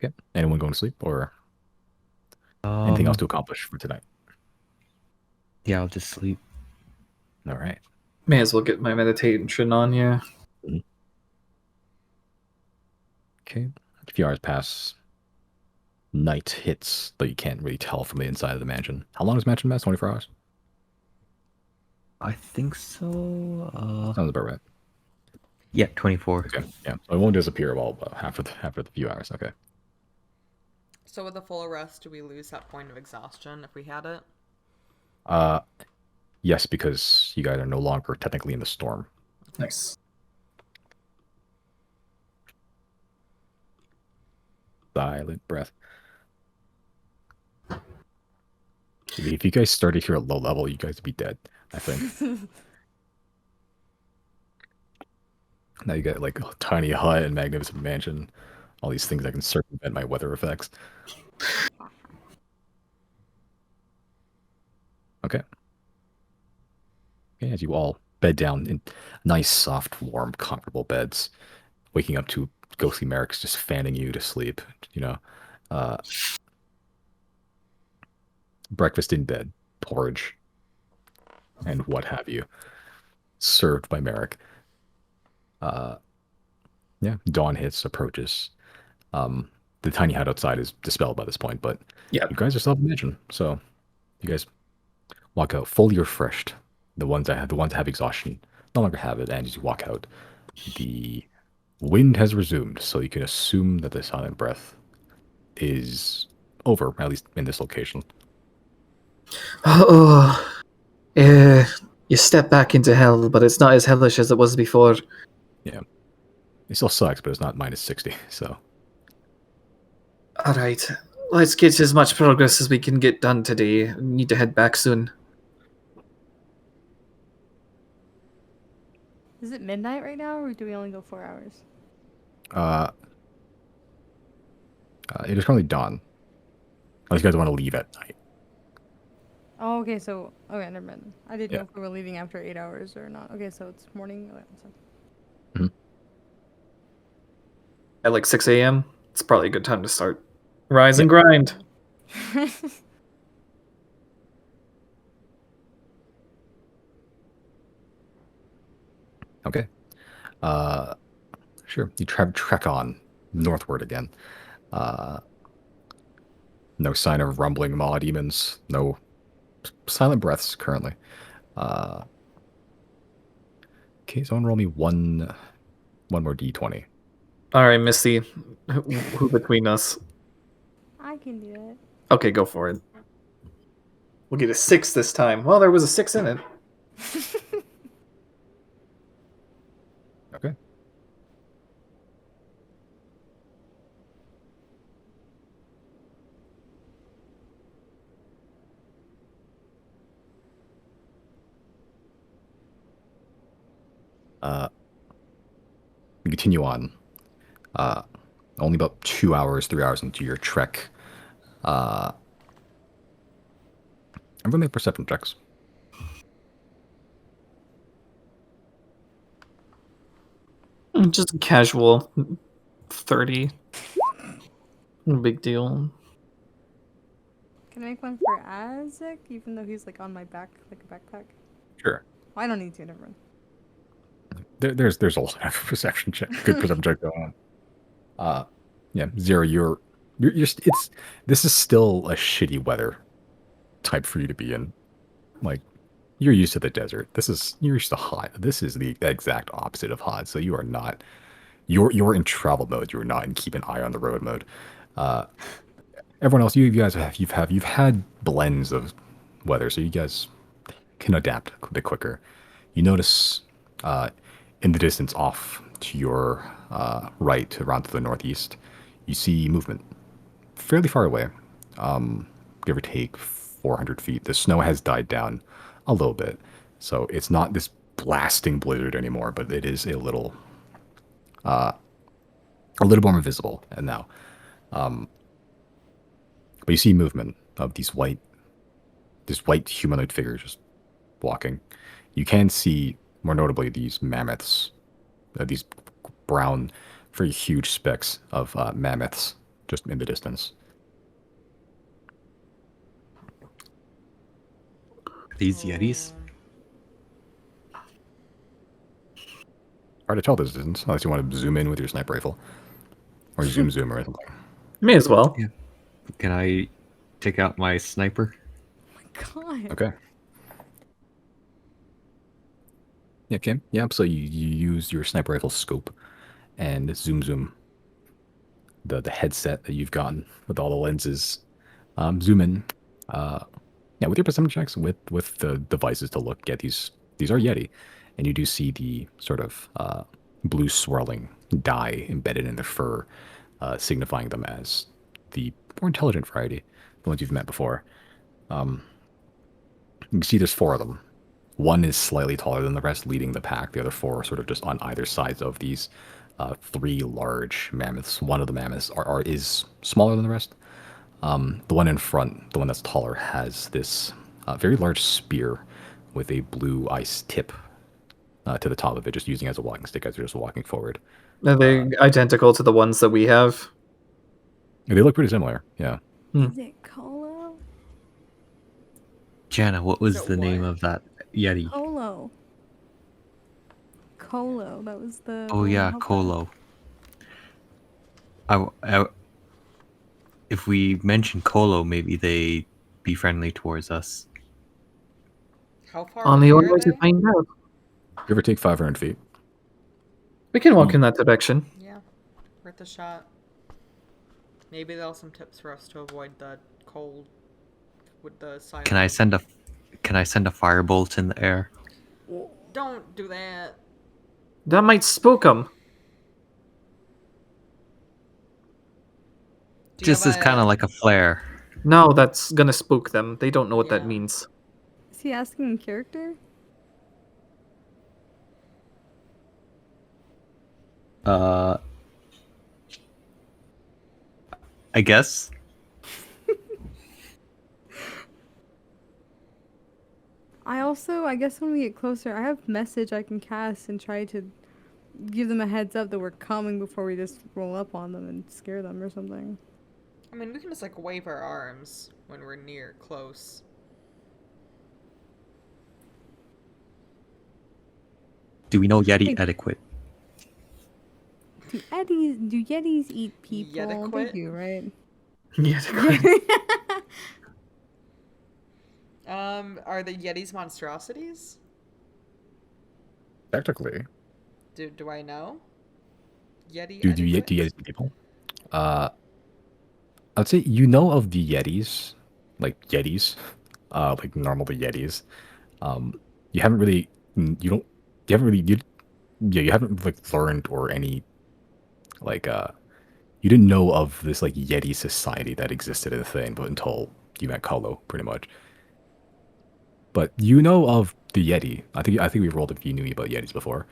Okay. Anyone going to sleep or anything else to accomplish for tonight? Yeah, I'll just sleep. All right. May as well get my meditation on, yeah. Okay. A few hours pass. Night hits, though you can't really tell from the inside of the mansion. How long does the mansion last? 24 hours? I think so. Sounds about right. Yeah, 24. Okay. Yeah. So it won't disappear all after the few hours. Okay. So with a full rest, do we lose that point of exhaustion if we had it? Yes, because you guys are no longer technically in the storm. Nice. Silent breath. If you guys started here at low level, you guys would be dead, I think. Now you got like a tiny hut and magnificent mansion. All these things that can circumvent my weather effects. Okay. Okay, as you all bed down in nice, soft, warm, comfortable beds, waking up to ghostly Merrick's just fanning you to sleep, you know. Breakfast in bed, porridge, and what have you, served by Merrick. Uh, yeah, dawn hits, approaches. The tiny hut outside is dispelled by this point, but Yeah. you guys are still vision, so you guys walk out fully refreshed. The ones that have exhaustion no longer have it, and as you walk out, the wind has resumed, so you can assume that the silent breath is over, at least in this location. Oh, you step back into hell, but it's not as hellish as it was before. Yeah, it still sucks, but it's not -60. So All right, let's get as much progress as we can get done today. We need to head back soon. Is it midnight right now, or do we only go 4 hours? it is currently dawn. Unless you guys want to leave at night. Oh, okay, so... Okay, never mind. I didn't Yeah. know if we were leaving after 8 hours or not. Okay, so it's morning. Okay, so- At like 6 a.m., it's probably a good time to start. Rise and grind. Okay. Sure. You trek on northward again. No sign of rumbling maw demons. No silent breaths currently. Okay, someone roll me one more d20. All right, Misty. Who between us? I can do it. Okay, go for it. We'll get a 6 this time. Well, there was a 6 in it. Okay. You continue on. Only about 2 hours, 3 hours into your trek. Everyone make perception checks. Just casual. 30. No big deal. Can I make one for Azek, even though he's like on my back, like a backpack? Sure. Oh, I don't need to, never mind. There's a lot of perception check. Good perception check going on. Yeah, Zero. You're it's this is still a shitty weather type for you to be in. Like you're used to the desert. You're used to hot. This is the exact opposite of hot. So you are not. You're in travel mode. You're not in keep an eye on the road mode. Everyone else, you guys you've had blends of weather, so you guys can adapt a bit quicker. You notice in the distance off to your right, around to the northeast, you see movement fairly far away, give or take 400 feet. The snow has died down a little bit, so it's not this blasting blizzard anymore, but it is a little more visible. And now, but you see movement of these white humanoid figures just walking. You can see, more notably, these mammoths, these brown, very huge specks of mammoths just in the distance. These Yetis? Hard to tell the distance, unless you want to zoom in with your sniper rifle. Or zoom or something. May as well. Yeah. Can I take out my sniper? God. Okay. Yeah, Kim. Yeah, so you use your sniper rifle scope and zoom the headset that you've gotten with all the lenses. Zoom in. Yeah, with your perception checks, with the devices to look at these are Yeti, and you do see the sort of blue swirling dye embedded in the fur, signifying them as the more intelligent variety, the ones you've met before. You can see there's 4 of them. One is slightly taller than the rest, leading the pack. The other 4 are sort of just on either sides of these 3 large mammoths. One of the mammoths is smaller than the rest. The one in front, the one that's taller, has this very large spear with a blue ice tip to the top of it, just using it as a walking stick as you're just walking forward. Are they identical to the ones that we have? They look pretty similar, yeah. Is it Colo? Jana, what was So the name what? of that Yeti? Colo. Colo. That was the. Oh one yeah, that helped us. Colo. If we mention Colo, maybe they be friendly towards us. How far On the away only are way to they? find out. Give or take 500 feet. We can walk in that direction. Yeah, worth a shot. Maybe they'll have some tips for us to avoid the cold with the silence. Can I send a firebolt in the air? Don't do that. That might spook them. Do you Just have as kind of like a flare. No, that's gonna spook them. They don't know what that Yeah. means. Is he asking in character? I guess. I guess when we get closer, I have message I can cast and try to give them a heads up that we're coming before we just roll up on them and scare them or something. I mean, we can just like wave our arms when we're near close. Do we know Yeti Hey. etiquette? Do Yetis eat people? They Yetiquette? do, right? Yeah. Are the Yetis monstrosities? Technically. Do I know? Yeti Do you etiquette? Yetis people? I'd say you know of the Yetis, like normally Yetis. You haven't really, you haven't like learned or any, like, you didn't know of this like Yeti society that existed in the thing, but until you met Kolo, pretty much. But you know of the Yeti. I think we rolled if you knew about Yetis before.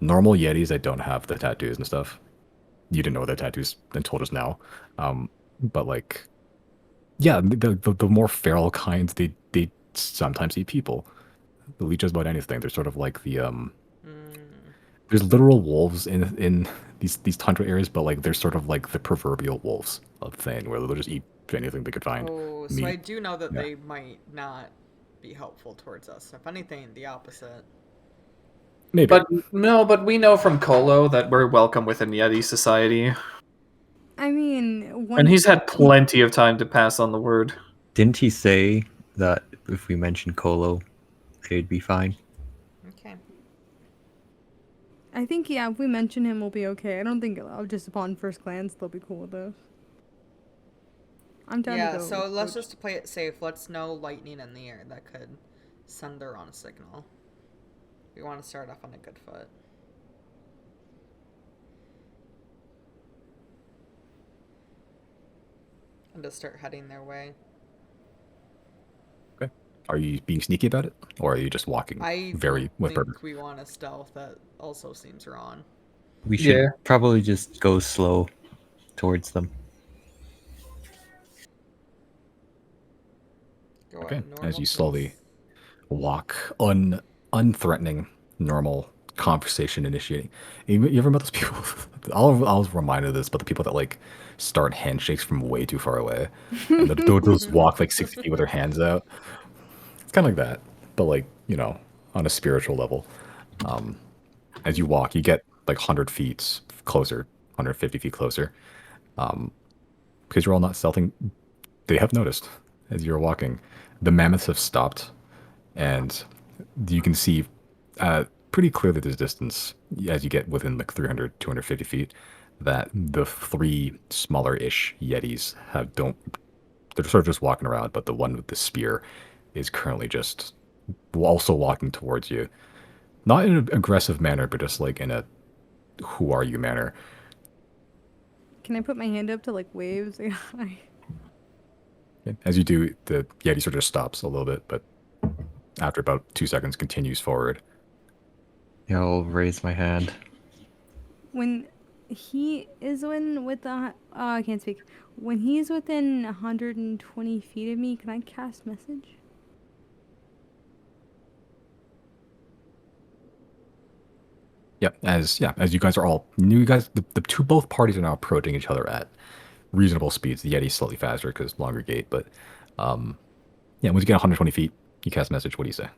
Normal Yetis that don't have the tattoos and stuff. You didn't know their tattoos until just now. But like, yeah, the more feral kinds, they sometimes eat people. They'll eat just about anything. They're sort of like the there's literal wolves in these tundra areas, but like they're sort of like the proverbial wolves of Thane, where they'll just eat anything they could find. Oh, so meat. I do know that Yeah. they might not be helpful towards us. If anything, the opposite. Maybe. But we know from Colo that we're welcome within Yeti society. I mean, And he's had plenty of time to pass on the word. Didn't he say that if we mention Colo, they'd be fine? Okay. I think, yeah, if we mention him, we'll be okay. I don't think just upon first glance they'll be cool with us. I'm down to Yeah, go. so let's approach. just play it safe. Let's know lightning in the air that could send the wrong signal. We want to start off on a good foot. And just start heading their way. Okay. Are you being sneaky about it, or are you just walking I very with think purpose? we want a stealth. That also seems wrong. We should Yeah. probably just go slow towards them. Go Okay. at As normal you slowly pace. walk, unthreatening, normal conversation initiating. You ever met those people? I was reminded of this, but the people that like start handshakes from way too far away, and they'll just walk like 60 feet with their hands out. It's kind of like that, but like on a spiritual level. As you walk, you get like 100 feet closer, 150 feet closer, because you're all not stealthing. They have noticed as you're walking, the mammoths have stopped, and you can see pretty clearly this distance as you get within like 300, 250 feet, that the three smaller-ish Yetis they're sort of just walking around, but the one with the spear is currently just also walking towards you. Not in an aggressive manner, but just like in a who are you manner. Can I put my hand up to like waves? As you do, the Yeti sort of stops a little bit, but after about 2 seconds continues forward. Yeah, I'll raise my hand. When he is with the I can't speak. When he's within 120 feet of me, can I cast message? As you guys are both parties are now approaching each other at reasonable speeds. The Yeti's slightly faster because longer gait, but once you get 120 feet, you cast message. What do you say?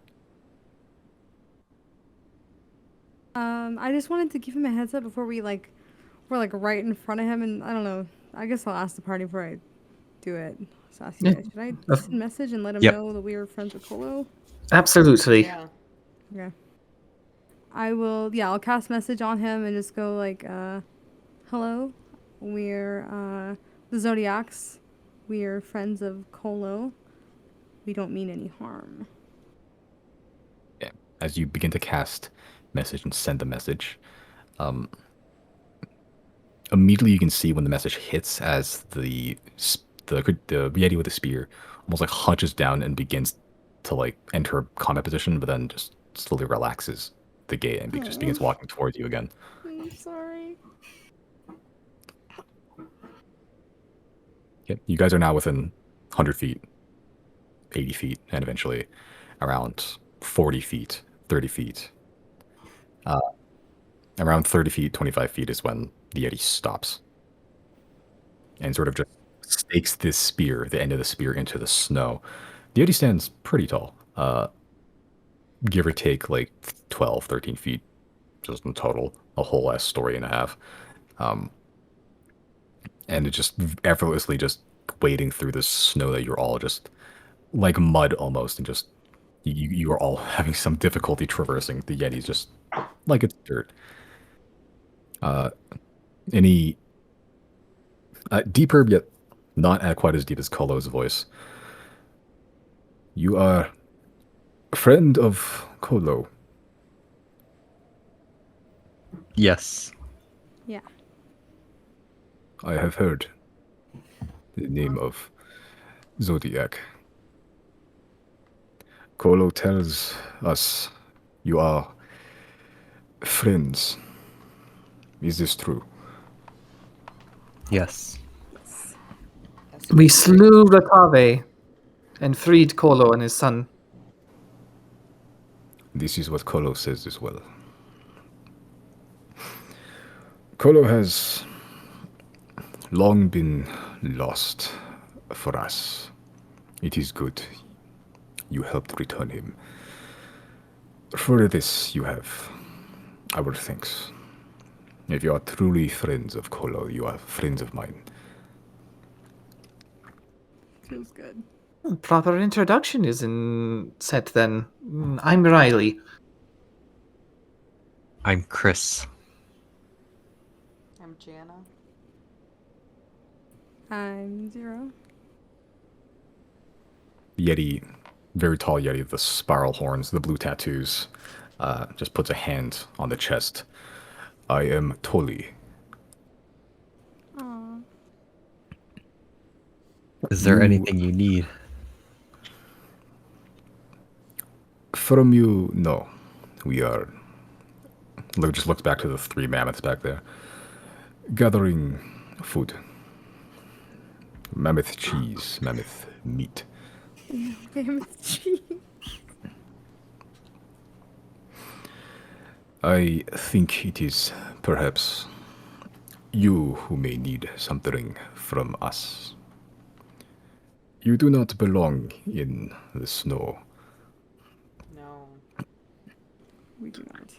I just wanted to give him a heads up before we're right in front of him, and I don't know. I guess I'll ask the party before I do it. So ask you Yeah. guys. Should I Of- send a message and let him Yep. know that we were friends with Kolo? Absolutely. Yeah. Okay. I will. Yeah, I'll cast message on him and just go like, "Hello, we're the Zodiacs. We're friends of Kolo. We don't mean any harm." Yeah. As you begin to cast message and send the message, immediately you can see when the message hits as the Yeti with the spear almost like hunches down and begins to like enter combat position, but then just slowly relaxes the gate and just begins walking towards you again. I'm sorry. Yep. You guys are now within 100 feet, 80 feet, and eventually around 40 feet, 30 feet. Around 30 feet, 25 feet is when the Yeti stops and sort of just stakes this spear, the end of the spear, into the snow. The Yeti stands pretty tall, give or take like 12, 13 feet, just in total, a whole ass story and a half. And it just effortlessly just wading through the snow that you're all just like mud almost, and just you are all having some difficulty traversing. The Yeti's just like it's dirt. Any deeper, yet not quite as deep as Kolo's voice. You are a friend of Kolo. Yes. Yeah. I have heard the name of Zodiac. Kolo tells us you are friends. Is this true? Yes. We slew Ratave and freed Kolo and his son. This is what Kolo says as well. Kolo has long been lost for us. It is good. You helped return him. For this, you have our thanks. If you are truly friends of Kolo, you are friends of mine. Feels good. Proper introduction is in set then. I'm Riley. I'm Chris. I'm Jana. I'm 0. The Yeti, very tall Yeti with the spiral horns, the blue tattoos, just puts a hand on the chest. I am Toli. Aw. Is there You- anything you need? From you, no. We are. Luke just looks back to the 3 mammoths back there. Gathering food. Mammoth cheese, mammoth meat. Mammoth cheese. I think it is perhaps you who may need something from us. You do not belong in the snow. No. We do not.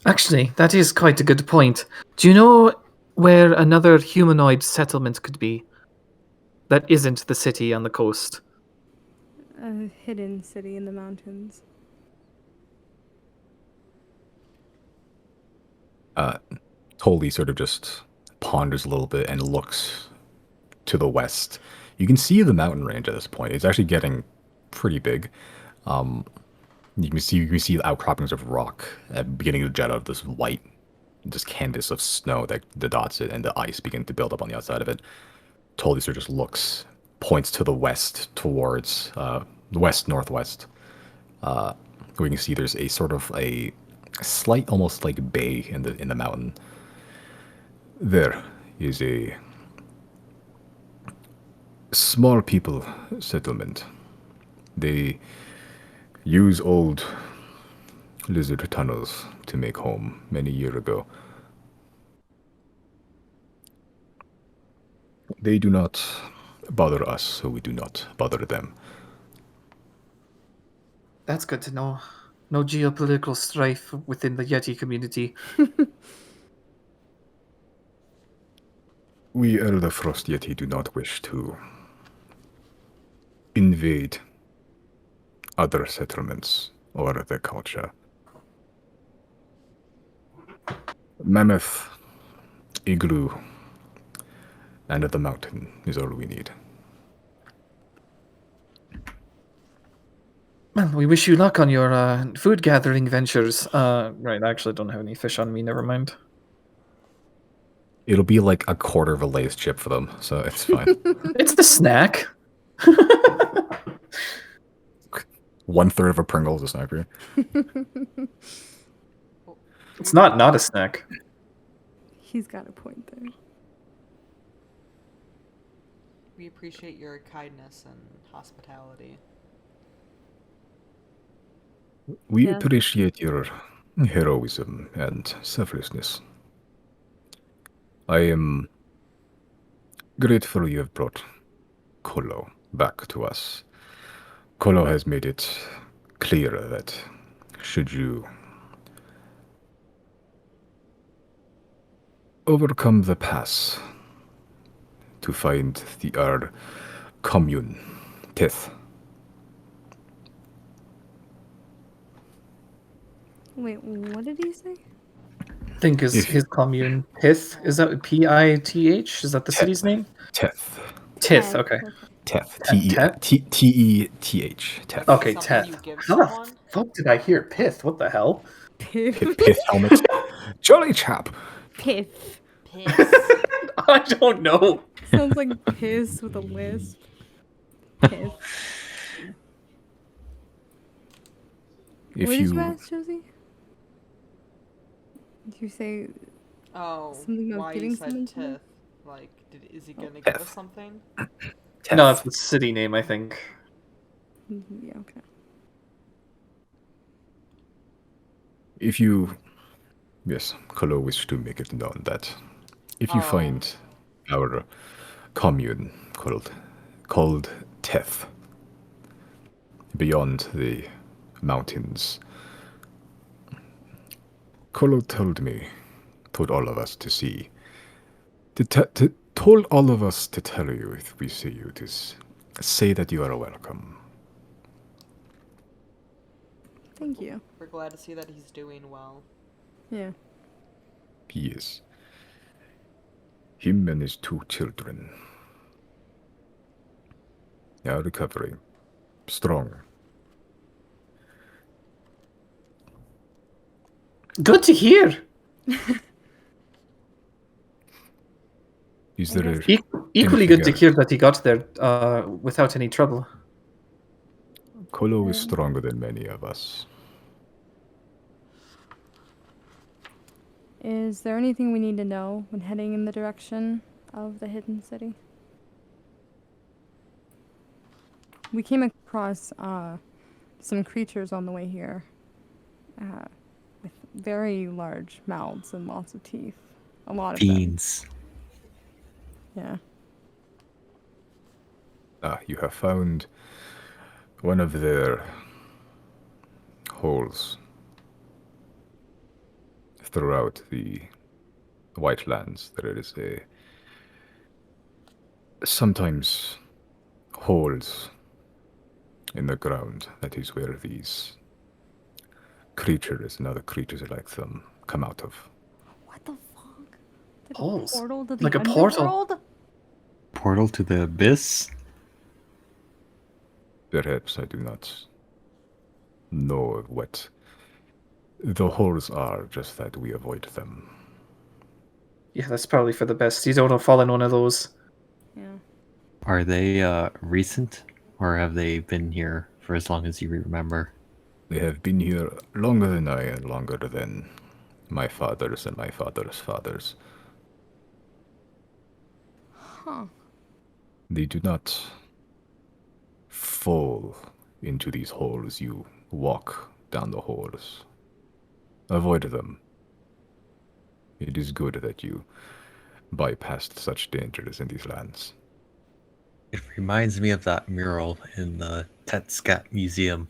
Actually, that is quite a good point. Do you know where another humanoid settlement could be? That isn't the city on the coast. A hidden city in the mountains. Toli sort of just ponders a little bit and looks to the west. You can see the mountain range at this point. It's actually getting pretty big. You can see the outcroppings of rock beginning to jet out of this white, just canvas of snow that dots it, and the ice begin to build up on the outside of it. Toli sort of just looks, points to the west towards the west northwest. Where you can see there's a sort of a slight, almost like bay in the mountain. There is a small people settlement. They use old lizard tunnels to make home many years ago. They do not bother us, so we do not bother them. That's good to know. no geopolitical strife within the Yeti community. We Elder Frost Yeti do not wish to invade other settlements or their culture. Mammoth, igloo, and the mountain is all we need. Well, we wish you luck on your food gathering ventures. Right, I actually don't have any fish on me, never mind. It'll be like a quarter of a Lay's chip for them, so it's fine. It's the snack. 1/3 of a Pringles a sniper. It's not a snack. He's got a point there. We appreciate your kindness and hospitality. We Yeah. appreciate your heroism and selflessness. I am grateful you have brought Kolo back to us. Kolo has made it clear that should you overcome the pass to find our commune, Tith, Wait, what did he say? I think his commune Pith. Is that Pith? Is that the city's name? Teth, Tith. Okay. Teth, Teth? T-E-T-H, Teth. Okay, Something Teth. you give How the someone? fuck did I hear Pith? What the hell? Piff. Pith helmet. Jolly chap. Piff. Piss. I don't know. Sounds like piss with a lisp. Piff. If What did you you ask, Josie? Did you say Oh, Something about why giving you said someone to me? Tith? Like, is he gonna give Tith. us something? Teth. No, it's the city name, I think. yeah, okay. If you, yes, Kolo wish to make it known that if you Oh. find our commune called Teth beyond the mountains, Kolo told all of us to see, told all of us to tell you if we see you to say that you are welcome. Thank you. We're glad to see that he's doing well. Yeah. He is. Him and his 2 children are recovering. Strong. Good to hear. Is I there guess- Equally anything good to else? hear that he got there without any trouble. Kolo is stronger than many of us. Is there anything we need to know when heading in the direction of the hidden city? We came across some creatures on the way here with very large mouths and lots of teeth. A lot of Fiends. them. Yeah. You have found one of their holes throughout the White Lands. There is sometimes holes in the ground. That is where these creatures and other creatures like them come out of. What the fuck? Like Holes. a portal to the Like a portal. underworld? Portal to the abyss? Perhaps I do not know what the holes are, just that we avoid them. Yeah, that's probably for the best. You don't want to fall in one of those. Yeah. Are they recent? Or have they been here for as long as you remember? They have been here longer than I and longer than my fathers and my father's fathers. Huh. They do not fall into these holes. You walk down the holes. Avoid them. It is good that you bypassed such dangers in these lands. It reminds me of that mural in the Tetscat Museum.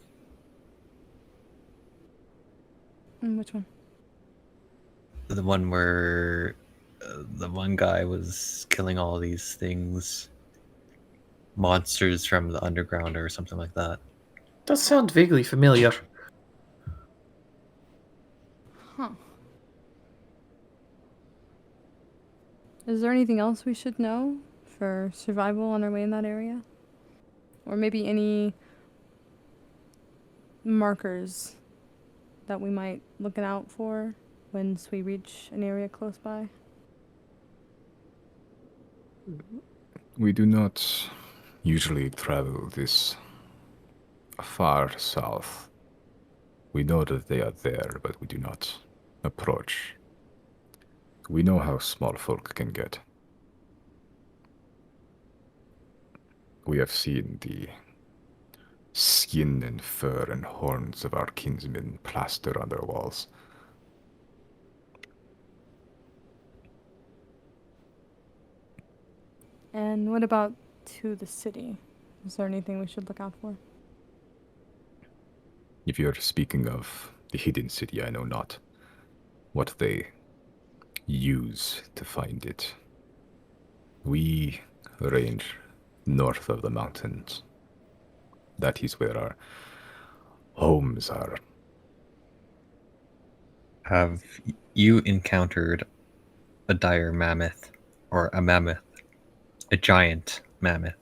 Which one? The one where the one guy was killing all these things, monsters from the underground or something like that. Does sound vaguely familiar. Huh. Is there anything else we should know for survival on our way in that area? Or maybe any markers that we might look out for once we reach an area close by? We do not usually travel this far south. We know that they are there, but we do not approach. We know how small folk can get. We have seen the skin and fur and horns of our kinsmen plastered on their walls. And what about to the city? Is there anything we should look out for? If you're speaking of the hidden city, I know not what they use to find it. We range north of the mountains. That is where our homes are. Have you encountered a dire mammoth or a mammoth? A giant mammoth.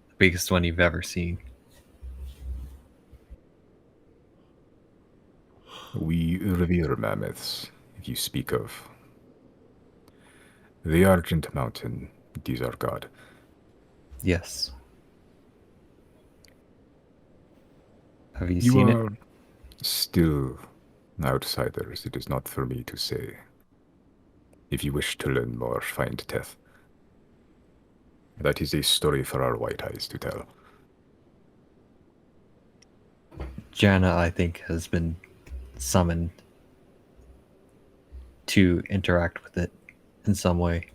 The biggest one you've ever seen. We revere mammoths, if you speak of. The Argent Mountain, it is our god. Yes. Have you You seen it? are still outsiders. It is not for me to say. If you wish to learn more, find Teth. That is a story for our white eyes to tell. Jana, I think, has been summoned to interact with it in some way.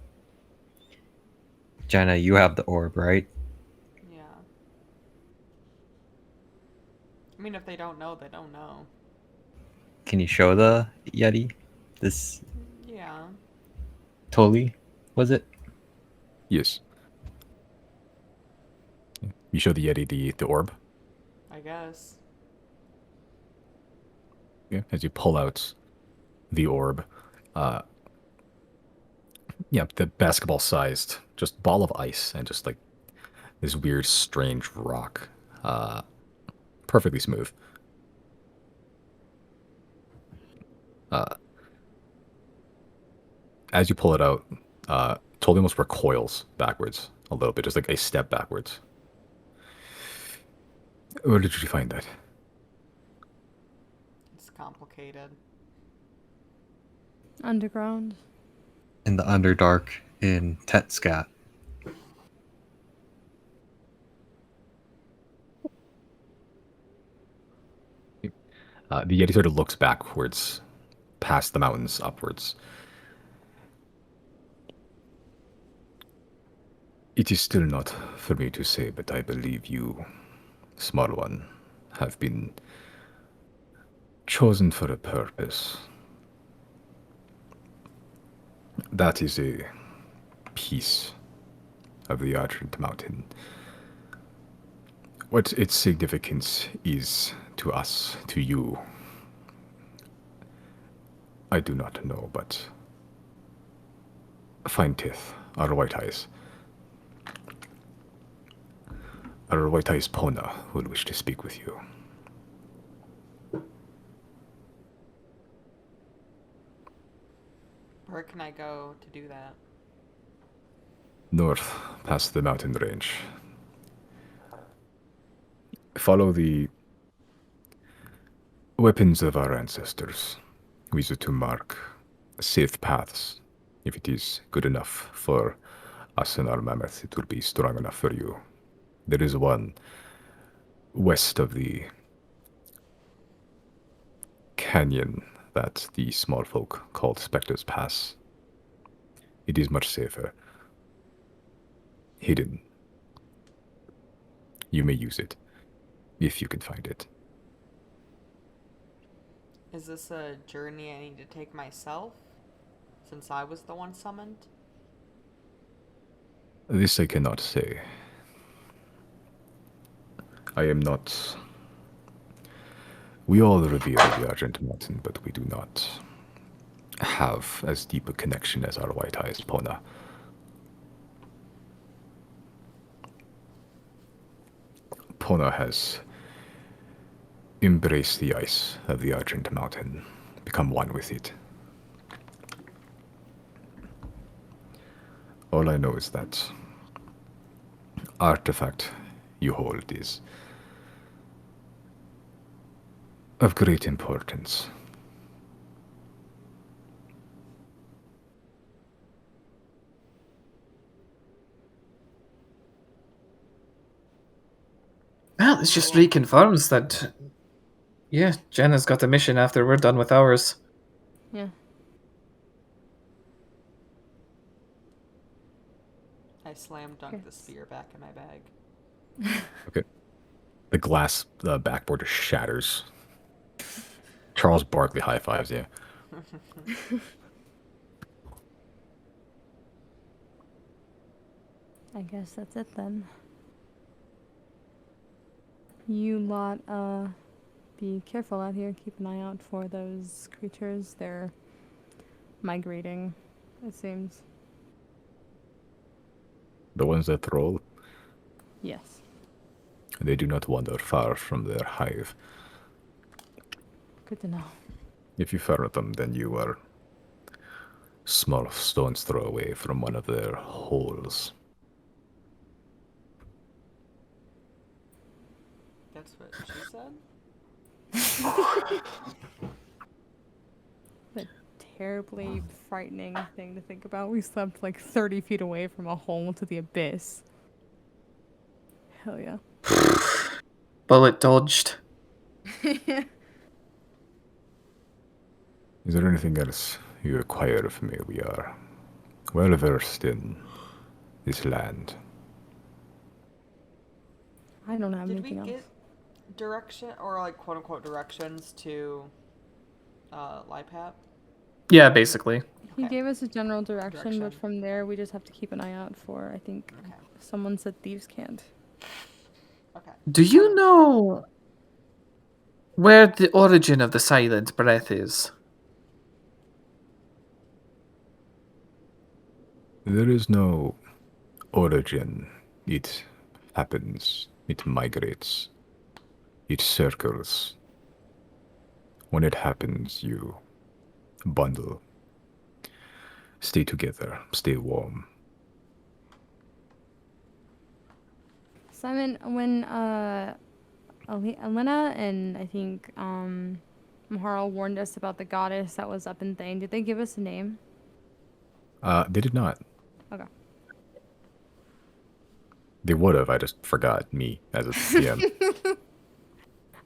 Jana, you have the orb, right? Yeah. I mean, if they don't know, they don't know. Can you show the Yeti? This Yeah. Toli, was it? Yes. You show the Yeti the orb. I guess. Yeah. As you pull out the orb, the basketball-sized, just ball of ice and just like this weird, strange rock, perfectly smooth. As you pull it out, Tolly almost recoils backwards a little bit, just like a step backwards. Where did you find that? It's complicated. Underground? In the Underdark in Tetscat. The Yeti sort of looks backwards, past the mountains, upwards. It is still not for me to say, but I believe you, small one, have been chosen for a purpose. That is a piece of the Argent Mountain. What its significance is to us, to you, I do not know, but find Tith, our white eyes. Our white eyes Pona will wish to speak with you. Where can I go to do that? North, past the mountain range. Follow the weapons of our ancestors. We use it to mark safe paths. If it is good enough for us and our mammoth, it will be strong enough for you. There is one west of the canyon that the small folk called Spectre's Pass. It is much safer. Hidden. You may use it, if you can find it. Is this a journey I need to take myself, since I was the one summoned? This I cannot say. I am not. We all revere the Argent Mountain, but we do not have as deep a connection as our white eyes Pona. Pona has embraced the ice of the Argent Mountain, become one with it. All I know is that artifact you hold is of great importance. Well, it just reconfirms that, yeah, Jenna's got the mission after we're done with ours. Yeah. I slam dunk the Yes. spear back in my bag. Okay. The glass backboard just shatters. Charles Barkley high fives you. I guess that's it then. You lot, be careful out here. Keep an eye out for those creatures. They're migrating, it seems. The ones that roll, Yes. they do not wander far from their hive. Good to know. If you ferret them, then you are small stone's throw away from one of their holes. That's what she said? The terribly frightening thing to think about. We slept like 30 feet away from a hole into the abyss. Hell yeah. Bullet dodged. Is there anything else you require of me? We are well versed in this land. I don't have Did we anything else. get direction, or like quote unquote directions to Lipap? Yeah, basically. He Okay. gave us a general direction, but Direction. from there we just have to keep an eye out for, I think, Okay. someone said thieves can't. Okay. Do you know where the origin of the silent breath is? There is no origin. It happens. It migrates. It circles. When it happens, you bundle. Stay together. Stay warm. Simon, when Elena and I think Maharal warned us about the goddess that was up in Thane, did they give us a name? They did not. Okay. They would have. I just forgot me as a PM.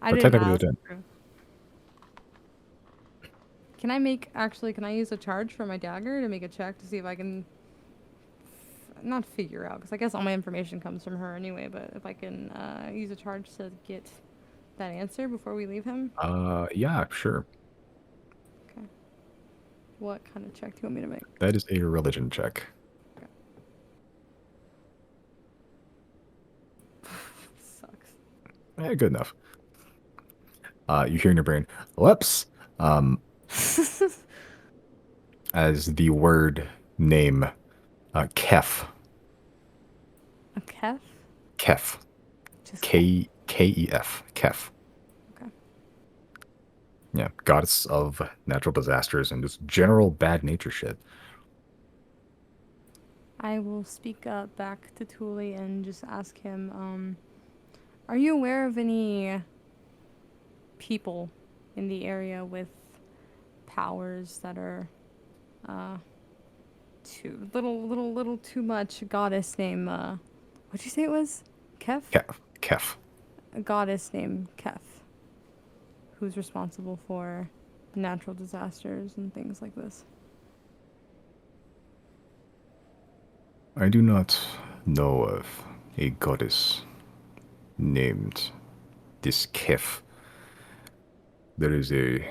I But didn't technically ask. they didn't. Can I use a charge for my dagger to make a check to see if I can not figure out, because I guess all my information comes from her anyway, but if I can use a charge to get that answer before we leave him? Yeah, sure. Okay. What kind of check do you want me to make? That is a religion check. Sucks. Good enough. You hear in your brain, whoops, as the word name, Kef. A kef? Kef. Just Kef. Kef. Okay. Yeah, goddess of natural disasters and just general bad nature shit. I will speak up back to Thule and just ask him, are you aware of any people in the area with powers that are too little too much? A goddess named what'd you say it was? Kef? Kef. A goddess named Kef, who's responsible for natural disasters and things like this. I do not know of a goddess named this Kef. There is a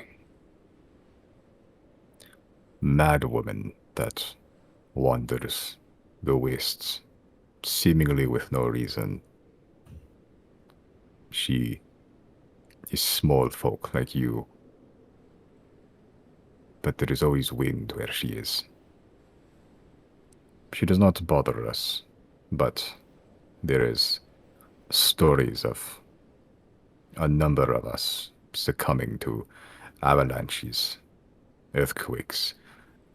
mad woman that wanders the wastes, seemingly with no reason. She is small folk like you, but there is always wind where she is. She does not bother us, but there is stories of a number of us succumbing to avalanches, earthquakes,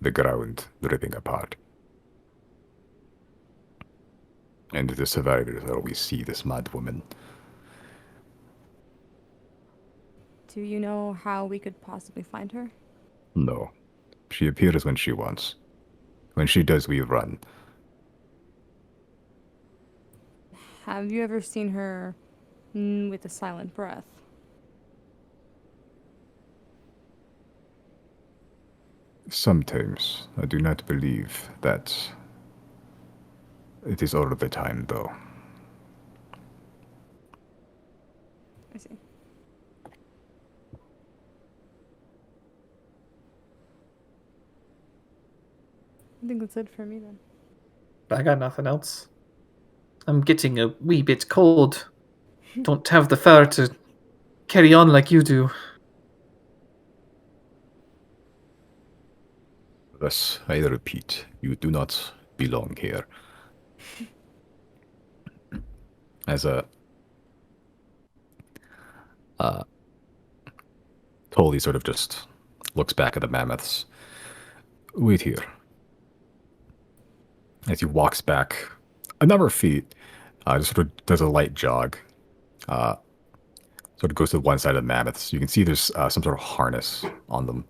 the ground ripping apart. And the survivors always see this mad woman. Do you know how we could possibly find her? No, she appears when she wants. When she does, we run. Have you ever seen her with a silent breath? Sometimes I do not believe that it is all the time, though. I see. I think that's it for me then. I got nothing else. I'm getting a wee bit cold. Don't have the fur to carry on like you do. Thus, I repeat, you do not belong here. As a Tully sort of just looks back at the mammoths. Wait here. As he walks back a number of feet, just sort of does a light jog. Sort of goes to one side of the mammoths. You can see there's some sort of harness on them.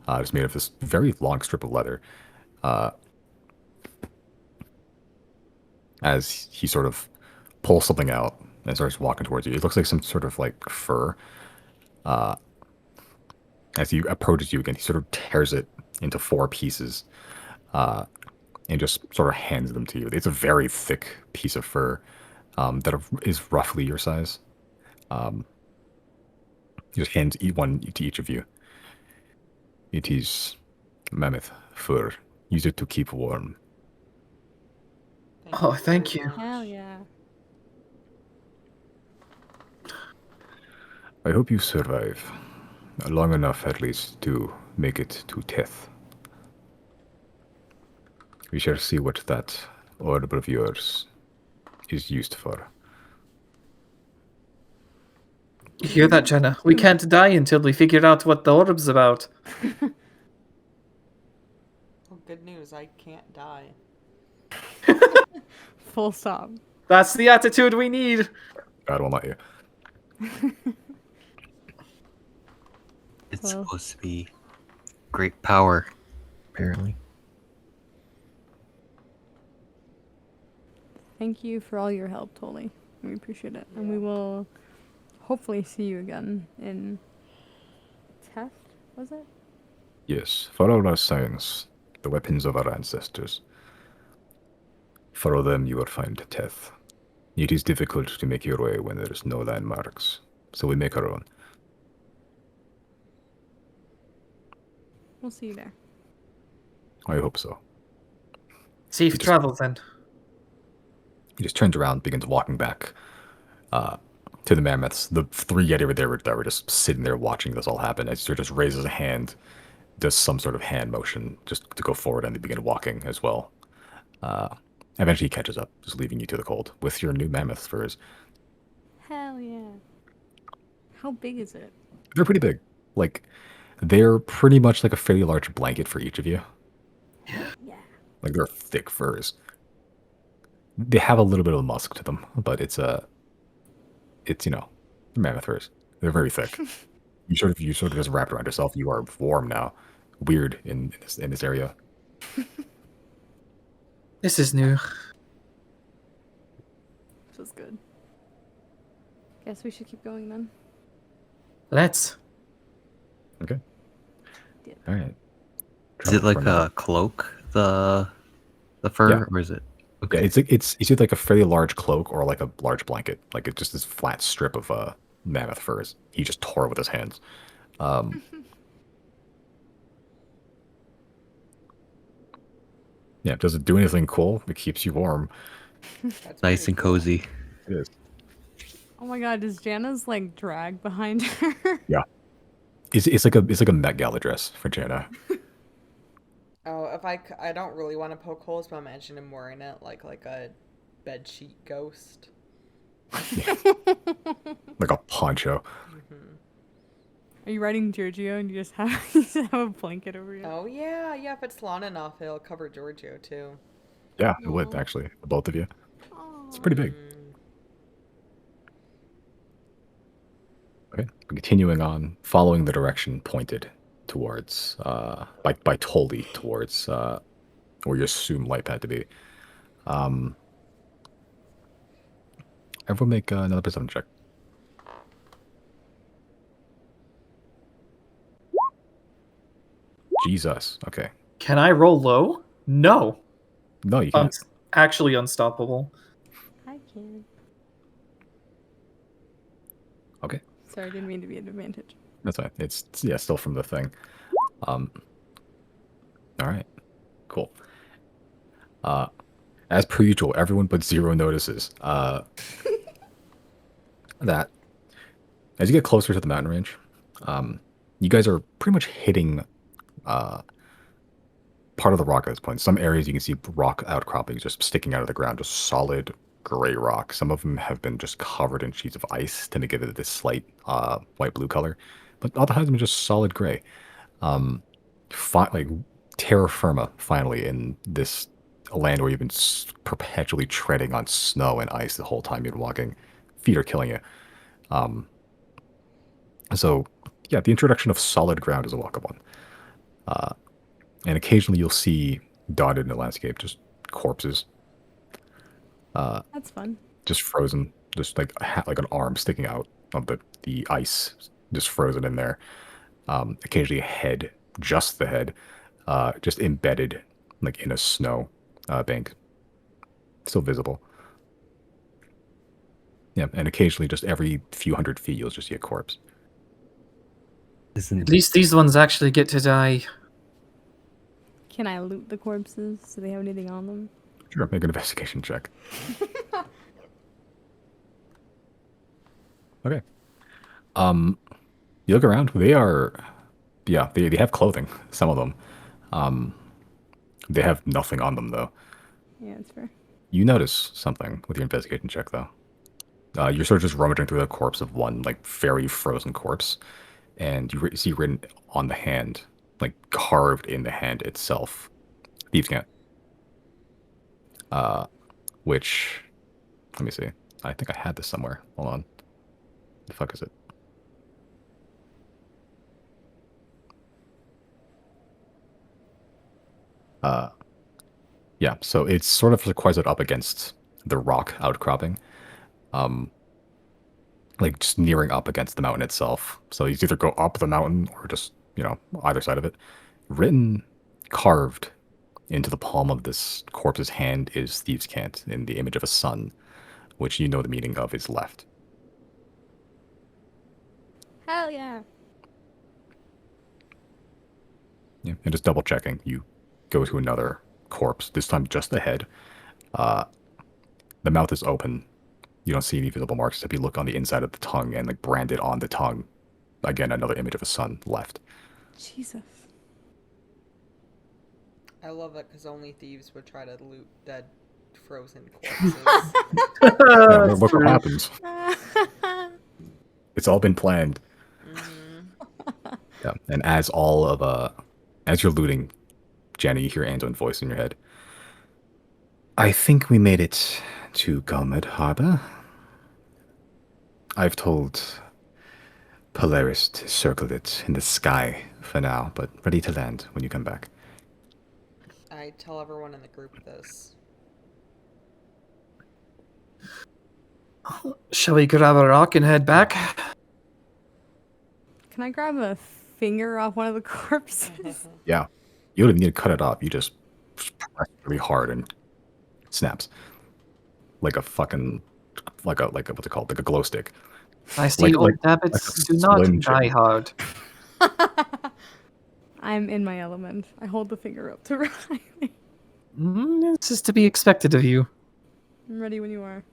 It's made of this very long strip of leather. As he sort of pulls something out and starts walking towards you. It looks like some sort of like fur. As he approaches you again, he sort of tears it into 4 pieces and just sort of hands them to you. It's a very thick piece of fur that is roughly your size. He just hands one to each of you. It is mammoth fur. Use it to keep warm. Oh, thank you. Hell yeah. I hope you survive. Long enough, at least, to make it to Teth. We shall see what that orb of yours is used for. You hear that, Jenna? We can't die until we figure out what the orb's about. Well, good news, I can't die. Full stop. That's the attitude we need. God won't let you. It's Well. supposed to be great power, apparently. Thank you for all your help, Tolly. We appreciate it. And we will hopefully see you again in Teth, was it? Yes, follow our signs, the weapons of our ancestors. Follow them, you will find Teth. It is difficult to make your way when there is no landmarks, so we make our own. We'll see you there. I hope so. Safe just- travels then. He just turns around, begins walking back to the mammoths. The 3 Yeti that were just sitting there watching this all happen. As he just raises a hand, does some sort of hand motion just to go forward, and they begin walking as well. Eventually he catches up, just leaving you to the cold with your new mammoth furs. Hell yeah. How big is it? They're pretty big. Like, they're pretty much like a fairly large blanket for each of you. Yeah. Like, they're thick furs. They have a little bit of musk to them, but it's mammoth furs. They're very thick. you sort of just wrapped around yourself. You are warm now. Weird in this area. This is new. This is good. Guess we should keep going then. Let's. Okay. Yeah. All right. Is it like For now. a cloak, the fur, Yeah. or is it? Yeah, it's either like a fairly large cloak or like a large blanket. Like it's just this flat strip of mammoth furs. He just tore it with his hands. Yeah, does it do anything cool? It keeps you warm. That's Nice pretty and cool. cozy. It is. Oh my god, does Jana's like drag behind her? Yeah. It's like a Met Gala dress for Jana. Oh, if I don't really want to poke holes, but imagine him wearing it like a bedsheet ghost. Like a poncho. Hmm. Are you riding Giorgio and you just have, you just have a blanket over you? Oh yeah, yeah. If it's long enough, it'll cover Giorgio too. Yeah, it would Aw. actually. The both of you. It's Aw. pretty big. Mm. Okay. Continuing on, following the direction pointed towards by Tolly towards where you assume Lightpad to be. Um Everyone make another perception check. Jesus. Okay. Can I roll low? No. No, you can't. Actually unstoppable. I can. Okay. Sorry, I didn't mean to be an advantage. That's fine. It's yeah, still from the thing. All right. Cool. As per usual, everyone but Zero notices that as you get closer to the mountain range, you guys are pretty much hitting part of the rock at this point. Some areas you can see rock outcroppings just sticking out of the ground, just solid gray rock. Some of them have been just covered in sheets of ice to give it this slight white-blue color, but other have been just solid gray. Like terra firma, finally, in this land where you've been perpetually treading on snow and ice the whole time you've been walking. Feet are killing you. So, yeah, the introduction of solid ground is a welcome one. And occasionally you'll see dotted in the landscape just corpses, That's fun. just frozen, just like like an arm sticking out of the ice, just frozen in there. Occasionally a head, just the head, just embedded like in a snow bank, still visible. Yeah, and occasionally just every few hundred feet you'll just see a corpse. At Isn't least these ones actually get to die. Can I loot the corpses? Do they have anything on them? Sure, make an investigation check. Okay. You look around. They are, yeah, they have clothing. Some of them. They have nothing on them though. Yeah, that's fair. You notice something with your investigation check though. You're sort of just rummaging through the corpse of one like very frozen corpse, and you see written on the hand, like carved in the hand itself, thieves' cant. Which, let me see. I think I had this somewhere. Hold on. The fuck is it? Yeah, so it's sort of sequestered up against the rock outcropping. Like just nearing up against the mountain itself. So you either go up the mountain or just, either side of it. Written, carved into the palm of this corpse's hand is thieves' cant in the image of a sun, which you know the meaning of is left. Hell yeah. Yeah, and just double checking, you go to another corpse, this time just the head. The mouth is open. You don't see any visible marks except you look on the inside of the tongue and like branded on the tongue. Again, another image of a sun left. Jesus. I love it because only thieves would try to loot dead, frozen corpses. Yeah, That's what true. happens? It's all been planned. Mhm. Yeah, and as you're looting, Jenny, you hear Antoine's voice in your head. I think we made it to Golmud Harbor. I've told Polaris to circle it in the sky for now, but ready to land when you come back. I tell everyone in the group this. Shall we grab a rock and head back? Can I grab a finger off one of the corpses? Yeah, you don't even need to cut it off. You just press really hard and it snaps like a fucking like a what's it called? Like a glow stick. I see old like habits a do not Slim die Jim. hard. I'm in my element. I hold the finger up to Riley. This is to be expected of you. I'm ready when you are.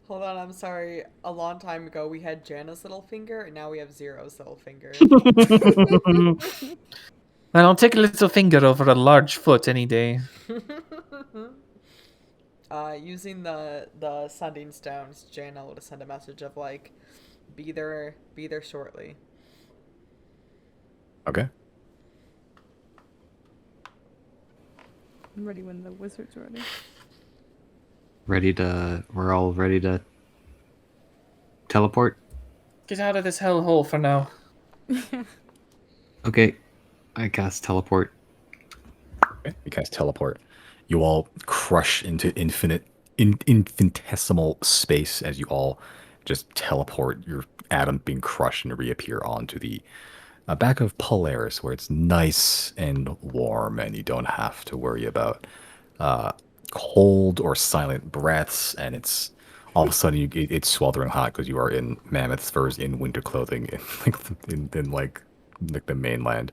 Hold on, I'm sorry. A long time ago, we had Jana's little finger, and now we have Zero's little finger. I'll take a little finger over a large foot any day. Using the sending stones, Jana will send a message of like, be there shortly. Okay. I'm ready when the wizard's ready. We're all ready to teleport? Get out of this hellhole for now. Okay. I cast teleport. Okay. You cast teleport. You all crush into infinitesimal space as you all just teleport. Your atom being crushed and reappear onto the back of Polaris, where it's nice and warm, and you don't have to worry about cold or silent breaths. And it's all of a sudden it's sweltering hot because you are in mammoth furs in winter clothing in like the mainland.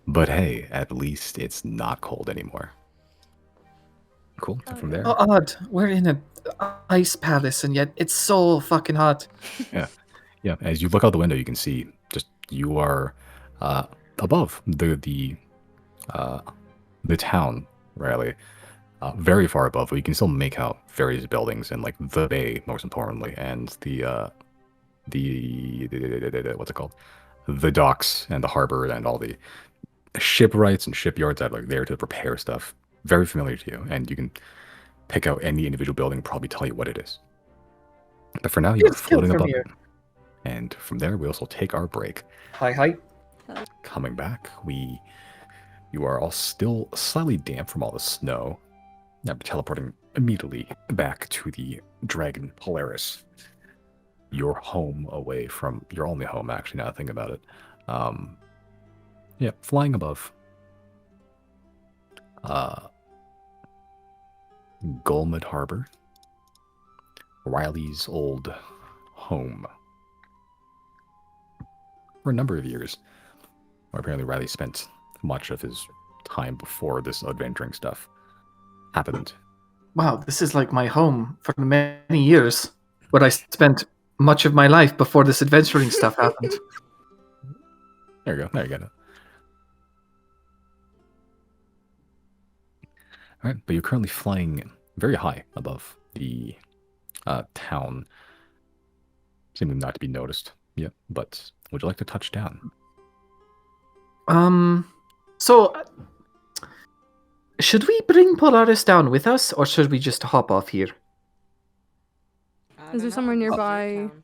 But hey, at least it's not cold anymore. Cool. And from there, Oh, odd. We're in a ice palace, and yet it's so fucking hot. yeah. As you look out the window, you can see just you are above the town, Riley. Very far above, but you can still make out various buildings and like the bay, most importantly, and the what's it called? The docks and the harbor and all the shipwrights and shipyards that are like there to prepare stuff. Very familiar to you, and you can pick out any individual building, probably tell you what it is. But for now, you're It's killed floating from above here. it. And from there, we also take our break. Hi. Coming back, you are all still slightly damp from all the snow. Now teleporting immediately back to the Dragon Polaris. Your home away from your only home, actually, now that I think about it. Yeah, flying above. Golmud Harbor. Riley's old home. For a number of years. Where apparently Riley spent much of his time before this adventuring stuff happened. Wow, this is like my home for many years, where I spent much of my life before this adventuring stuff happened. There you go. There you go. All right, but you're currently flying very high above the town, seeming not to be noticed yet. But would you like to touch down? So should we bring Polaris down with us, or should we just hop off here? I Is there don't somewhere know, it's your nearby? town.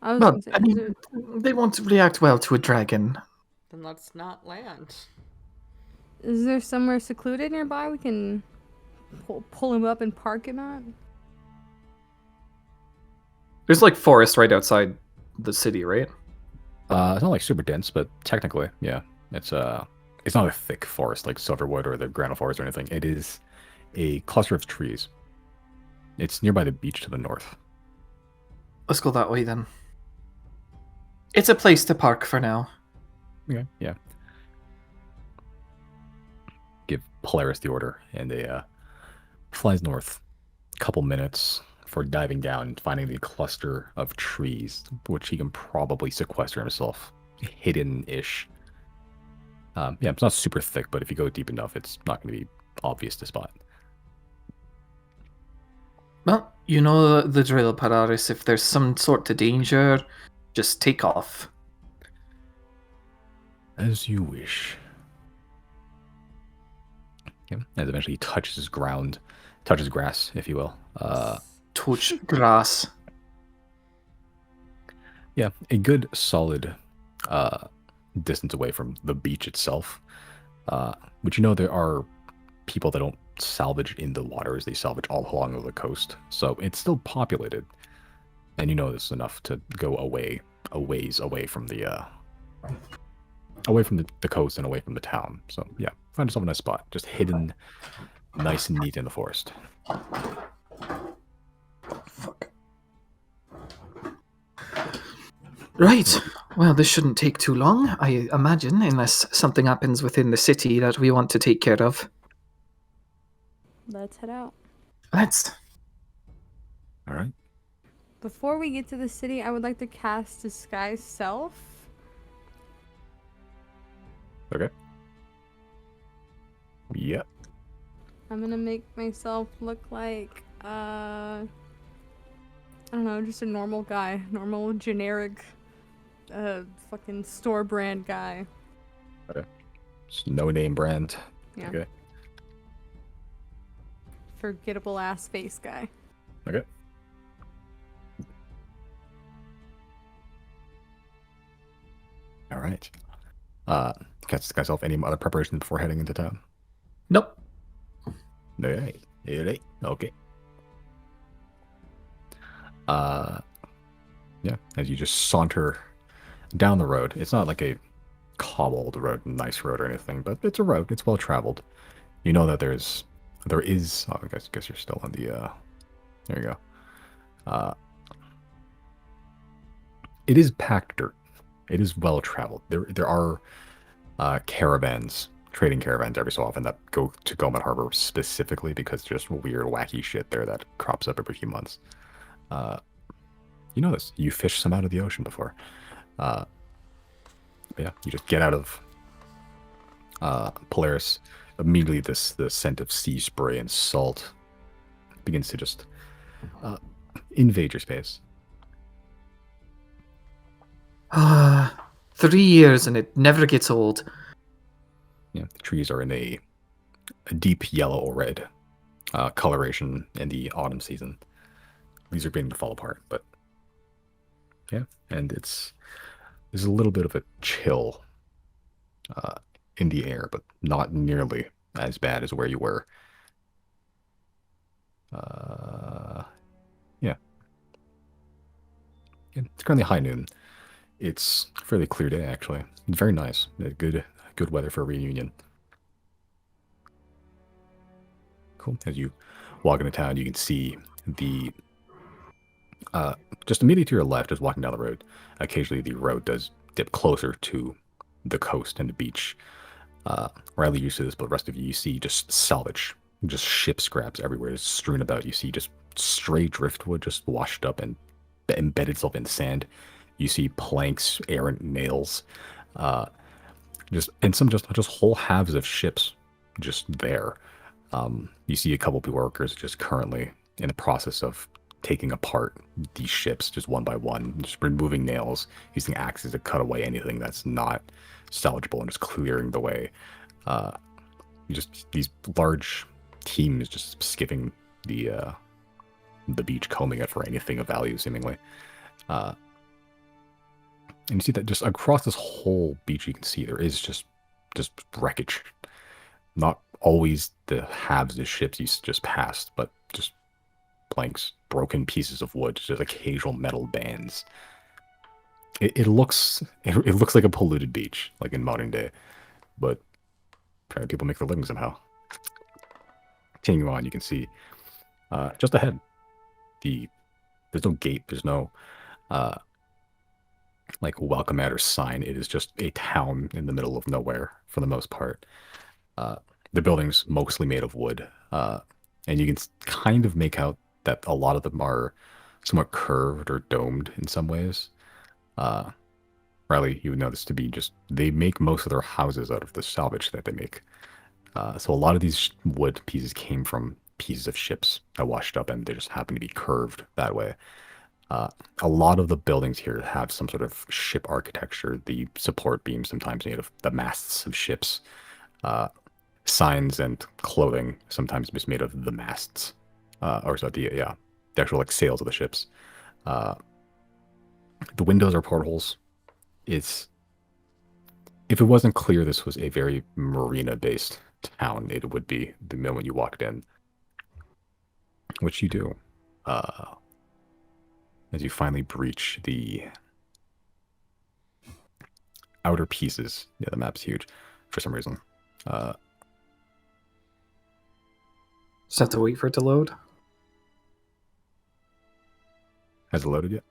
I was Well, gonna say, I is mean, there, they won't react well to a dragon. Then let's not land. is there somewhere secluded nearby we can pull him up and park him at? There's like forest right outside the city, right? It's not like super dense, but technically, yeah, it's not a thick forest like Silverwood or the Granite Forest or anything. It is a cluster of trees. It's nearby the beach to the north. Let's go that way then. It's a place to park for now. Okay, yeah. Give Polaris the order, and they flies north. Couple minutes for diving down and finding the cluster of trees, which he can probably sequester himself, hidden-ish. Yeah, it's not super thick, but if you go deep enough, it's not going to be obvious to spot. Well, you know the drill, Polaris. If there's some sort of danger, just take off. As you wish. Yeah, as eventually he touches grass, if you will. Touch grass. Yeah, a good solid distance away from the beach itself. But you know there are people that don't salvage in the waters; they salvage all along the coast. So it's still populated, and you know this is enough to go a ways away from the coast and away from the town. So yeah, find yourself a nice spot, just hidden, nice and neat in the forest. Right. Well, this shouldn't take too long, I imagine, unless something happens within the city that we want to take care of. Let's head out. Let's. All right. Before we get to the city, I would like to cast Disguise Self. Okay. Yep. I'm gonna make myself look like, I don't know, just a normal guy. Normal, generic, fucking store brand guy. Just no name brand. Yeah. Okay. Forgettable ass face guy. Okay. All right. Cast myself any other preparation before heading into town? Nope. All right. All right. Okay. Yeah. As you just saunter down the road, it's not like a cobbled road, nice road or anything, but it's a road. It's well traveled. You know that there is. Oh, I guess you're still on the. There you go. It is packed dirt. It is well traveled. There are caravans, trading caravans every so often that go to Golmud Harbor specifically because there's just weird, wacky shit there that crops up every few months. You know this. You fished some out of the ocean before. Yeah, you just get out of Polaris. Immediately, the scent of sea spray and salt begins to just invade your space. 3 years and it never gets old. Yeah, the trees are in a deep yellow or red coloration in the autumn season. These are beginning to fall apart, but yeah, and there's a little bit of a chill in the air, but not nearly as bad as where you were. Yeah. It's currently high noon. It's a fairly clear day, actually. It's very nice. Good weather for a reunion. Cool. As you walk into town, you can see the just immediately to your left, just walking down the road. Occasionally, the road does dip closer to the coast and the beach. Riley used to this, but the rest of you see just salvage, just ship scraps everywhere, just strewn about. You see just stray driftwood just washed up and embedded itself in sand. You see planks, errant nails, just whole halves of ships just there. You see a couple of workers just currently in the process of taking apart these ships just one by one, just removing nails, using axes to cut away anything that's not salvageable and just clearing the way. Just these large teams just skipping the beach, combing it for anything of value, seemingly. And you see that just across this whole beach, you can see there is just wreckage. Not always the halves of ships you just passed, but just planks, broken pieces of wood, just occasional metal bands. It looks like a polluted beach, like in modern day, but apparently people make their living somehow. Continuing on, you can see just ahead, there's no gate, there's no like welcome at or sign. It is just a town in the middle of nowhere for the most part. The buildings mostly made of wood, and you can kind of make out that a lot of them are somewhat curved or domed in some ways. Riley, you would know this to be just, they make most of their houses out of the salvage that they make. So a lot of these wood pieces came from pieces of ships that washed up and they just happen to be curved that way. A lot of the buildings here have some sort of ship architecture. The support beams sometimes made of the masts of ships. Signs and clothing sometimes just made of the masts. The actual like sails of the ships. The windows are portholes. If it wasn't clear this was a very marina-based town, it would be the moment you walked in. Which you do. As you finally breach the outer pieces. Yeah, the map's huge for some reason. Just have to wait for it to load. Has it loaded yet?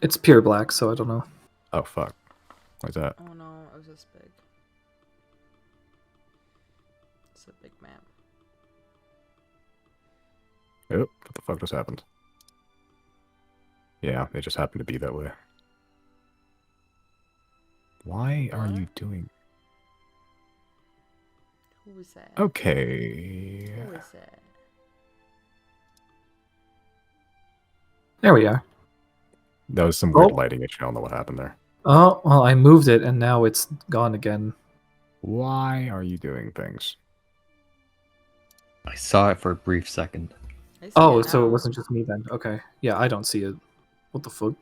It's pure black, so I don't know. Oh, fuck. Why's that? Oh no, it was this big. It's a big map. Oh, what the fuck just happened? Yeah, it just happened to be that way. Why are you What? doing... Who is that? Okay. Who is that? There we are. That was some weird Oh. lighting issue. I don't know what happened there. Oh, well, I moved it and now it's gone again. Why are you doing things? I saw it for a brief second. I see Oh, it so it now. wasn't just me then. Okay. Yeah, I don't see it. What the fuck?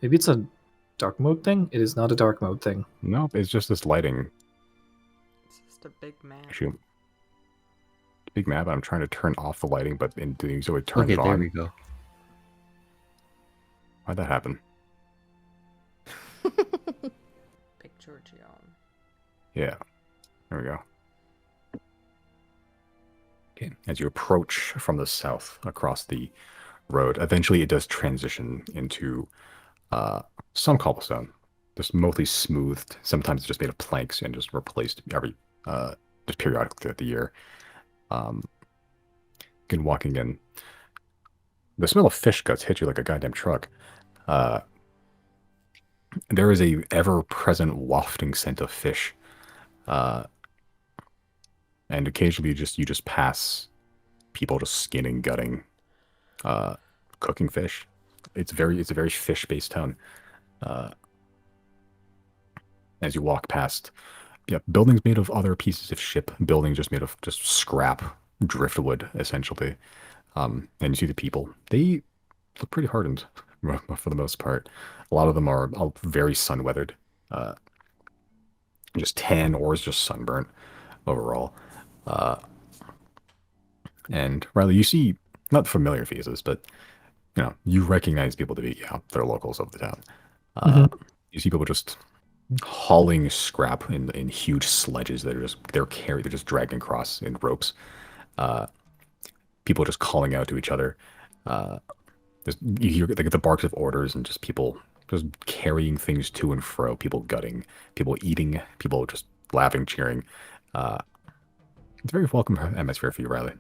Maybe it's a dark mode thing? It is not a dark mode thing. Nope, it's just this lighting It's just a big map. issue. Big map. I'm trying to turn off the lighting, but in doing so, it turns Okay, it there on. we go. Why'd that happen? Big Giorgio. Yeah. There we go. Okay. As you approach from the south across the road, eventually it does transition into some cobblestone. Just mostly smoothed. Sometimes it's just made of planks and just replaced every just periodically throughout the year. Again, walking in. The smell of fish guts hit you like a goddamn truck. There is a ever-present wafting scent of fish. And occasionally you just pass people just skinning, gutting, cooking fish. It's a very fish-based town. As you walk past, yeah, buildings made of other pieces of ship, buildings just made of just scrap driftwood, essentially. And you see the people. They look pretty hardened for the most part. A lot of them are very sun-weathered. Just tan or just sunburnt overall. And Riley, you see not familiar faces, but you recognize people to be they're locals of the town. You see people just hauling scrap in huge sledges that are they're just dragging across in ropes. People just calling out to each other. You hear the barks of orders and just people just carrying things to and fro. People gutting, people eating, people just laughing, cheering. It's a very welcome atmosphere for you, Riley.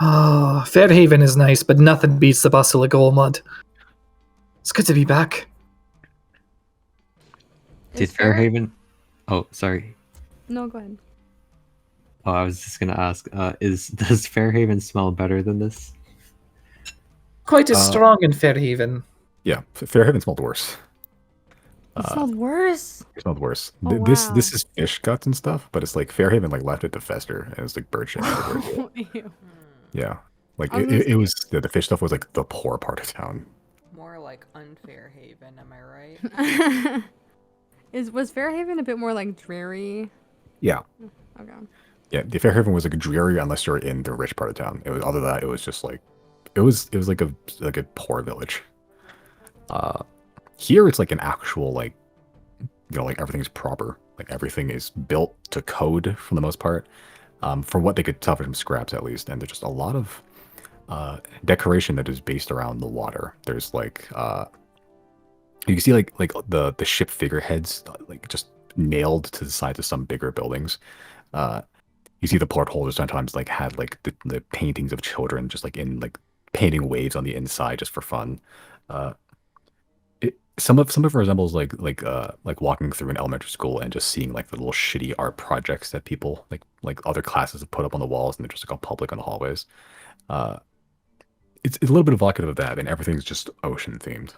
Oh, Fairhaven is nice, but nothing beats the bustle of Golmud. It's good to be back. Did Is there- Fairhaven? Oh, sorry. No, go ahead. Oh, I was just gonna ask. Does Fairhaven smell better than this? Quite as strong in Fairhaven. Yeah, Fairhaven smelled worse. It smelled worse. It smelled worse. Oh, This wow. is fish guts and stuff, but it's like Fairhaven left it to fester, and it's like bird shit. Ew. Yeah, like I was gonna it was the fish stuff was like the poor part of town. More like unfair haven, am I right? Was Fairhaven a bit more like dreary? Yeah, Okay. yeah. The Fairhaven was like dreary unless you're in the rich part of town. It was other than that, it was just like it was like a poor village. Here it's like an actual like like everything's proper. Like everything is built to code for the most part. From what they could tell from scraps at least, and there's just a lot of decoration that is based around the water. There's like you can see like the ship figureheads like just nailed to the sides of some bigger buildings. You see the portholes sometimes like had like the paintings of children just like in like painting waves on the inside just for fun. Some of it resembles like walking through an elementary school and just seeing like the little shitty art projects that people like other classes have put up on the walls and they're just like all public on the hallways. It's a little bit evocative of that, and everything's just ocean themed.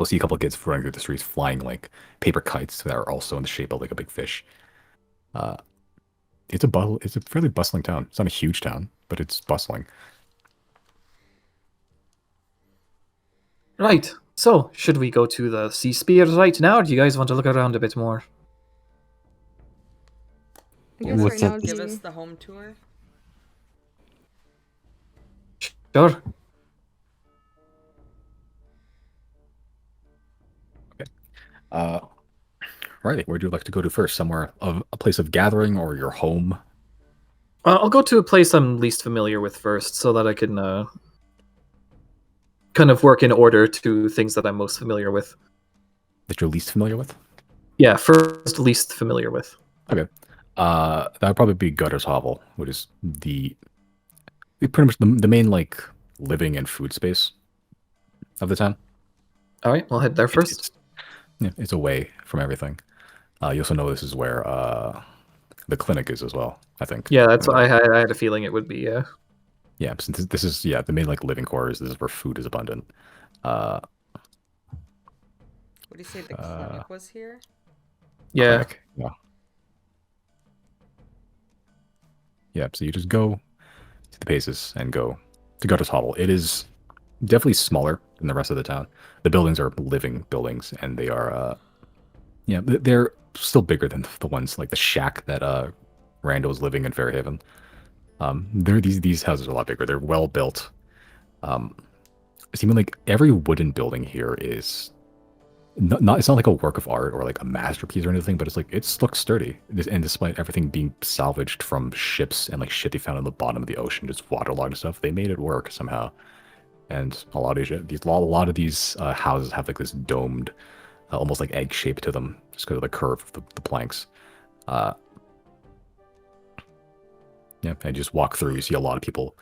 See a couple of kids running through the streets flying like paper kites that are also in the shape of like a big fish. It's a fairly bustling town. It's not a huge town, but it's bustling. Right. So, should we go to the Sea Spear right now, or do you guys want to look around a bit more? I guess What's right that? now Give it'd us be- the home tour. Sure. Riley, where would you like to go to first? Somewhere of a place of gathering or your home? I'll go to a place I'm least familiar with first, so that I can kind of work in order to things that I'm most familiar with. That you're least familiar with? Yeah, first least familiar with. Okay. That would probably be Gutter's Hovel, which is pretty much the main like living and food space of the town. All right, I'll head there first. It's away from everything. You also know this is where the clinic is as well, I think. Yeah, that's what I had a feeling it would be. Yeah. Yeah, since this is the main like living quarters. This is where food is abundant. What do you say the clinic was here? Yeah. Clinic, yeah. Yeah, so you just go to the paces and go to Gutter's Hovel. It is definitely smaller than the rest of the town. The buildings are living buildings, and they are, they're still bigger than the ones like the shack that Randall was living in Fairhaven. These houses are a lot bigger. They're well built. Seeming like every wooden building here is not it's not like a work of art or like a masterpiece or anything, but it's like it looks sturdy. And despite everything being salvaged from ships and like shit they found on the bottom of the ocean, just waterlogged and stuff, they made it work somehow. And a lot of these houses have like this domed, almost like egg shape to them, just because of the curve of the planks. Yeah, and you just walk through. You see a lot of people.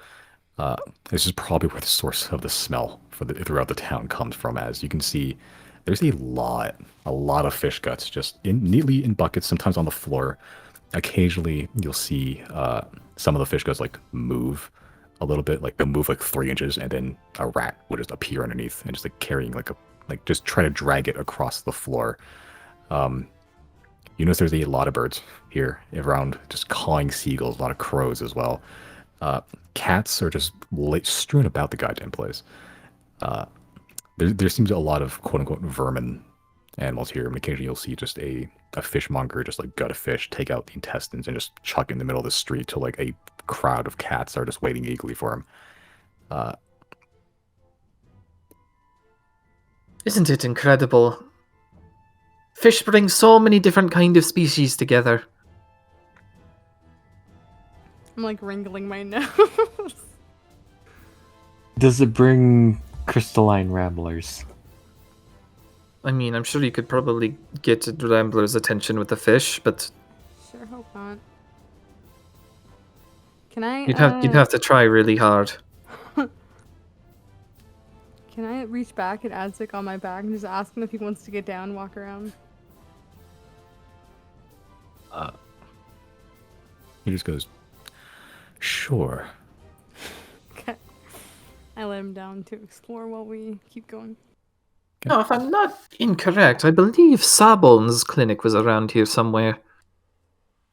This is probably where the source of the smell throughout the town comes from. As you can see, there's a lot of fish guts just neatly in buckets, sometimes on the floor. Occasionally, you'll see some of the fish guts like move a little bit, like they'll move like 3 inches, and then a rat would just appear underneath and just like carrying just try to drag it across the floor. You notice there's a lot of birds here around, just cawing seagulls, a lot of crows as well. Cats are just strewn about the goddamn place. There seems a lot of quote-unquote vermin animals here. And occasionally you'll see just a fishmonger just like gut a fish, take out the intestines, and just chuck in the middle of the street till like a crowd of cats are just waiting eagerly for him. Isn't it incredible? Fish bring so many different kind of species together. I'm like wrinkling my nose. Does it bring crystalline ramblers? I mean, I'm sure you could probably get Rambler's attention with the fish, but Sure hope not. Can I? you'd have to try really hard. Can I reach back at Adzik on my back and just ask him if he wants to get down, and walk around? He just goes, sure. Okay. I let him down to explore while we keep going. No, if I'm not incorrect, I believe Sawbone's clinic was around here somewhere.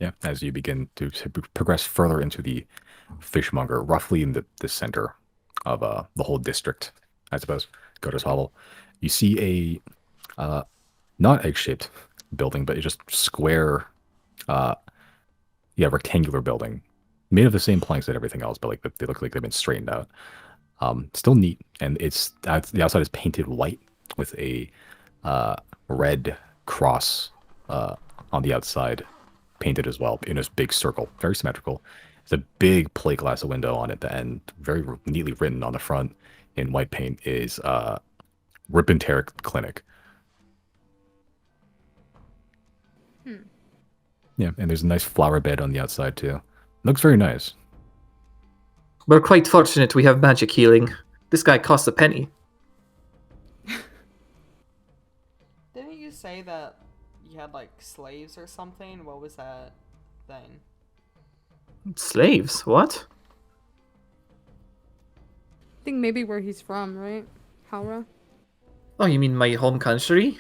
Yeah, as you begin to progress further into the fishmonger, roughly in the center of the whole district, I suppose, Gutter's Hovel, you see a not egg-shaped building, but it's just square, rectangular building, made of the same planks that everything else, but like they look like they've been straightened out. Still neat, and the outside is painted white with a red cross on the outside, painted as well in this big circle, very symmetrical. There's a big plate glass window on it, the end, very neatly written on the front in white paint is Rippenteric Clinic. Yeah, and there's a nice flower bed on the outside too. Looks very nice. We're quite fortunate we have magic healing. This guy costs a penny. Didn't you say that you had like slaves or something? What was that thing? Slaves? What? I think maybe where he's from, right? Howrah? Oh, you mean my home country?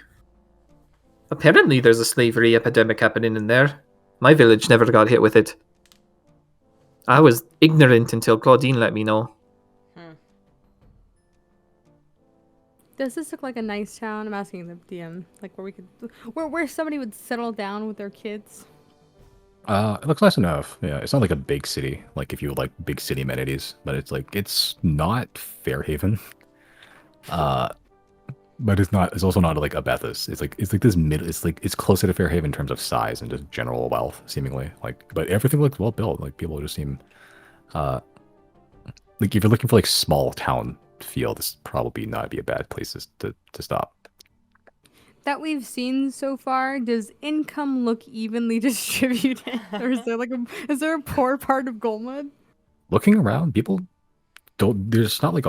Apparently there's a slavery epidemic happening in there. My village never got hit with it. I was ignorant until Claudine let me know. Does this look like a nice town? I'm asking the DM, like where we could, where somebody would settle down with their kids. It looks nice enough. Yeah, it's not like a big city, like if you would like big city amenities, but it's not Fairhaven. But it's also not like Abethus. It's like this it's closer to Fairhaven in terms of size and just general wealth, seemingly. But everything looks well built. Like people just seem like if you're looking for like small town feel this probably not be a bad place to stop. That we've seen so far, does income look evenly distributed, or is there a poor part of Golmud? Looking around, people don't. There's not like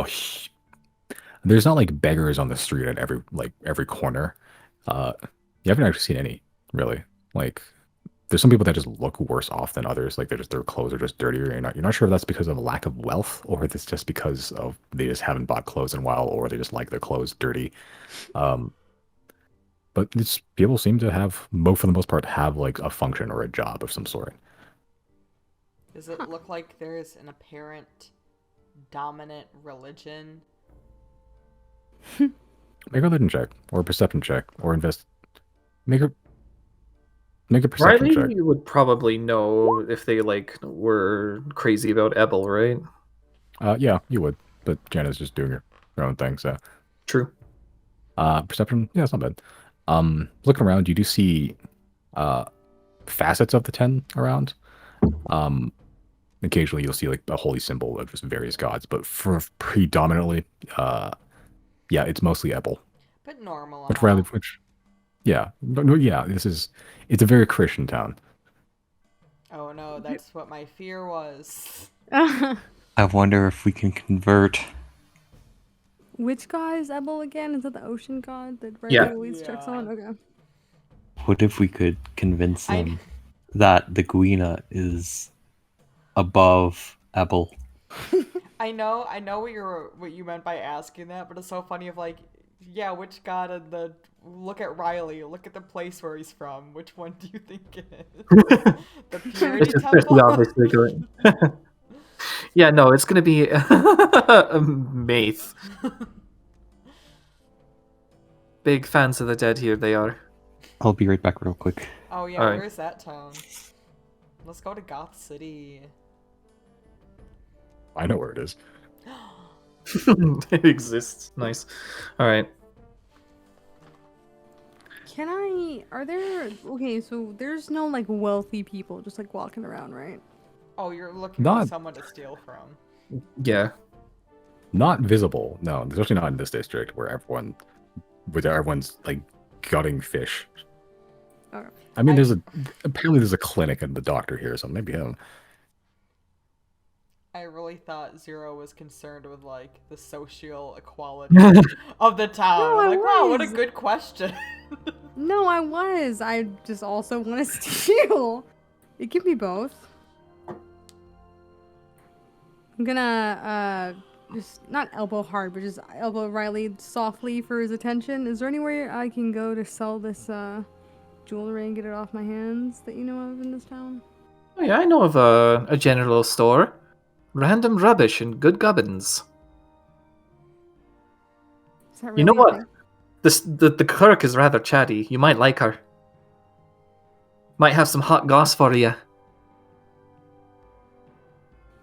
beggars on the street at every corner. You haven't actually seen any really. Like, there's some people that just look worse off than others. Like their clothes are just dirtier. You're not sure if that's because of a lack of wealth or if it's just because of they just haven't bought clothes in a while or they just like their clothes dirty. But people seem to have, for the most part, have like a function or a job of some sort. Does it look like there's an apparent dominant religion? Make a religion check or a perception check or make a perception check. Riley would probably know if they like were crazy about Ebel, right? Yeah, you would. But Jana's just doing her own thing, so. True. Perception, yeah, it's not bad. Looking around, you do see facets of the 10 around. Occasionally you'll see like a holy symbol of just various gods, but for predominantly, yeah, it's mostly Ebel. But normal. Yeah, yeah, it's a very Christian town. Oh no, that's what my fear was. I wonder if we can convert. Which god is Ebel again? Is that the ocean god that Riley Yeah. always checks on? Okay. What if we could convince them that the Guina is above Ebel? I know what you meant by asking that, but it's so funny of like, yeah, which god in the look at Riley, look at the place where he's from. Which one do you think it is? The Purity Temple? Obviously going. Yeah, no, it's gonna be Maith. Big fans of the dead here, they are. I'll be right back real quick. Oh yeah, Alright. where's that town? Let's go to Goth City. I know where it is. It exists. Nice. Alright. Okay, so there's no like wealthy people just like walking around, right? Oh, you're looking Not- for someone to steal from. Yeah. Not visible, no, especially not in this district where everyone's like gutting fish. Okay. I mean, apparently there's a clinic and the doctor here, so maybe him. I really thought Zero was concerned with like the social equality of the town. No, I'm I like, wow, what a was. good question. No, I was. I just also want to steal. It can be both. I'm gonna just not elbow hard, but just elbow Riley softly for his attention. Is there anywhere I can go to sell this jewelry and get it off my hands that you know of in this town? Oh yeah, I know of a general store. Random rubbish and good gubbins. Is that You know really a what? thing? The clerk is rather chatty. You might like her. Might have some hot goss for you.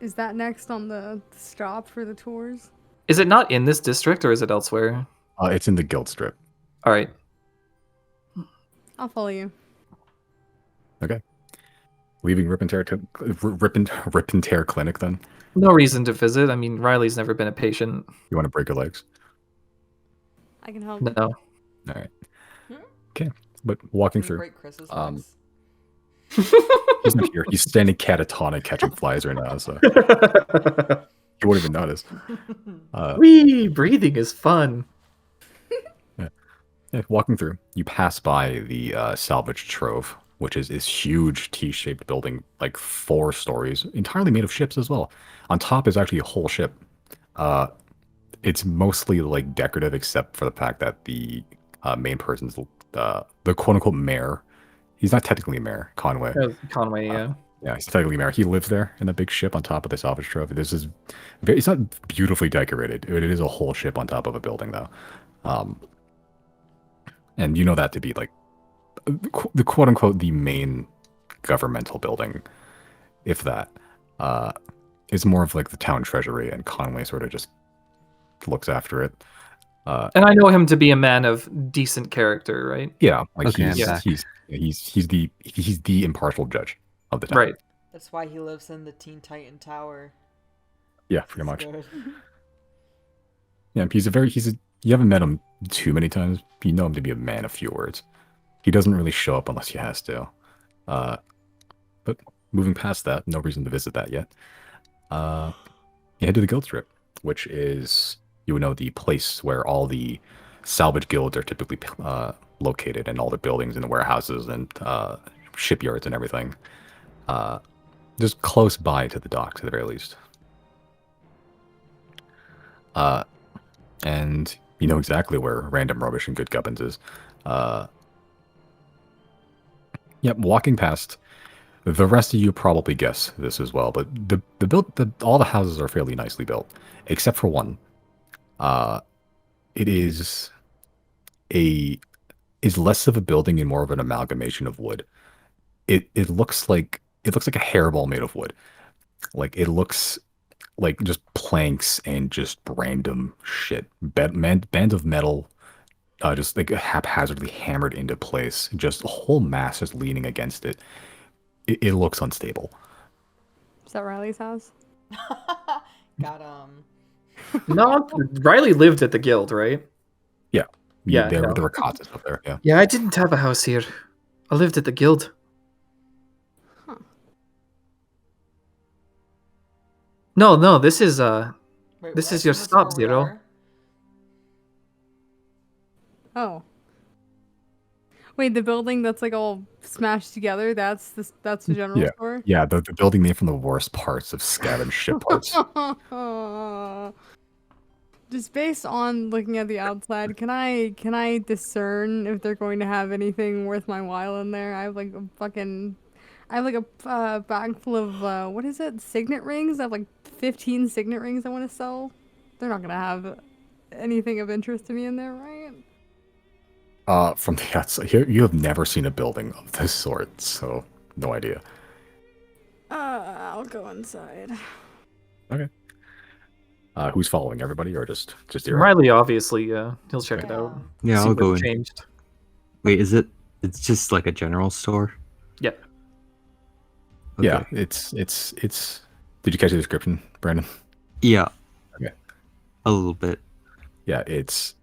Is that next on the stop for the tours? Is it not in this district or is it elsewhere? It's in the guild strip. All right. I'll follow you. Okay. Leaving Rip and Tear Clinic then? No reason to visit. I mean, Riley's never been a patient. You want to break your legs? I can help. No. All right. Okay. But walking Can we through. break Chris's um, legs? He's not here. He's standing catatonic catching flies right now, so you won't even notice. Wee! Breathing is fun. Yeah, walking through, you pass by the salvage trove, which is this huge T-shaped building, like 4 stories, entirely made of ships as well. On top is actually a whole ship. It's mostly like decorative, except for the fact that the main person's the quote-unquote mayor. He's not technically a mayor, Conway. Conway, yeah. Yeah, he's technically a mayor. He lives there in a big ship on top of the salvage trove. It's not beautifully decorated. It is a whole ship on top of a building, though. And you know that to be like the quote unquote the main governmental building, if that. It's more of like the town treasury, and Conway sort of just looks after it. And I know him to be a man of decent character, right? Yeah, like Okay, I'm he's, back. he's the impartial judge of the town. Right. That's why he lives in the Teen Titan Tower. Yeah, pretty It's much. good. Yeah, you haven't met him too many times. You know him to be a man of few words. He doesn't really show up unless he has to. Uh, but moving past that, no reason to visit that yet. You head to the guild strip, which is, you would know, the place where all the salvage guilds are typically located, and all the buildings and the warehouses and shipyards and everything. Just close by to the docks at the very least. And you know exactly where random rubbish and good gubbins is. Yep, walking past. The rest of you probably guess this as well, but all the houses are fairly nicely built, except for one. It is less of a building and more of an amalgamation of wood. It looks like a hairball made of wood. Like, it looks like just planks and just random shit. Band of metal, just like haphazardly hammered into place. Just a whole mass just leaning against it. It looks unstable. Is that Riley's house? Got No, Riley lived at the guild, right? Yeah. Yeah, There no. were cots and stuff there. Yeah. Yeah, I didn't have a house here. I lived at the guild. Huh. No, this is Wait, This what? is your This stop, where we Zero. are? Oh. Wait, the building that's like all smashed together, that's the general store? Yeah, the building made from the worst parts of scavenged ship parts. Just based on looking at the outside, can I discern if they're going to have anything worth my while in there? I have like a bag full of what is it? Signet rings. I have like 15 signet rings I want to sell. They're not gonna have anything of interest to me in there, right? From the outside, here you have never seen a building of this sort, so no idea. I'll go inside. Okay. Who's following, everybody, or just Zero? Riley, obviously, yeah. He'll check it out. Yeah, See I'll what go in. changed. Wait, is it? It's just like a general store. Yeah. Okay. Yeah, it's. Did you catch the description, Brandon? Yeah. Okay. A little bit. Yeah, it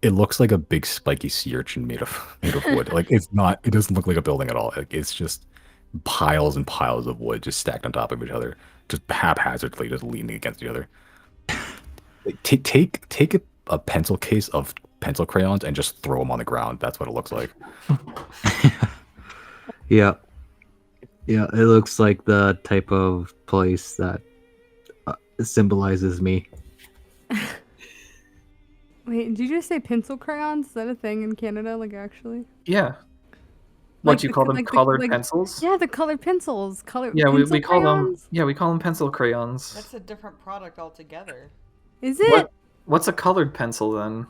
looks like a big spiky sea urchin made of wood. Like, it doesn't look like a building at all. Like, it's just piles and piles of wood just stacked on top of each other, just haphazardly just leaning against each other. Like, take a pencil case of pencil crayons and just throw them on the ground. That's what it looks like. Yeah. Yeah, it looks like the type of place that symbolizes me. Wait, did you just say pencil crayons? Is that a thing in Canada? Like, actually? Yeah. Like What you the- call them? like the- Colored like- pencils? Yeah, the colored pencils. Yeah, we pencil call them. crayons? Yeah, we call them pencil crayons. That's a different product altogether. Is it? What's a colored pencil then?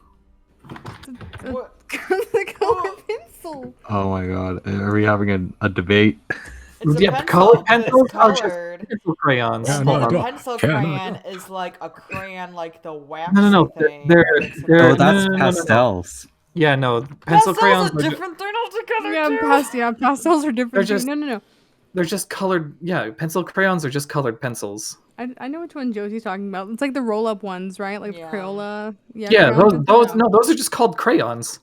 What? The colored pencil. Oh my god, are we having a debate? It's a Yeah, pencil, colored but pencils it's are just colored. pencil crayons. Yeah, And no, then no. a pencil Yeah, no, crayon is like a crayon, like the waxy No, thing. they're- that's they're- Oh, supposed- that's no. pastels. Yeah, no, pencil Pastels crayons. a different thing altogether Yeah, too. pastels are different. They're too. just- No. They're just colored. Yeah, pencil crayons are just colored pencils. I know which one Josie's talking about. It's like the roll-up ones, right? Like Yeah. Crayola. Yeah, Crayola those pencils. no, those are just called crayons.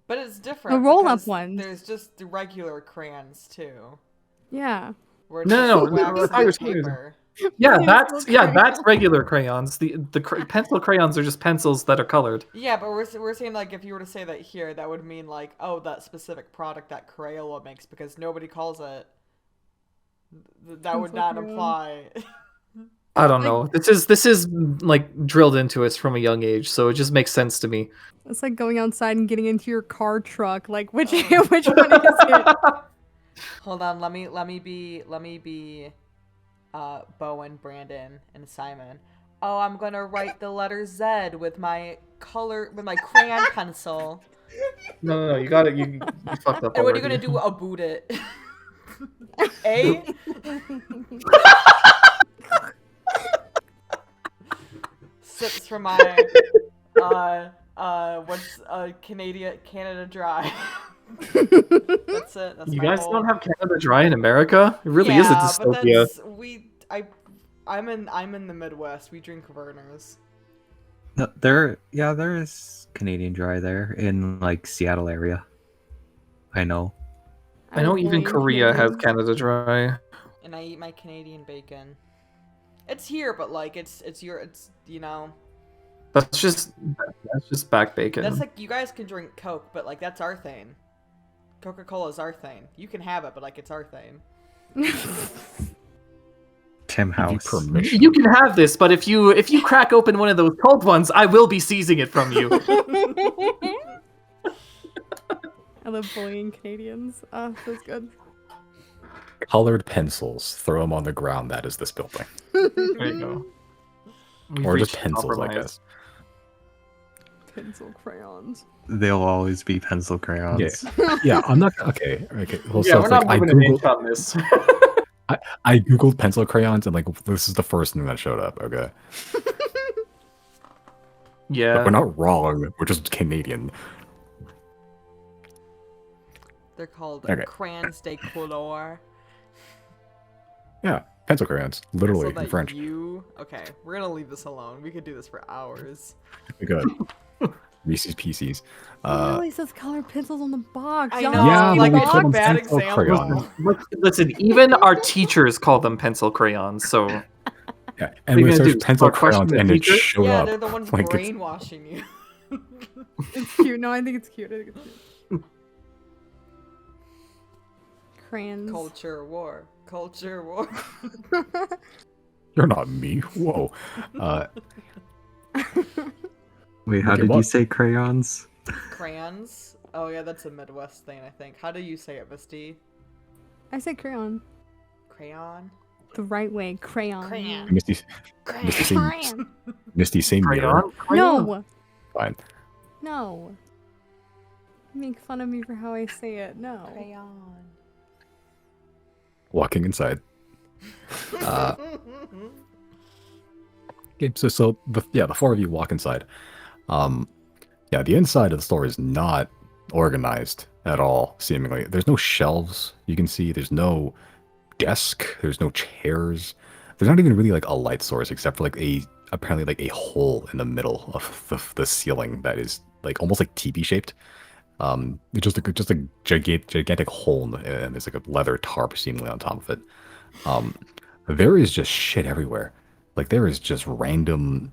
But it's different. roll-up because ones. There's just the regular crayons too. Yeah. Where No, it's no, just I was waxy confused. paper. Yeah, Pencil that's regular crayons. The pencil crayons are just pencils that are colored. Yeah, but we're saying, like, if you were to say that here, that would mean like, oh, that specific product that Crayola makes, because nobody calls it. That would Pencil not crayon. imply. I don't know. This is like drilled into us from a young age, so it just makes sense to me. It's like going outside and getting into your car truck. Like which which one is it? Hold on, let me be Bowen, Brandon, and Simon. Oh, I'm gonna write the letter Z with my crayon pencil. No, you got it. You fucked up. And what are you already. gonna do about it? A? Sips from my Canada Dry. That's it. That's You my guys whole... don't have Canada Dry in America? It really is a But dystopia. that's I'm in the Midwest. We drink Vernors. No, there is Canadian Dry there in like Seattle area. I know. I know even blame Korea has Canadians. Canada Dry. And I eat my Canadian bacon. It's here, but like it's you know. That's just back bacon. That's like you guys can drink Coke, but like that's our thing. Coca-Cola is our thing. You can have it, but like it's our thing. Tim Give you House. permission. You can have this, but if you crack open one of those cold ones, I will be seizing it from you. I love bullying Canadians. That's good. Colored pencils. Throw them on the ground. That is this building. There you go. We've Or just reached pencils, I compromise. guess. Pencil crayons. They'll always be pencil crayons. Yeah, I'm not okay. Well, Yeah, so we're it's not like I moving an inch googled, on this. I googled pencil crayons, and like this is the first thing that showed up. Okay, but Yeah. we're not wrong. We're just Canadian. They're called Okay. crayons de couleur. Yeah, pencil crayons, literally So in that French. okay, we're gonna leave this alone. We could do this for hours. Good. Reese's Pieces. It literally says colored pencils on the box. I Y'all know, Yeah, like but we it's call a them bad pencil example. crayons. Listen, even our teachers call them pencil crayons, so Yeah, What are you and we gonna searched do, pencil start questioning crayons, the and it teacher? showed Yeah, up. they're the ones like it's, brainwashing you. It's cute. No, I think it's cute. Crayons. Culture war. Culture war. you're not me. Whoa. Wait, how Okay, did you what? say crayons? Crayons? Oh yeah, that's a Midwest thing, I think. How do you say it, Misty? I said crayon. Crayon? The right way. Crayon. Crayon. Misty, Misty, Misty, same mirror. crayon. No. Fine. No. Make fun of me for how I say it. No. Crayon. Walking inside. Okay, so the four of you walk inside. Yeah, the inside of the store is not organized at all, seemingly. There's no shelves you can see. There's no desk. There's no chairs. There's not even really like a light source except for like apparently like a hole in the middle of the ceiling that is like almost like teepee shaped. It's just a gigantic hole and there's like a leather tarp seemingly on top of it. There is just shit everywhere. Like there is just random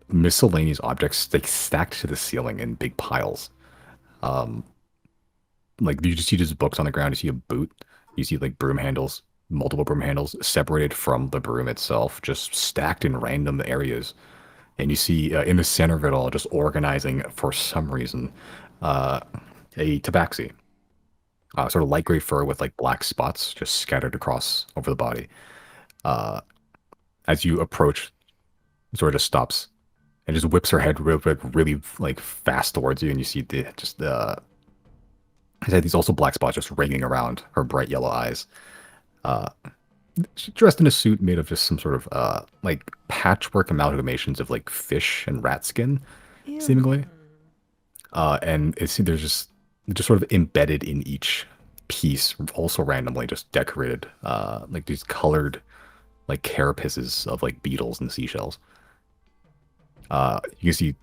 miscellaneous objects like stacked to the ceiling in big piles. Like you just see just books on the ground. You see a boot. You see like broom handles, multiple broom handles separated from the broom itself, just stacked in random areas. And you see in the center of it all, just organizing for some reason, a tabaxi, sort of light gray fur with like black spots just scattered across over the body. As you approach, it sort of just stops and just whips her head really like fast towards you, and you see I said these also black spots just ringing around her bright yellow eyes. She's dressed in a suit made of just some sort of like patchwork amalgamations of like fish and rat skin, Ew. seemingly. And there's just sort of embedded in each piece, also randomly just decorated, like these colored like carapaces of like beetles and seashells. You can see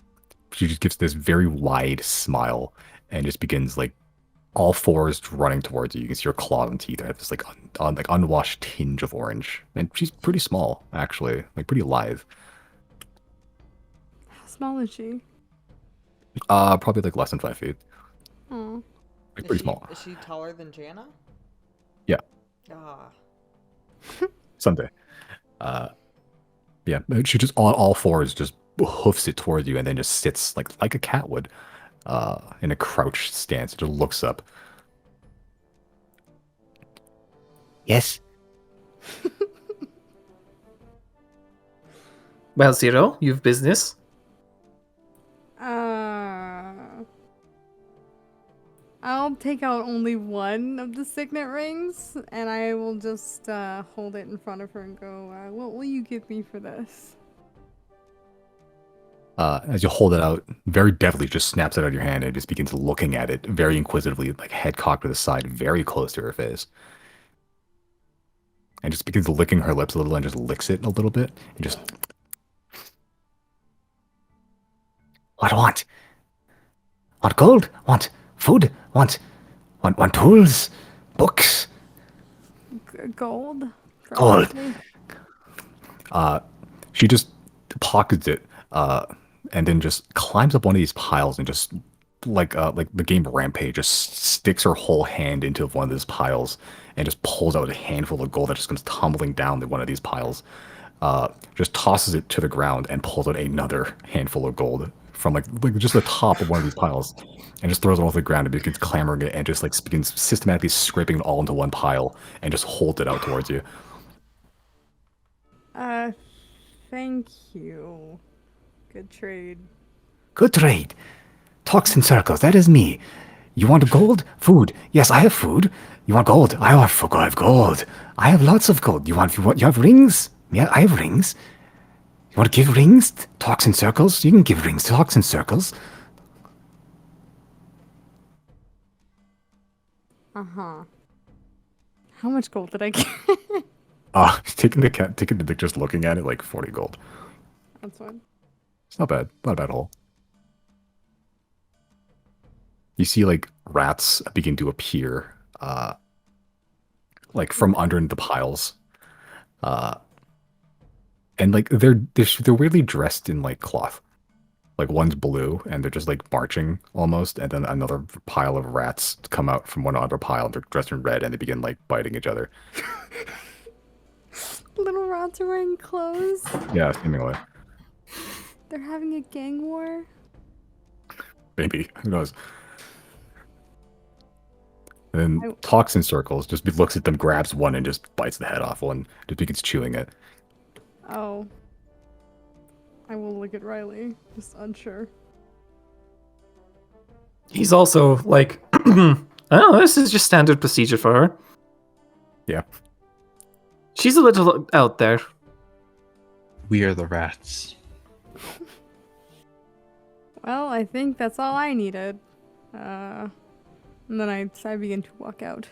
she just gives this very wide smile and just begins like all fours running towards you. You can see her claws and teeth have this like like unwashed tinge of orange, and she's pretty small actually, like pretty lithe. How small is she? Probably like less than 5 feet, Oh. like pretty small. Is she taller than Jana? Yeah. Ah. Someday. Yeah, she just on all fours just hoofs it towards you and then just sits like a cat would, in a crouched stance. Just looks up. Yes. Well, Zero, you've business. I'll take out only one of the signet rings, and I will just hold it in front of her and go, what will you give me for this? As you hold it out, very deftly just snaps it out of your hand and just begins looking at it very inquisitively, like head cocked to the side, very close to her face. And just begins licking her lips a little and just licks it a little bit and just What want? Want gold? Want food? Want tools? Books? Gold. Gold. Probably. She just pockets it, and then just climbs up one of these piles and just like the game Rampage, just sticks her whole hand into one of these piles and just pulls out a handful of gold that just comes tumbling down to one of these piles. Just tosses it to the ground and pulls out another handful of gold from like just the top of one of these piles, and just throws it off the ground and begins clamoring it and just like begins systematically scraping it all into one pile and just holds it out towards you. Thank you. Good trade. Good trade. Talks in circles. That is me. You want gold? Food. Yes, I have food. You want gold? I have gold. I have lots of gold. You have rings? Yeah, I have rings. You want to give rings? Talks in circles? You can give rings. Talks in circles. Uh-huh. How much gold did I get? Taking the dick, just looking at it, like 40 gold. That's fine. It's not bad. Not a bad haul. You see like rats begin to appear, like from under the piles. And like they're weirdly dressed in like cloth. Like one's blue and they're just like marching almost, and then another pile of rats come out from one other pile and they're dressed in red and they begin like biting each other. Little rats are wearing clothes. Yeah, seemingly. They're having a gang war. Maybe. Who knows? And then talks in circles, just looks at them, grabs one and just bites the head off one, just begins chewing it. Oh. I will look at Riley, just unsure. He's also like, oh, this is just standard procedure for her. Yeah. She's a little out there. We are the rats. Well, I think that's all I needed. And then I begin to walk out.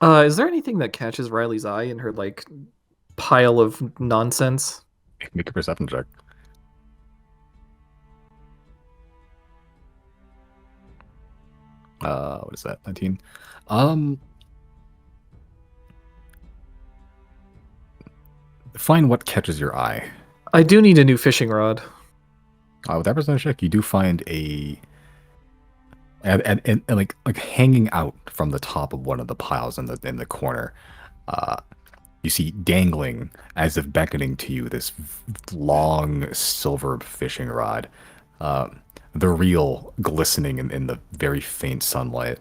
Is there anything that catches Riley's eye in her like pile of nonsense? Make a perception check. What is that? 19. Find what catches your eye. I do need a new fishing rod. With that perception check, you do find and like hanging out from the top of one of the piles in the corner. You see dangling, as if beckoning to you, this long silver fishing rod. The reel glistening in the very faint sunlight,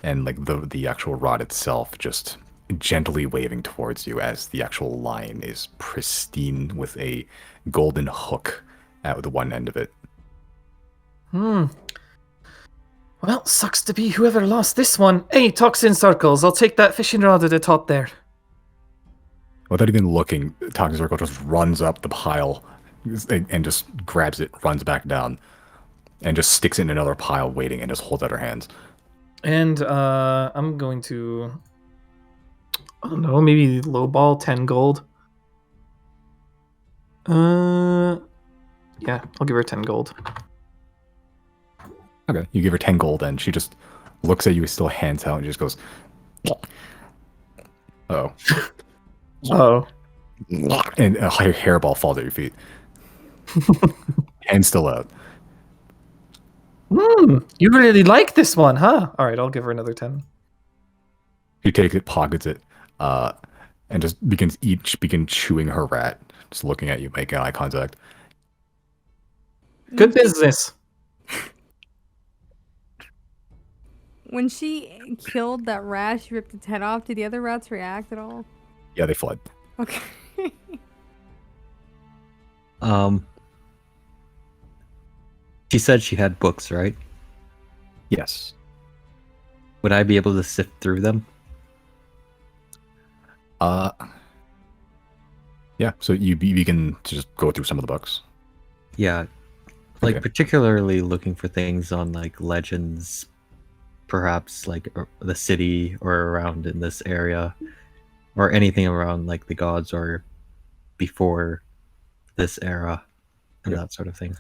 and like the actual rod itself just gently waving towards you as the actual line is pristine with a golden hook at the one end of it. Well, sucks to be whoever lost this one. Hey, talks in circles. I'll take that fishing rod at the top there. Without even looking, Talking Circle just runs up the pile and just grabs it, runs back down, and just sticks it in another pile waiting and just holds out her hands. And I'm going to, I don't know, maybe lowball 10 gold. Yeah, I'll give her 10 gold. Okay, you give her 10 gold and she just looks at you, still hands out, and just goes, oh. Oh. And a hairball falls at your feet. Hands still out. You really like this one, huh? All right, I'll give her another 10. She takes it, pockets it, and just begin chewing her rat, just looking at you, making eye contact. Good business. When she killed that rat, she ripped its head off. Did the other rats react at all? Yeah, they fled. Okay. She said she had books, right? Yes. Would I be able to sift through them? Yeah, so you begin to just go through some of the books. Yeah. Like, Okay. particularly looking for things on, like, legends, perhaps, like, the city or around in this area, or anything around, like, the gods or before this era and Okay. that sort of thing.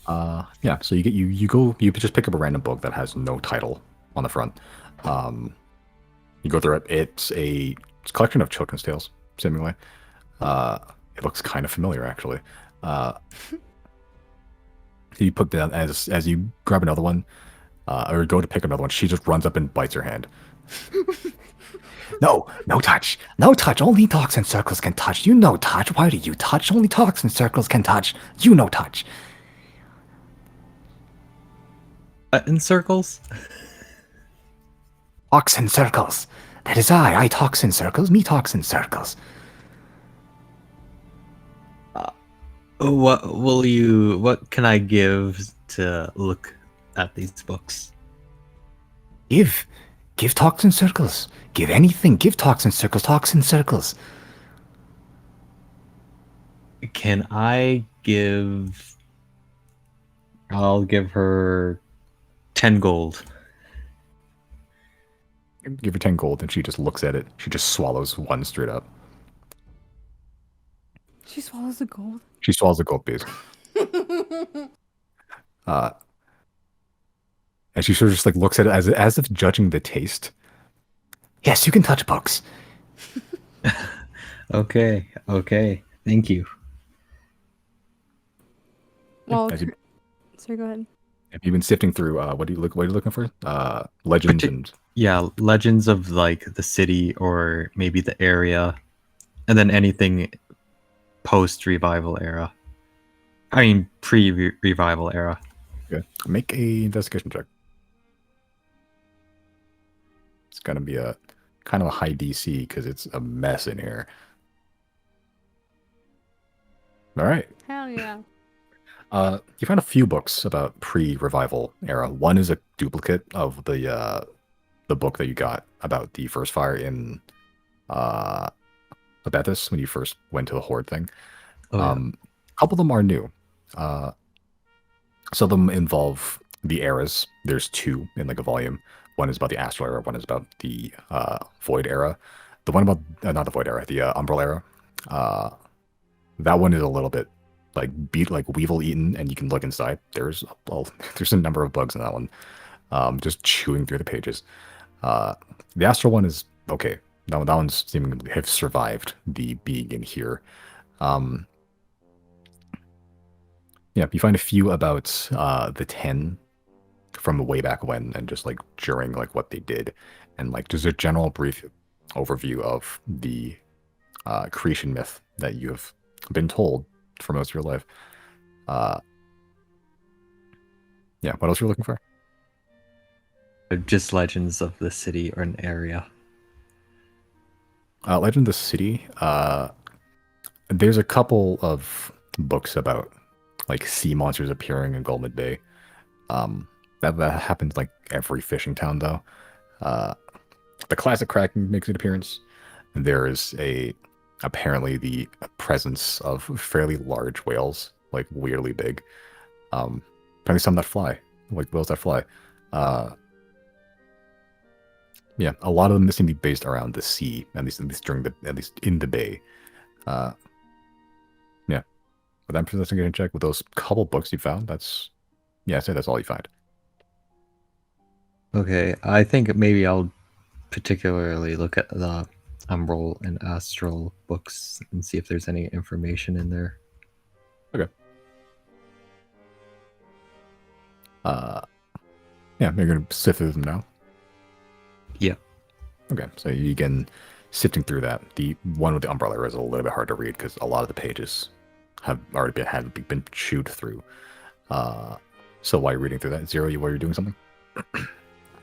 Yeah, so you just pick up a random book that has no title on the front. You go through it. It's a collection of children's tales, seemingly. It looks kind of familiar, actually. You put down as you grab another one, or go to pick another one. She just runs up and bites your hand. No touch, no touch. Only talks in circles can touch. You know touch. Why do you touch? Only talks in circles can touch. You know touch. In circles? Talks in circles. That is I. I talks in circles. Me talks in circles. What can I give to look at these books? Give talks in circles. Give anything. Give talks in circles. Talks in circles. Can I give... I'll give her 10 gold. Give her 10 gold, and she just looks at it. She just swallows one straight up. She swallows the gold. She swallows the gold piece. And she sort of just like looks at it as if judging the taste. Yes, you can touch books. Okay. Thank you. Well, As you- sorry, go ahead. Have you been sifting through? What are you looking for? Legends and Yeah, legends of like the city or maybe the area, and then anything post-revival era. I mean, pre-revival era. okay. Make a investigation check. It's gonna be a kind of a high DC because it's a mess in here. All right. Hell yeah. You found a few books about pre-revival era. One is a duplicate of the book that you got about the first fire in Abethus when you first went to the Horde thing. Oh, yeah. A couple of them are new. Some of them involve the eras. There's two in like a volume. One is about the Astral era. One is about the Void era. The one about not the Void era, the Umbral era. That one is a little bit like weevil eaten, and you can look inside. There's a number of bugs in that one. Just chewing through the pages. The Astral one is okay. That one's seemingly have survived the being in here. Yeah, you find a few about the 10 from way back when, and just like during like what they did, and like just a general brief overview of the creation myth that you have been told for most of your life. Yeah, what else are you looking for? Just legends of the city or an area. Legend of the City. There's a couple of books about like sea monsters appearing in Golmud Bay. That happens like every fishing town though. The classic Kraken makes an appearance. There is apparently the presence of fairly large whales, like weirdly big. Apparently some that fly, like whales that fly. Yeah, a lot of them seem to be based around the sea, at least in the bay. Yeah, but I'm just gonna check with those couple books you found. I'd say that's all you find. Okay, I think maybe I'll particularly look at the Umbral and Astral books and see if there's any information in there. Okay. Yeah, you're gonna sift through them now. Yeah. Okay, so you begin sifting through that. The one with the umbrella is a little bit hard to read because a lot of the pages have already been chewed through. So while you're reading through that, Zero, while you're doing something?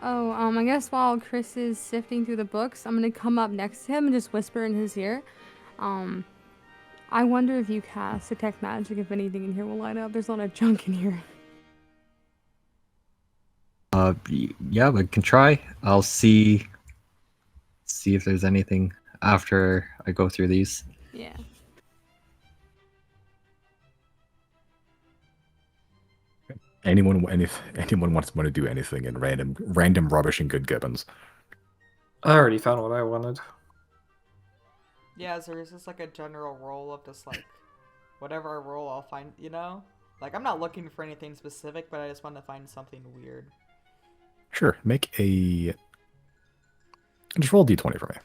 Oh, I guess while Chris is sifting through the books, I'm gonna come up next to him and just whisper in his ear. I wonder if you cast Detect Magic, if anything in here will light up. There's a lot of junk in here. Yeah, we can try. I'll see if there's anything after I go through these. Yeah. Anyone wants to do anything in random rubbish and good gibbons? I already found what I wanted. Yeah, so is this like a general roll of just like whatever I roll, I'll find, you know? Like, I'm not looking for anything specific, but I just want to find something weird. Sure, make a... Just roll a d20 for me.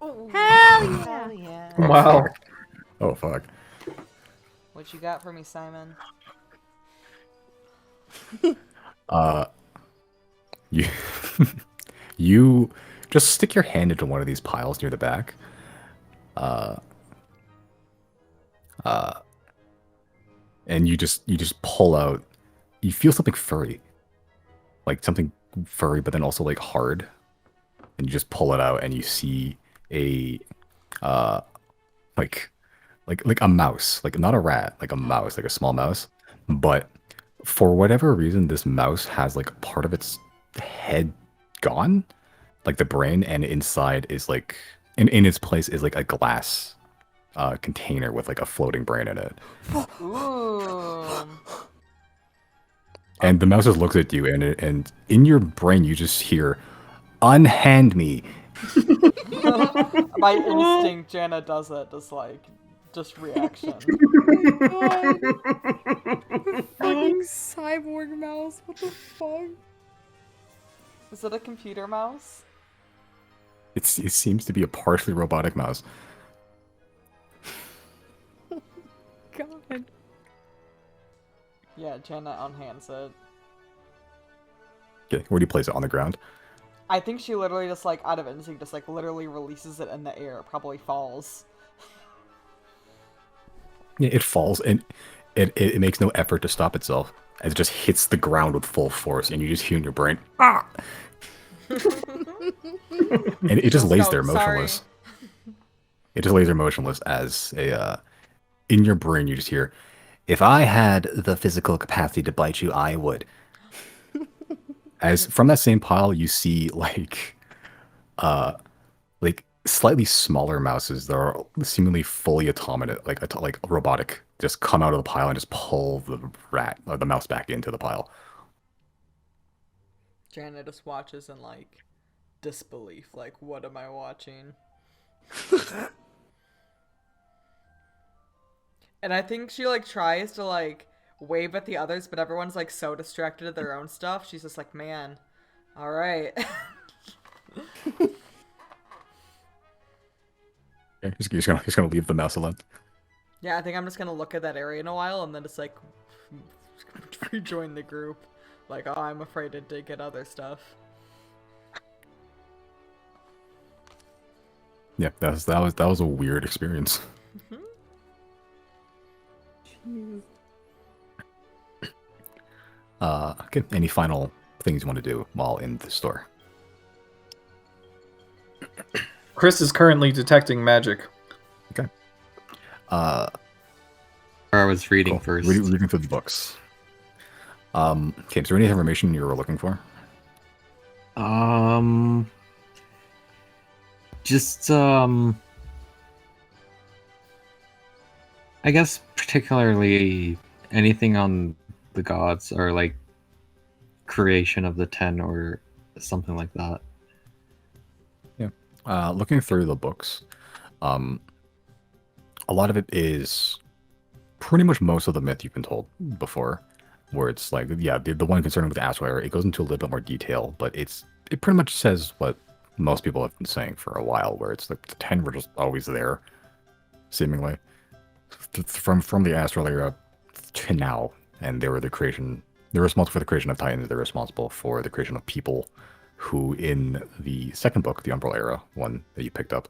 Oh, Hell yeah! yeah. Wow. Oh, fuck. What you got for me, Simon? You... you just stick your hand into one of these piles near the back. And you just pull out... You feel something furry. Like something furry, but then also like hard. And you just pull it out and you see a... like a mouse. Like not a rat, like a mouse, like a small mouse. But for whatever reason, this mouse has like part of its head gone. Like the brain, and inside is like... In its place is like a glass container with like a floating brain in it. Ooh. And the mouse just looks at you, and in your brain you just hear, "Unhand me." By instinct, Jana does it. Just reaction. Fucking cyborg mouse. What the fuck? Is it a computer mouse? It seems to be a partially robotic mouse. God. Yeah, Jana unhands it. Okay, where do you place it? On the ground? I think she literally just like out of instinct just like literally releases it in the air. It probably falls. Yeah, it falls, and it makes no effort to stop itself. As it just hits the ground with full force, and you just hear in your brain, "Ah!" And it just lays there motionless. It just lays there motionless as a... in your brain, you just hear, "If I had the physical capacity to bite you, I would." As from that same pile, you see like slightly smaller mouses that are seemingly fully autonomous, like robotic, just come out of the pile and just pull the rat or the mouse back into the pile. Jana just watches in like disbelief, like, what am I watching? And I think she like tries to like wave at the others, but everyone's like so distracted at their own stuff. She's just like, man, all right. Okay, he's gonna leave the mouse alone. Yeah, I think I'm just gonna look at that area in a while and then just like rejoin the group. Like, oh, I'm afraid to dig at other stuff. Yeah, that was a weird experience. Jeez. Okay, any final things you want to do while in the store? Chris is currently detecting magic. Okay. I was reading Cool. first. Reading through the books. Okay, is there any information you were looking for? Just I guess particularly anything on the gods or like creation of the 10 or something like that. Yeah. Looking through the books, a lot of it is pretty much most of the myth you've been told before, where it's like, yeah, the one concern with the astral era, it goes into a little bit more detail, but it pretty much says what most people have been saying for a while, where it's like the 10 were just always there, seemingly, from the astral era to now, and they were responsible for the creation of Titans. They're responsible for the creation of people who, in the second book, the Umbral Era one that you picked up,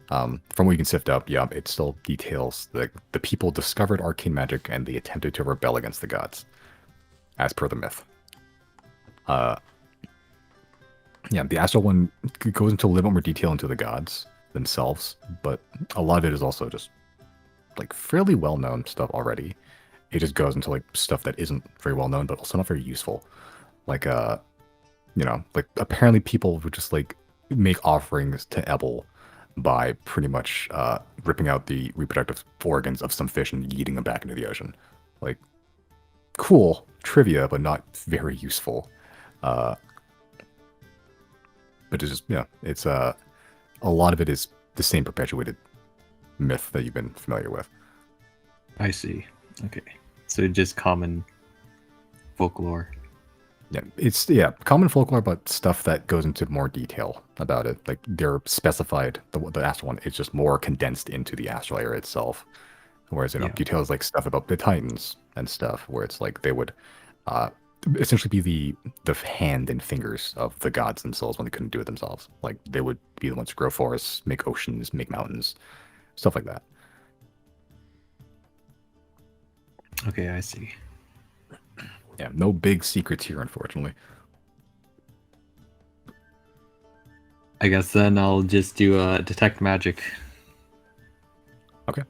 from what you can sift up, yeah, it still details that the people discovered arcane magic and they attempted to rebel against the gods, as per the myth. Yeah, the astral one goes into a little bit more detail into the gods themselves, but a lot of it is also just like fairly well-known stuff already. It just goes into like stuff that isn't very well-known, but also not very useful. Like, like apparently people would just like make offerings to Ebel by pretty much ripping out the reproductive organs of some fish and yeeting them back into the ocean. Like, cool trivia, but not very useful. But it's just, yeah, it's a lot of it is the same perpetuated myth that you've been familiar with. I see. Okay. So just common folklore. Yeah, it's common folklore, but stuff that goes into more detail about it. Like they're specified. The astral one is just more condensed into the astral area itself. Whereas Yeah. details like stuff about the Titans and stuff, where it's like they would essentially be the hand and fingers of the gods themselves when they couldn't do it themselves. Like they would be the ones to grow forests, make oceans, make mountains, stuff like that. Okay, I see. Yeah, no big secrets here, unfortunately. I guess then I'll just do detect magic. Okay.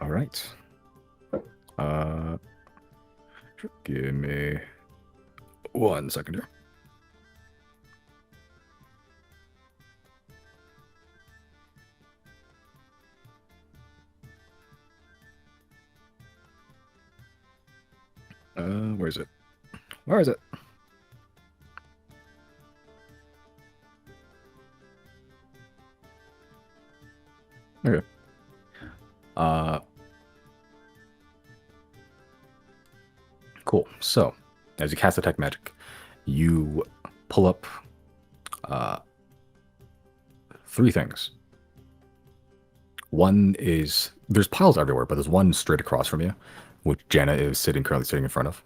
All right. Give me 1 second here. Where is it? Where is it? Okay. Cool. So, as you cast detect magic, you pull up 3 things. One is there's piles everywhere, but there's one straight across from you, which Jana is currently sitting in front of.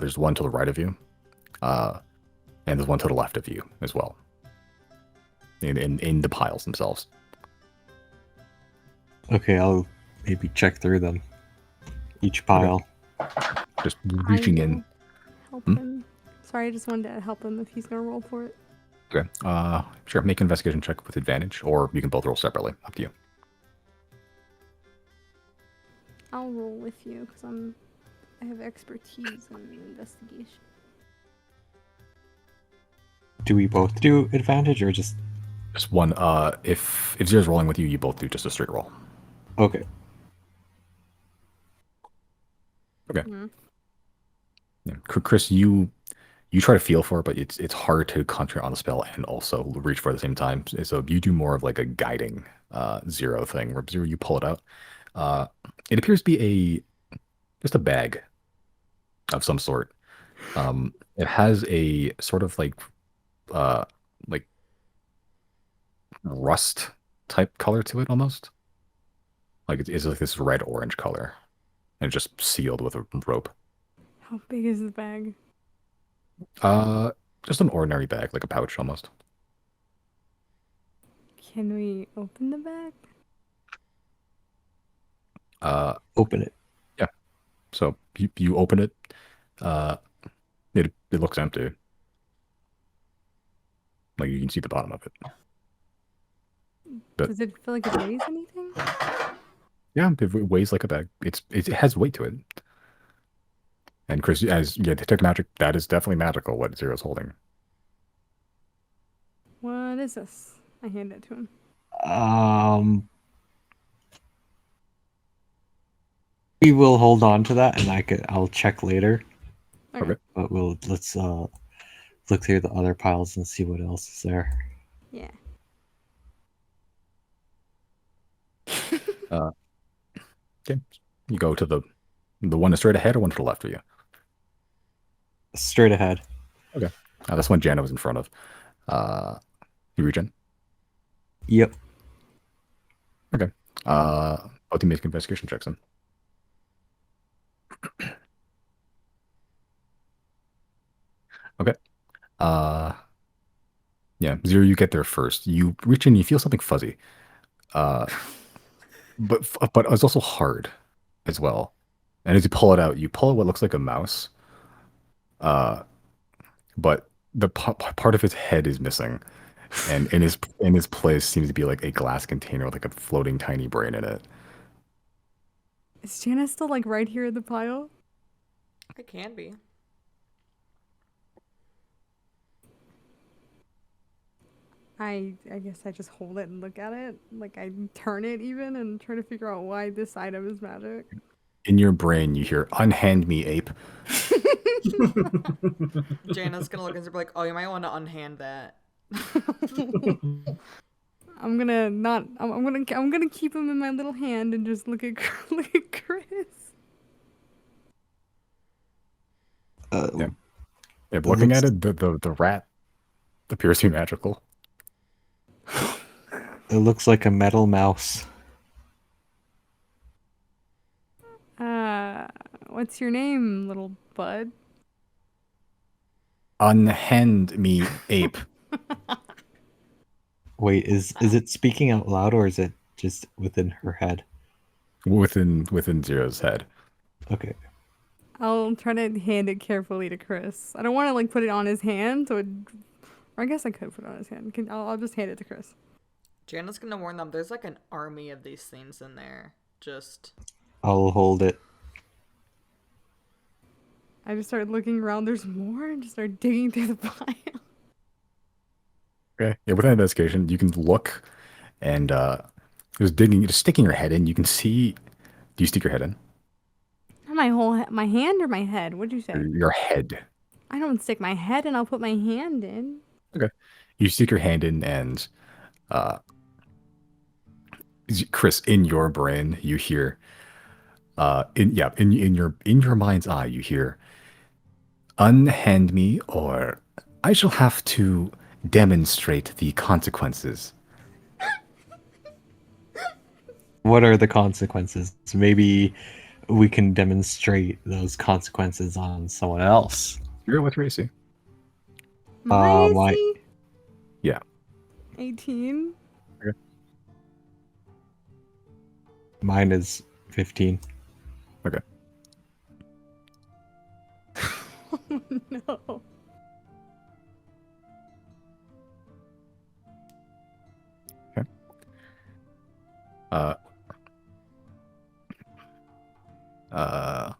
There's one to the right of you, and there's one to the left of you as well. In the piles themselves. Okay, I'll maybe check through them. Each pile. Just reaching in. Help him. Sorry, I just wanted to help him if he's gonna roll for it. Okay. Sure. Make an investigation check with advantage, or you can both roll separately. Up to you. I'll roll with you because I have expertise in the investigation. Do we both do advantage or just Just one. If Zero's rolling with you, you both do just a straight roll. okay? Okay. Mhm. Yeah. Chris, you try to feel for it, but it's hard to concentrate on the spell and also reach for it at the same time. So you do more of like a guiding Zero thing, where Zero, you pull it out. It appears to be just a bag of some sort. It has a sort of like rust type color to it almost. Like it's like this red orange color, and it's just sealed with a rope. How big is the bag? Just an ordinary bag, like a pouch almost. Can we open the bag? Open it. So you open it. It looks empty. Like you can see the bottom of it. But- Does it feel like it weighs anything? Yeah, it weighs like a bag. It has weight to it. And Chris, as detect magic, that is definitely magical. What Zero's holding. What is this? I hand it to him. We will hold on to that, and I'll check later. Okay. But let's look through the other piles and see what else is there. Yeah. Okay. You go to the one that's straight ahead or one to the left of you. Straight ahead. That's one Jana was in front of. You reach in. Yep. Both of you make investigation checks then. Okay. Yeah, Zero, you get there first. You reach in, you feel something fuzzy. But it's also hard as well. And as you pull it out, you pull what looks like a mouse. But the part of its head is missing. And in his place seems to be like a glass container with like a floating tiny brain in it. Is Jana still like right here in the pile? It can be. I guess I just hold it and look at it. Like I turn it even and try to figure out why this item is magic. In your brain, you hear, "Unhand me, ape." Jana's gonna look and be like, "Oh, you might want to unhand that." I'm gonna not. I'm gonna keep him in my little hand and just look at look at Chris. Yeah. Yeah, It looking at looks, it, the rat appears to be magical. it looks like a metal mouse. What's your name, little bud? Unhand me, ape. Wait, is it speaking out loud or is it just within her head? Within Zero's head. Okay. I'll try to hand it carefully to Chris. I don't want to like put it on his hand, or I guess I could put it on his hand. I'll just hand it to Chris. Jana's gonna warn them. There's like an army of these things in there. Just I'll hold it. I just started looking around. There's more, and just start digging through the pile. Okay. Yeah, with that investigation, you can look and just sticking your head in, you can see. Do you stick your head in? My hand or my head? What'd you say? Your head. I don't stick my head in. I'll put my hand in. Okay. You stick your hand in, and Chris, in your brain, you hear. In your mind's eye, you hear. Unhand me, or I shall have to demonstrate the consequences. What are the consequences? Maybe we can demonstrate those consequences on someone else. You're with Racy. My my- AC? Yeah. 18. Mine is 15. Okay. Oh no.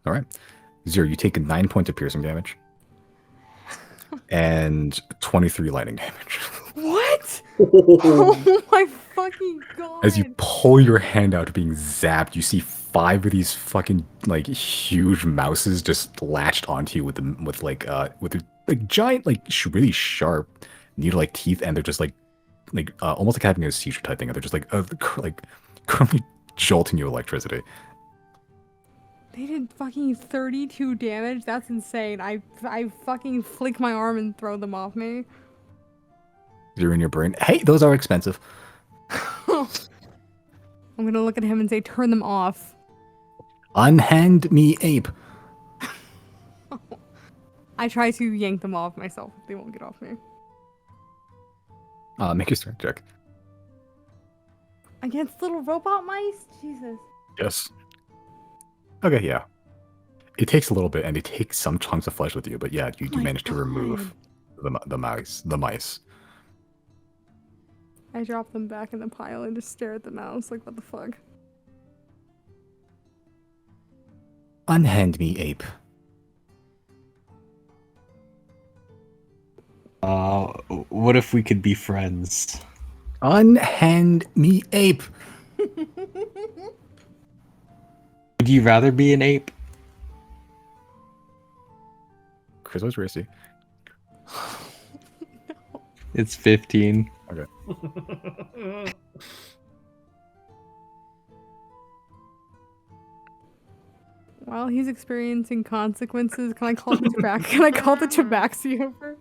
All right. Zero, you take 9 points of piercing damage and 23 lightning damage. What? Oh my fucking god. As you pull your hand out, being zapped, you see 5 of these fucking like huge mouses just latched onto you with giant, like really sharp needle-like teeth, and they're just like almost like having a seizure type thing. And they're just like currently jolting you with electricity. They did fucking 32 damage. That's insane. I fucking flick my arm and throw them off me. You're in your brain. Hey, those are expensive. I'm gonna look at him and say, turn them off. Unhand me, ape. I try to yank them off myself. They won't get off me. Make your strength check. Against little robot mice? Jesus. Yes. Okay, yeah. It takes a little bit, and they take some chunks of flesh with you, but yeah, you do my manage to remove God. the mice. I drop them back in the pile and just stare at the mouse like, what the fuck? Unhand me, ape. What if we could be friends? Unhand me, ape. Would you rather be an ape? Chris was racy. It's 15. Okay. While he's experiencing consequences, can I call the Can I call the Tabaxi over?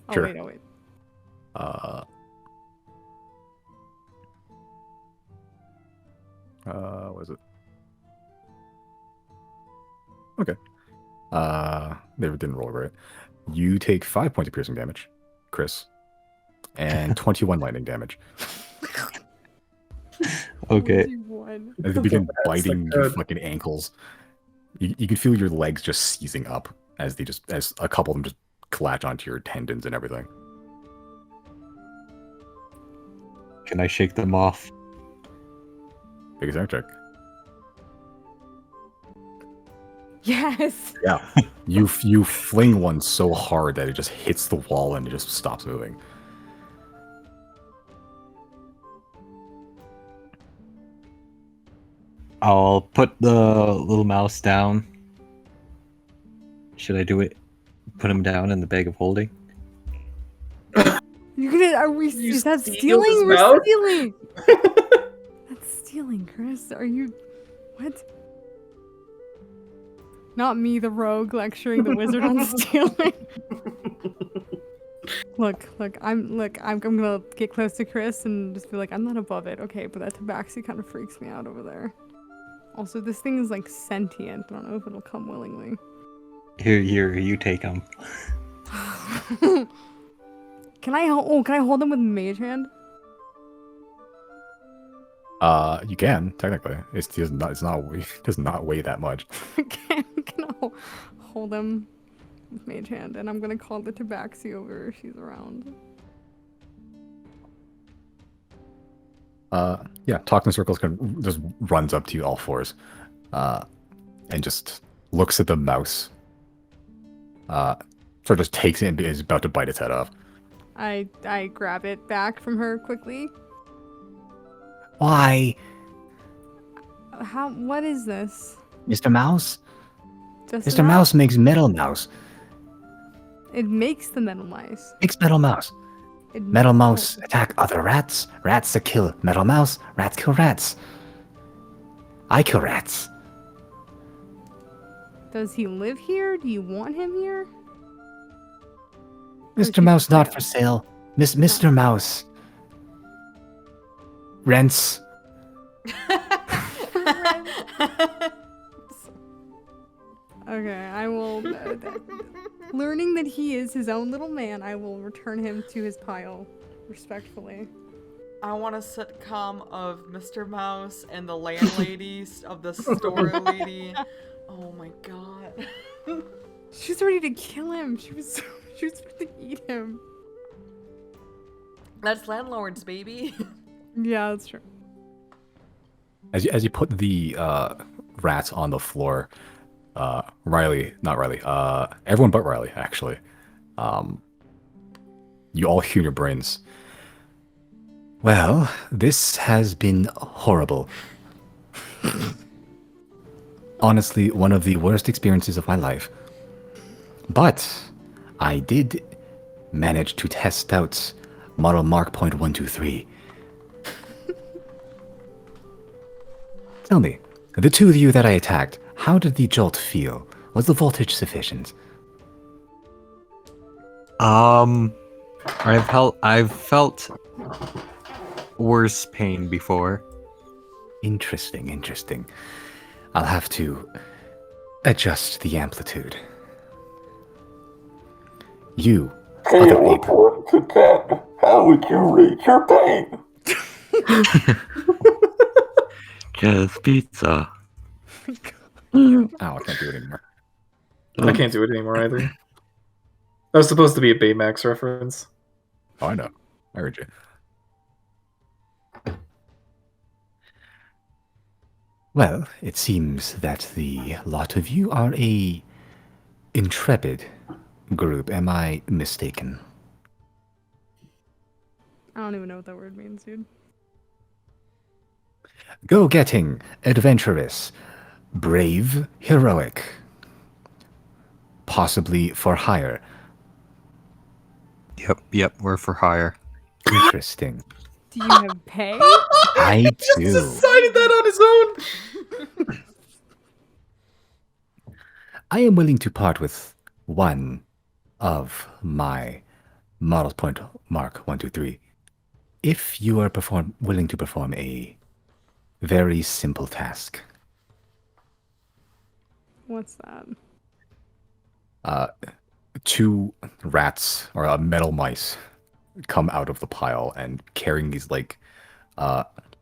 Oh Sure. wait, oh wait. What is it? Okay. They didn't roll right. You take 5 points of piercing damage, Chris, and 21 lightning damage Okay. 21. as they begin That's biting so your good. fucking ankles. You can feel your legs just seizing up as as a couple of them just latch onto your tendons and everything. Can I shake them off? Big attack check. Yes. Yeah. You fling one so hard that it just hits the wall and it just stops moving. I'll put the little mouse down. Should I do it? Put him down in the bag of holding? are we? You Is that steal his stealing? We're mouth? stealing. That's stealing, Chris. Are you? What? Not me, the rogue, lecturing the wizard on stealing. Look, I'm gonna get close to Chris and just be like, I'm not above it, okay? But that tabaxi kind of freaks me out over there. Also, this thing is like sentient. I don't know if it'll come willingly. Here, you take them. Can I hold him with mage hand? You can technically. It's just not. It's not. It does not weigh that much. can I hold him with mage hand? And I'm gonna call the tabaxi over if she's around. Yeah. Talking Circles just runs up to you all fours, and just looks at the mouse. Sort of just takes it and is about to bite its head off. I grab it back from her quickly. Why, What is this? Mr. Mouse? Just Mr. Mouse makes metal mouse. It makes the metal mice. Makes metal mouse. Metal mouse attack other rats. Rats to kill metal mouse. Rats kill rats. I kill rats. Does he live here? Do you want him here? Mr. Mouse not for sale. Mr. Mouse. Rents. Okay, I will. Learning that he is his own little man, I will return him to his pile, respectfully. I want a sitcom of Mr. Mouse and the landlady of the store lady. Oh my god. She was ready to kill him. She was ready to eat him. That's landlords, baby. Yeah, that's true. As you put the rats on the floor, everyone but Riley, actually, you all hear in your brains. Well, this has been horrible. Honestly, one of the worst experiences of my life. But I did manage to test out model mark .123. Tell me, the two of you that I attacked, how did the jolt feel? Was the voltage sufficient? I've felt worse pain before. Interesting. I'll have to adjust the amplitude. You, other ape. 1 to 10. How would you rate your pain? Just pizza. Oh, I can't do it anymore. I can't do it anymore either. That was supposed to be a Baymax reference. Oh, I know. I heard you. Well, it seems that the lot of you are a intrepid group. Am I mistaken? I don't even know what that word means, dude. Go-getting, adventurous, brave, heroic. Possibly for hire. Yep, we're for hire. Interesting. Do you have pay? I Just do. decided that on his own. I am willing to part with one of my model point mark 123 if you are willing to perform a very simple task. What's that? Two rats or metal mice come out of the pile and carrying these like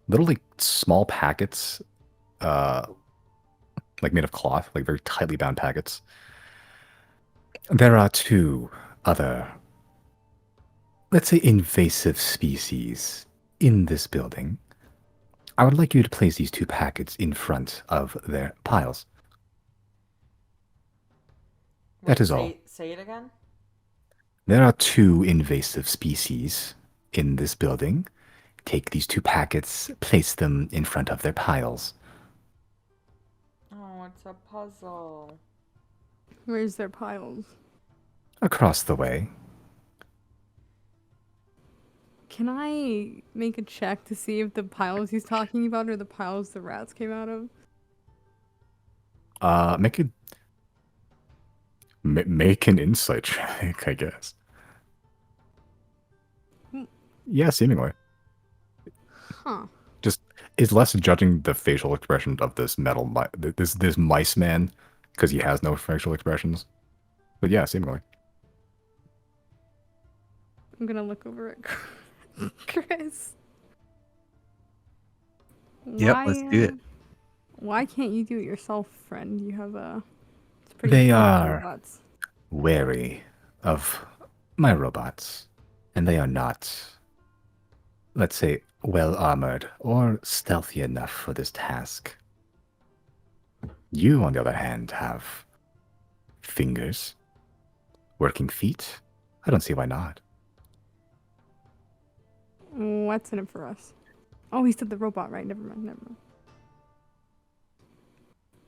little like small packets, like made of cloth, like very tightly bound packets. There are two other, let's say, invasive species in this building. I would like you to place these two packets in front of their piles. That is all. Say it again? There are two invasive species in this building. Take these two packets, place them in front of their piles. Oh, it's a puzzle. Where's their piles? Across the way. Can I make a check to see if the piles he's talking about are the piles the rats came out of? Make it make an insight check, I guess. Hmm. Yeah, seemingly. Huh. Just it's less judging the facial expression of this this mice man because he has no facial expressions. But yeah, seemingly. I'm gonna look over at Chris. Yep, let's do it. Why can't you do it yourself, friend? You have it's pretty They big are robots. wary of my robots, and they are not, let's say, well armored or stealthy enough for this task. You, on the other hand, have fingers, working feet. I don't see why not. What's in it for us? Oh, he said the robot, right? Never mind, never mind.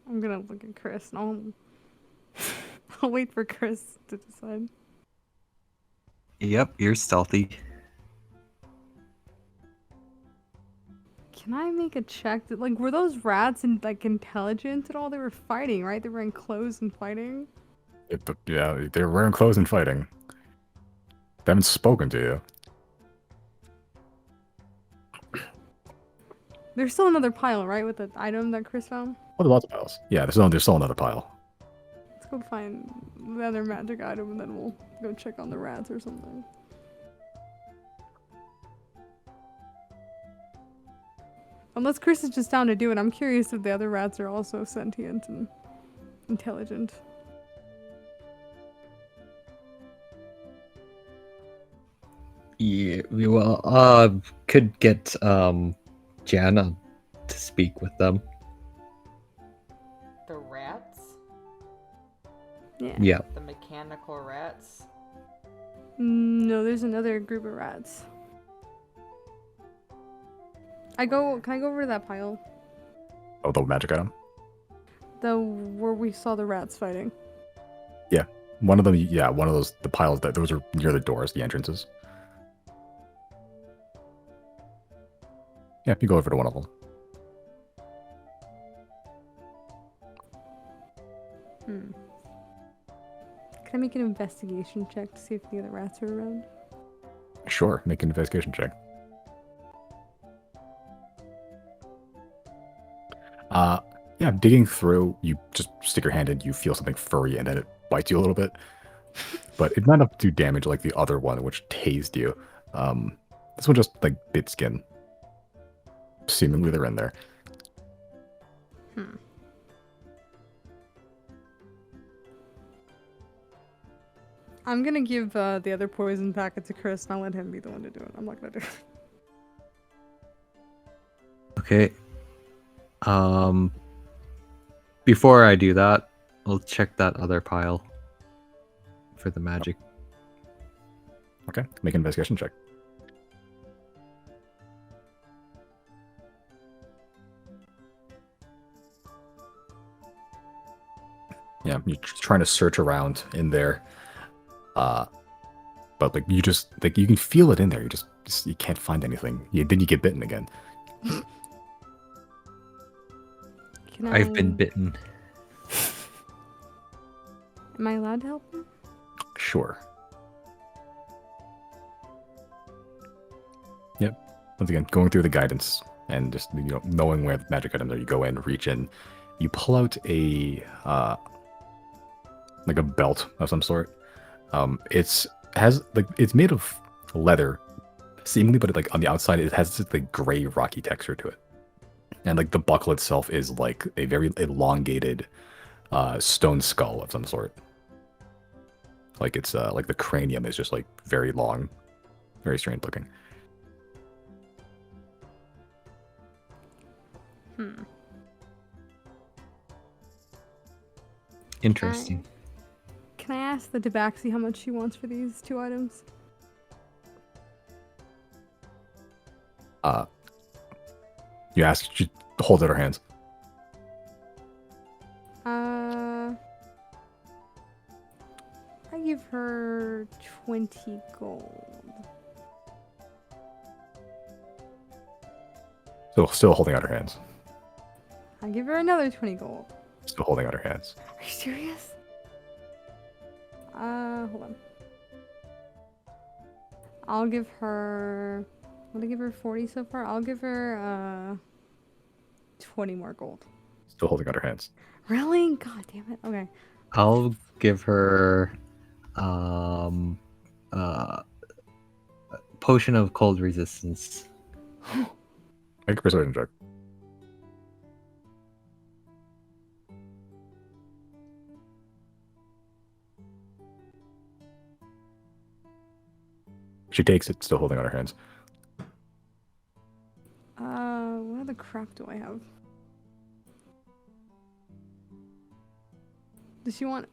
I'm gonna look at Chris and I'll wait for Chris to decide. Yep, you're stealthy. Can I make a check? Like, were those rats like intelligent at all? They were fighting, right? They were in clothes and fighting. Yeah, they're wearing clothes and fighting. They haven't spoken to you. There's still another pile, right, with the item that Chris found? Oh, there's lots of piles. Yeah, there's still another pile. Let's go find the other magic item and then we'll go check on the rats or something. Unless Chris is just down to do it, I'm curious if the other rats are also sentient and intelligent. Yeah, could get Jana to speak with them. The rats? Yeah. Yeah. The mechanical rats? No, there's another group of rats. Can I go over to that pile? Oh, the magic item? Where we saw the rats fighting. One of them, yeah, one of the piles, those are near the doors, the entrances. Yeah, you go over to one of them. Can I make an investigation check to see if the other rats are around? Sure, make an investigation check. Yeah, digging through, you just stick your hand in, you feel something furry, and then it bites you a little bit. But it might not do damage like the other one, which tased you. This one just, like, bit skin. Seemingly they're in there. I'm gonna give the other poison packet to Chris and I'll let him be the one to do it. I'm not gonna do it. Okay. Before I do that, I'll check that other pile for the magic. Okay, make an investigation check. Yeah, you're trying to search around in there. But like you just like you can feel it in there. You can't find anything. Then you get bitten again. I've been bitten. Am I allowed to help him? Sure. Yep. Once again, going through the guidance and just knowing where the magic items are, you go in, reach in, you pull out a like a belt of some sort. It's made of leather, seemingly, but like on the outside it has this like gray rocky texture to it, and like the buckle itself is like a very elongated stone skull of some sort. Like it's like the cranium is just like very long, very strange looking. Interesting. Can I ask the Tabaxi how much she wants for these two items? You ask, she holds out her hands. I give her 20 gold. Still holding out her hands. I give her another 20 gold. Still holding out her hands. Are you serious? Hold on. I'll give her. What did I give her 40 so far? I'll give her 20 more gold. Still holding out her hands. Really? God damn it. Okay. I'll give her potion of cold resistance. Make a persuasion check. She takes it, still holding out her hands. What other crap do I have? Does she want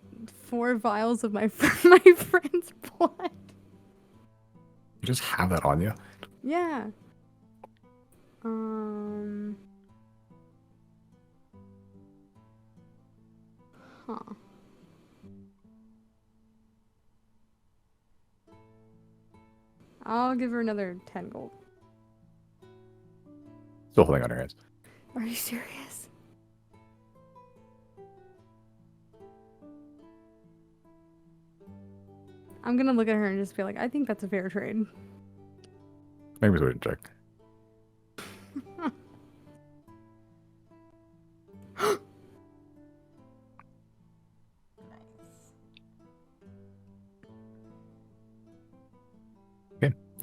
4 vials of my my friend's blood? You just have that on you. Yeah. Huh. I'll give her another 10 gold. Still holding out her hands. Are you serious? I'm gonna look at her and just be like, I think that's a fair trade. Make a persuasion check.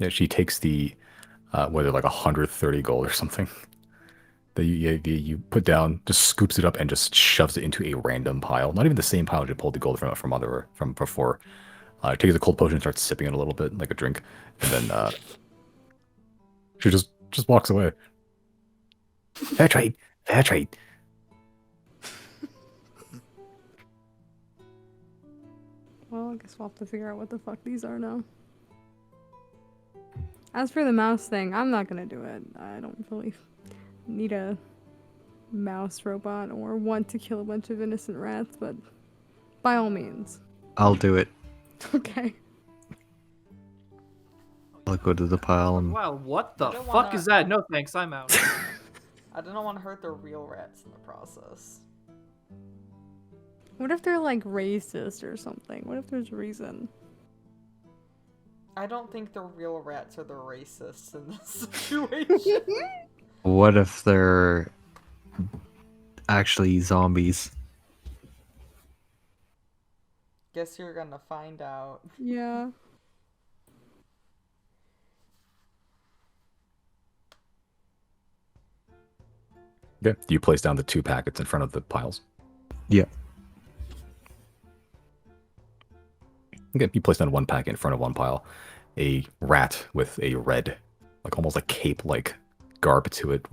Yeah, she takes the, whether like 130 gold or something that you put down, just scoops it up and just shoves it into a random pile. Not even the same pile you pulled the gold from before. Takes a cold potion and starts sipping it a little bit like a drink, and then she just walks away. Fair trade, fair trade. Well, I guess we'll have to figure out what the fuck these are now. As for the mouse thing, I'm not gonna do it. I don't really need a mouse robot or want to kill a bunch of innocent rats, but by all means. I'll do it. Okay. I'll go to the pile and Wow, what the I don't fuck wanna- is that? No thanks, I'm out. I don't want to hurt the real rats in the process. What if they're like racist or something? What if there's a reason? I don't think the real rats are the racists in this situation. what if they're actually zombies? Guess you're gonna find out. Yeah. Yeah, you place down the 2 packets in front of the piles. Yeah. Okay, you place down 1 packet in front of one pile. A rat with a red, like almost like cape-like garb to it,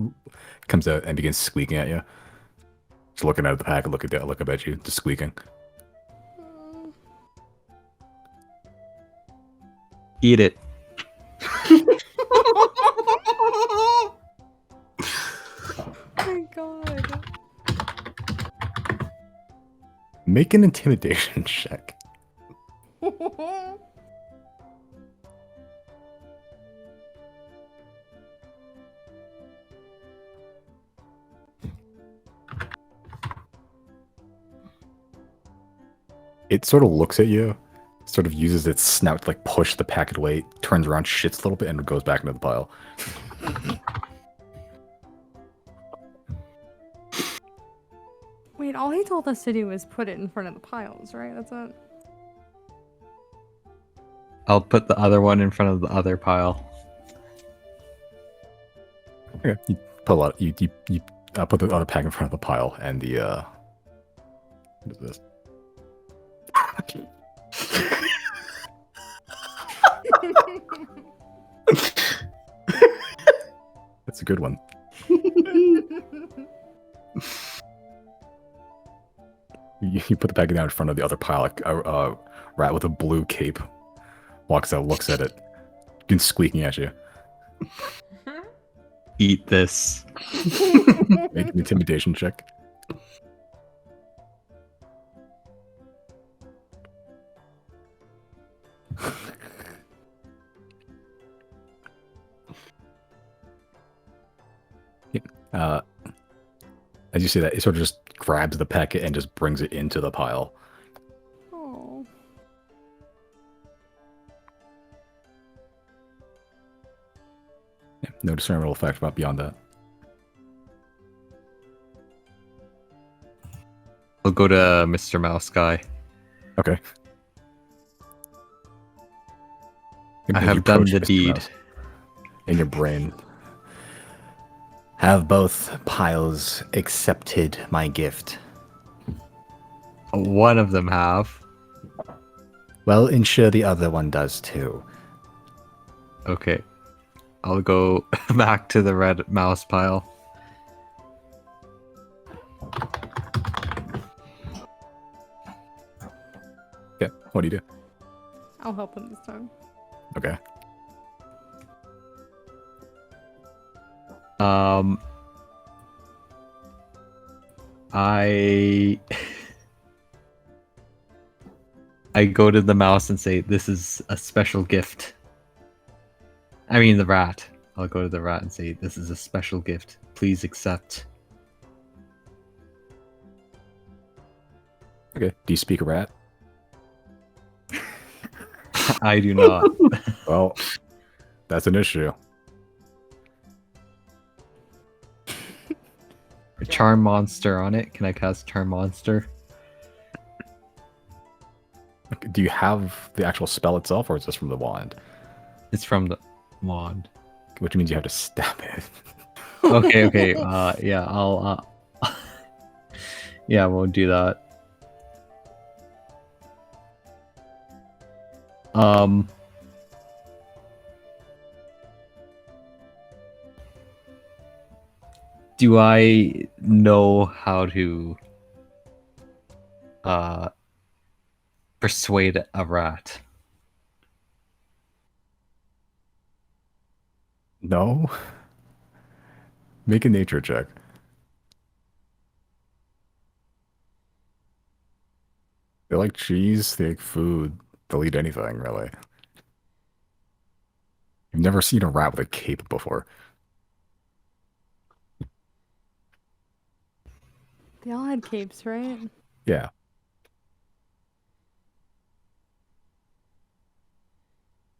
comes out and begins squeaking at you. Just looking at the packet, look up at you, just squeaking. Eat it. Oh my god. Make an intimidation check. It sort of looks at you, sort of uses its snout to like push the packet away, turns around, shits a little bit, and goes back into the pile. Wait, all he told us to do was put it in front of the piles, right? That's it? I'll put the other one in front of the other pile. Okay, you put a lot. You put the other pack in front of the pile, and the what is this? That's a good one. You put the packet down in front of the other pile. Like a rat with a blue cape walks out, looks at it, begins squeaking at you. Eat this. Make an intimidation check. As you see that, it sort of just grabs the packet and just brings it into the pile. Oh. Yeah, no discernible effect about beyond that. I'll go to Mr. Mouse Guy. Okay. I As you have done approach the Mr. deed. Mouse, in your brain. Have both piles accepted my gift? One of them have. Well, ensure the other one does too. Okay. I'll go back to the red mouse pile. Okay, what do you do? I'll help him this time. Okay. I go to the mouse and say, "This is a special gift." I mean the rat. I'll go to the rat and say, "This is a special gift. Please accept." Okay. Do you speak rat? I do not. Well, that's an issue. A charm monster on it. Can I cast charm monster? Okay, do you have the actual spell itself, or is this from the wand? It's from the wand. Which means you have to stab it. Okay. Yeah, I'll. Yeah, we'll do that. Do I know how to persuade a rat? No? Make a nature check. They like cheese, they like food. They'll eat anything, really. You've never seen a rat with a cape before. They all had capes, right? Yeah.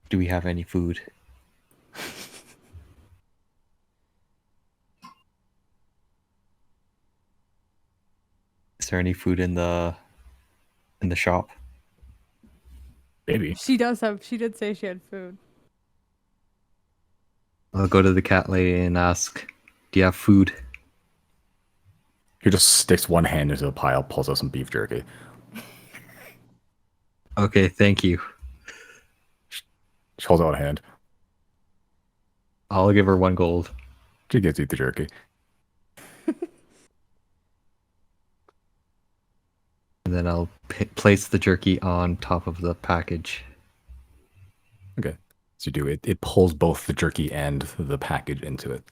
Do we have any food? Is there any food in the shop? Maybe. She did say she had food. I'll go to the cat lady and ask, "Do you have food?" He just sticks one hand into the pile, pulls out some beef jerky. Okay, thank you. She holds out a hand. I'll give her 1 gold. She gets to eat the jerky. And then I'll place the jerky on top of the package. Okay. So you do it. It pulls both the jerky and the package into it.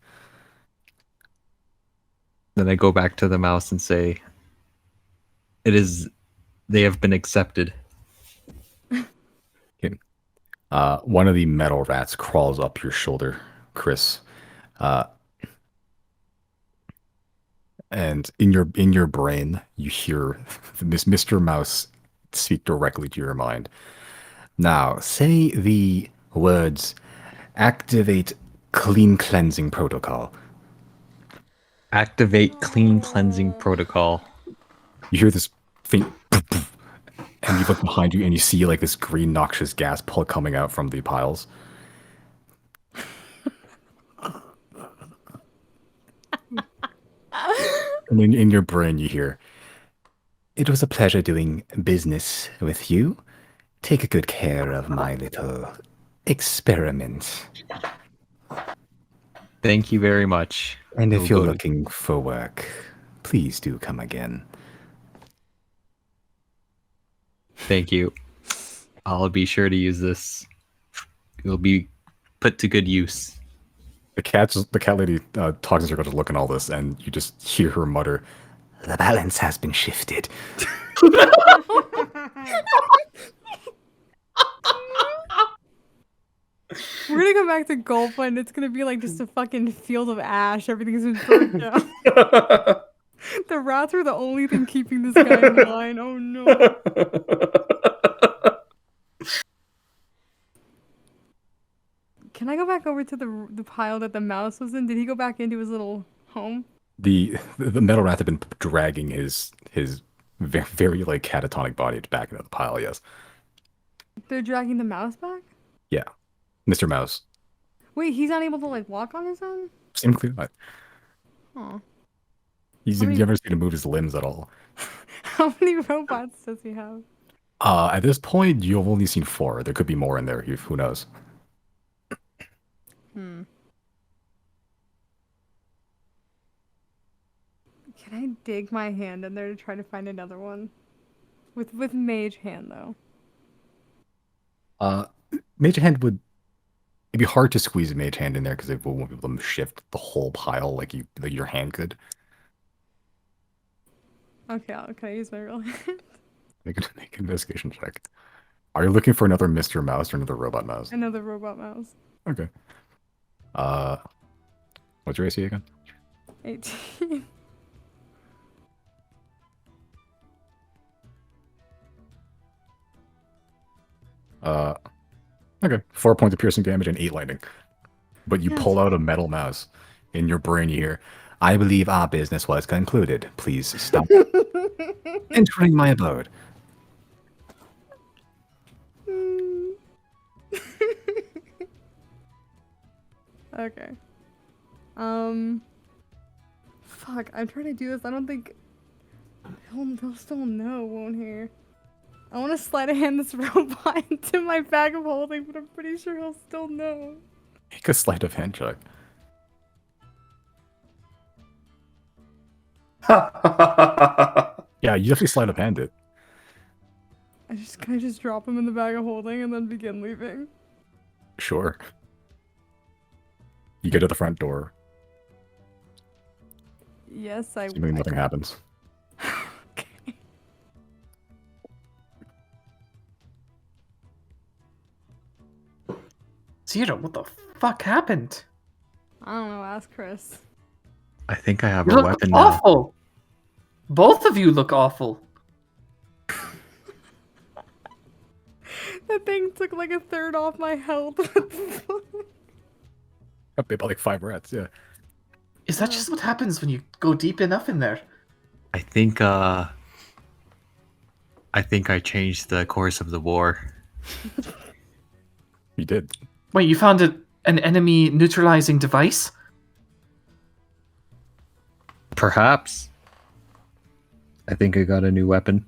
Then I go back to the mouse and say, they have been accepted. Okay. One of the metal rats crawls up your shoulder, Chris. And in your brain, you hear Mr. Mouse speak directly to your mind. Now, say the words "activate clean cleansing protocol." Activate clean cleansing protocol. You hear this faint, and you look behind you and you see like this green noxious gas coming out from the piles. And in your brain, you hear, "It was a pleasure doing business with you. Take good care of my little experiment. Thank you very much. And if We'll you're go to- looking for work, please do come again." Thank you. I'll be sure to use this. It'll be put to good use. The cat lady talks in circles, looking at all this, and you just hear her mutter, "The balance has been shifted." We're gonna go back to Golpa and it's gonna be like just a fucking field of ash. Everything's been burned down. The rats are the only thing keeping this guy in line. Oh no. Can I go back over to the pile that the mouse was in? Did he go back into his little home? The metal rat had been dragging his very, very like catatonic body back into the pile. Yes. They're dragging the mouse back? Yeah. Mr. Mouse. Wait, he's not able to like walk on his own? Simply not. Huh. He's I mean- never seen him move his limbs at all. How many robots does he have? At this point, you've only seen 4. There could be more in there. Who knows? Hmm. Can I dig my hand in there to try to find another one? With mage hand though. Mage hand would. It'd be hard to squeeze a mage hand in there because it won't be able to shift the whole pile like your hand could. Okay, can I use my real hand? Make an investigation check. Are you looking for another Mr. Mouse or another robot mouse? Another robot mouse. Okay. What's your AC again? 18. Okay. 4 points of piercing damage and 8 lightning. But you Yes. pull out a metal mouse. In your brain, you hear, "I believe our business was concluded. Please stop entering my abode." Okay. Fuck, I'm trying to do this. I don't think they'll still know, won't he? I want to slide a hand this robot into my bag of holding, but I'm pretty sure he'll still know. Make a sleight of hand check. Yeah, you definitely sleight of hand it. Can I just drop him in the bag of holding and then begin leaving? Sure. You get to the front door. Yes, I Seemingly nothing happens. Okay. Zero, what the fuck happened? I don't know, ask Chris. I think I have You a look weapon now. awful. Both of you look awful. That thing took like a third off my health. Up about like 5 rats, yeah. Is that just what happens when you go deep enough in there? I think I changed the course of the war. You did. Wait, you found an enemy neutralizing device? Perhaps. I think I got a new weapon.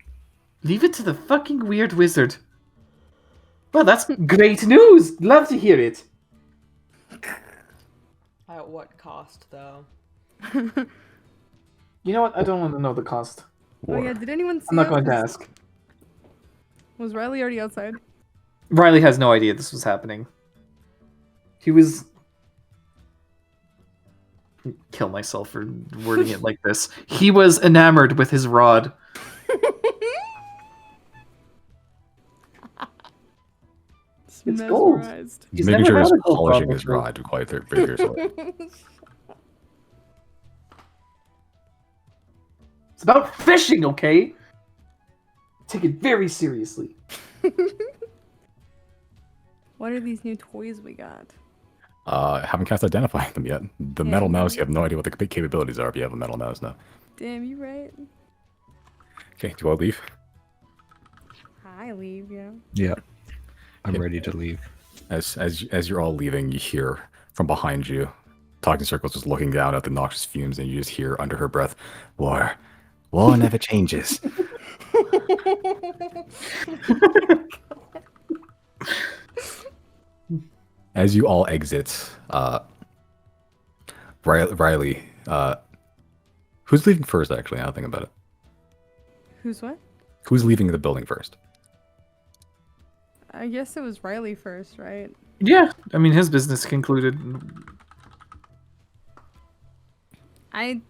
Leave it to the fucking weird wizard. Well, that's great news. Love to hear it. At what cost, though? You know what? I don't want to know the cost. Oh yeah, did anyone see I'm not us? going to ask. Was Riley already outside? Riley has no idea this was happening. He was... Kill myself for wording it like this. He was enamored with his rod. It's gold. Mesmerized. He's He's making never sure he's had a gold polishing rod his before. rod quite vigorously. It's about fishing, okay? Take it very seriously. What are these new toys we got? Haven't cast identifying them yet. The Yeah, metal you mouse, know. you have no idea what the capabilities are if you have a metal mouse now. Damn, you right. Okay, do I leave? I leave, yeah. Yeah. I'm Okay. ready to leave. As you're all leaving, you hear from behind you, Talking Circles just looking down at the noxious fumes, and you just hear under her breath, "War never changes." As you all exit, Riley, who's leaving first? Actually, now that I think about it, Who's what? who's leaving the building first? I guess it was Riley first, right? Yeah, I mean, his business concluded. I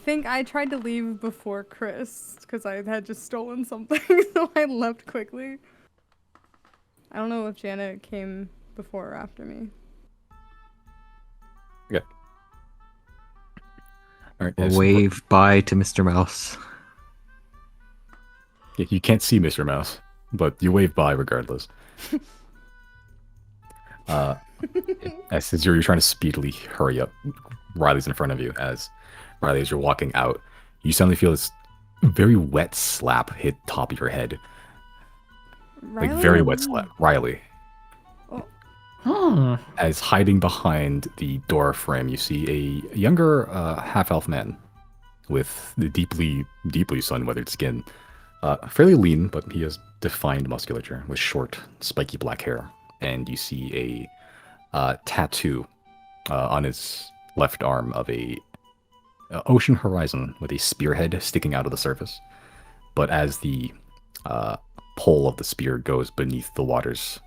think I tried to leave before Chris because I had just stolen something, so I left quickly. I don't know if Janet came before or after me. All right. We'll wave bye to Mr. Mouse. You can't see Mr. Mouse, but you wave bye regardless. As you're trying to speedily hurry up, Riley's in front of you. As Riley, as you're walking out, you suddenly feel this very wet slap hit top of your head. Riley? Like very wet slap. Riley. Hmm. As hiding behind the door frame, you see a younger half-elf man with the deeply sun-weathered skin. Fairly lean, but he has defined musculature with short, spiky black hair. And you see a tattoo on his left arm of a ocean horizon with a spearhead sticking out of the surface. But as the pole of the spear goes beneath the water's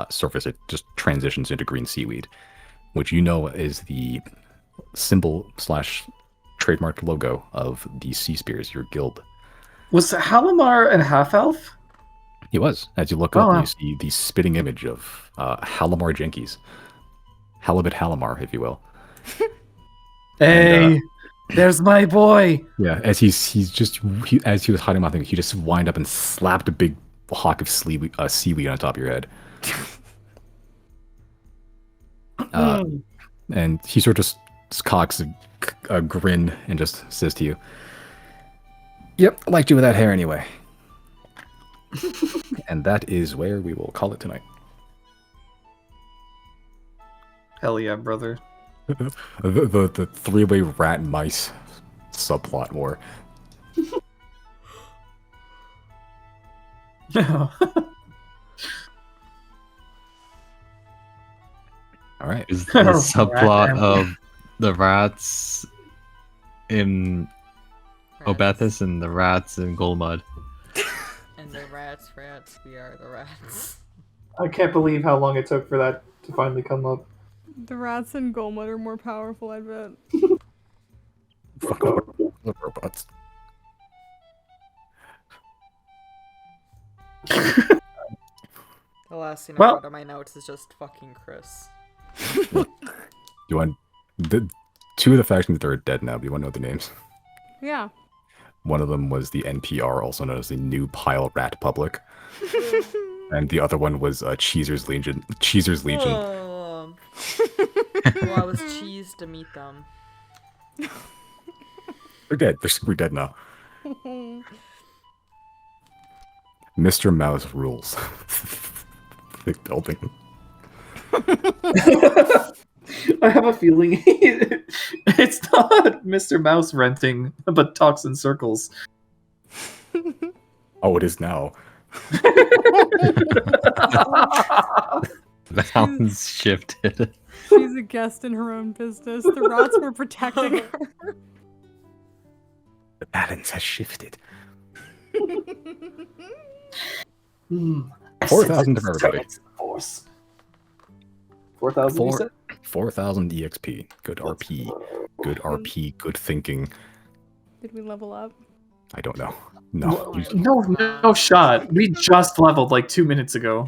surface, it just transitions into green seaweed, which you know is the symbol / trademark logo of the Sea Spears, your guild. Was Halimar and half elf? He was. As you look Oh, up, wow. you see the spitting image of Halimar Jenkins. Halibut Halimar, if you will. Hey, there's my boy. Yeah, as as he was hiding behind, he just wind up and slapped a big hawk of seaweed on top of your head. And he sort of just cocks a grin and just says to you, "Yep, I liked you with that hair anyway." And that is where we will call it tonight. Hell yeah, brother. The three-way rat and mice subplot war. All right. Is the subplot of the rats in Obethus and the rats in Golmud. And the rats, we are the rats. I can't believe how long it took for that to finally come up. The rats in Golmud are more powerful, I bet. Fuck the robots. The last thing I Well- wrote on my notes is just fucking Chris. You want two of the factions that are dead now? Do you want to know the names? Yeah. One of them was the NPR, also known as the New Pile Rat Public, and the other one was Cheezer's Legion. Cheezer's Legion. Oh. Well, I was cheesed to meet them. They're dead. We're dead now. Mr. Mouse rules. Big building. I have a feeling it's not Mr. Mouse renting, but talks in circles. Oh, it is now. The mountains shifted. She's a guest in her own business. The rats were protecting her. The balance has shifted. 4,000 for everybody. 4,000, you said? 4,000 EXP. Good RP. Good RP. Good thinking. Did we level up? I don't know. No. No shot. We just leveled like 2 minutes ago.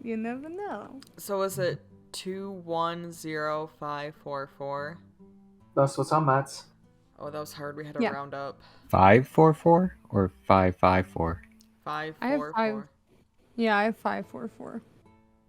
You never know. So is it 210544? That's what's on Matt's. Oh, that was hard. We had to Yeah. round up. 544 or 554? Five, I have four, five. four. Yeah, I have 544.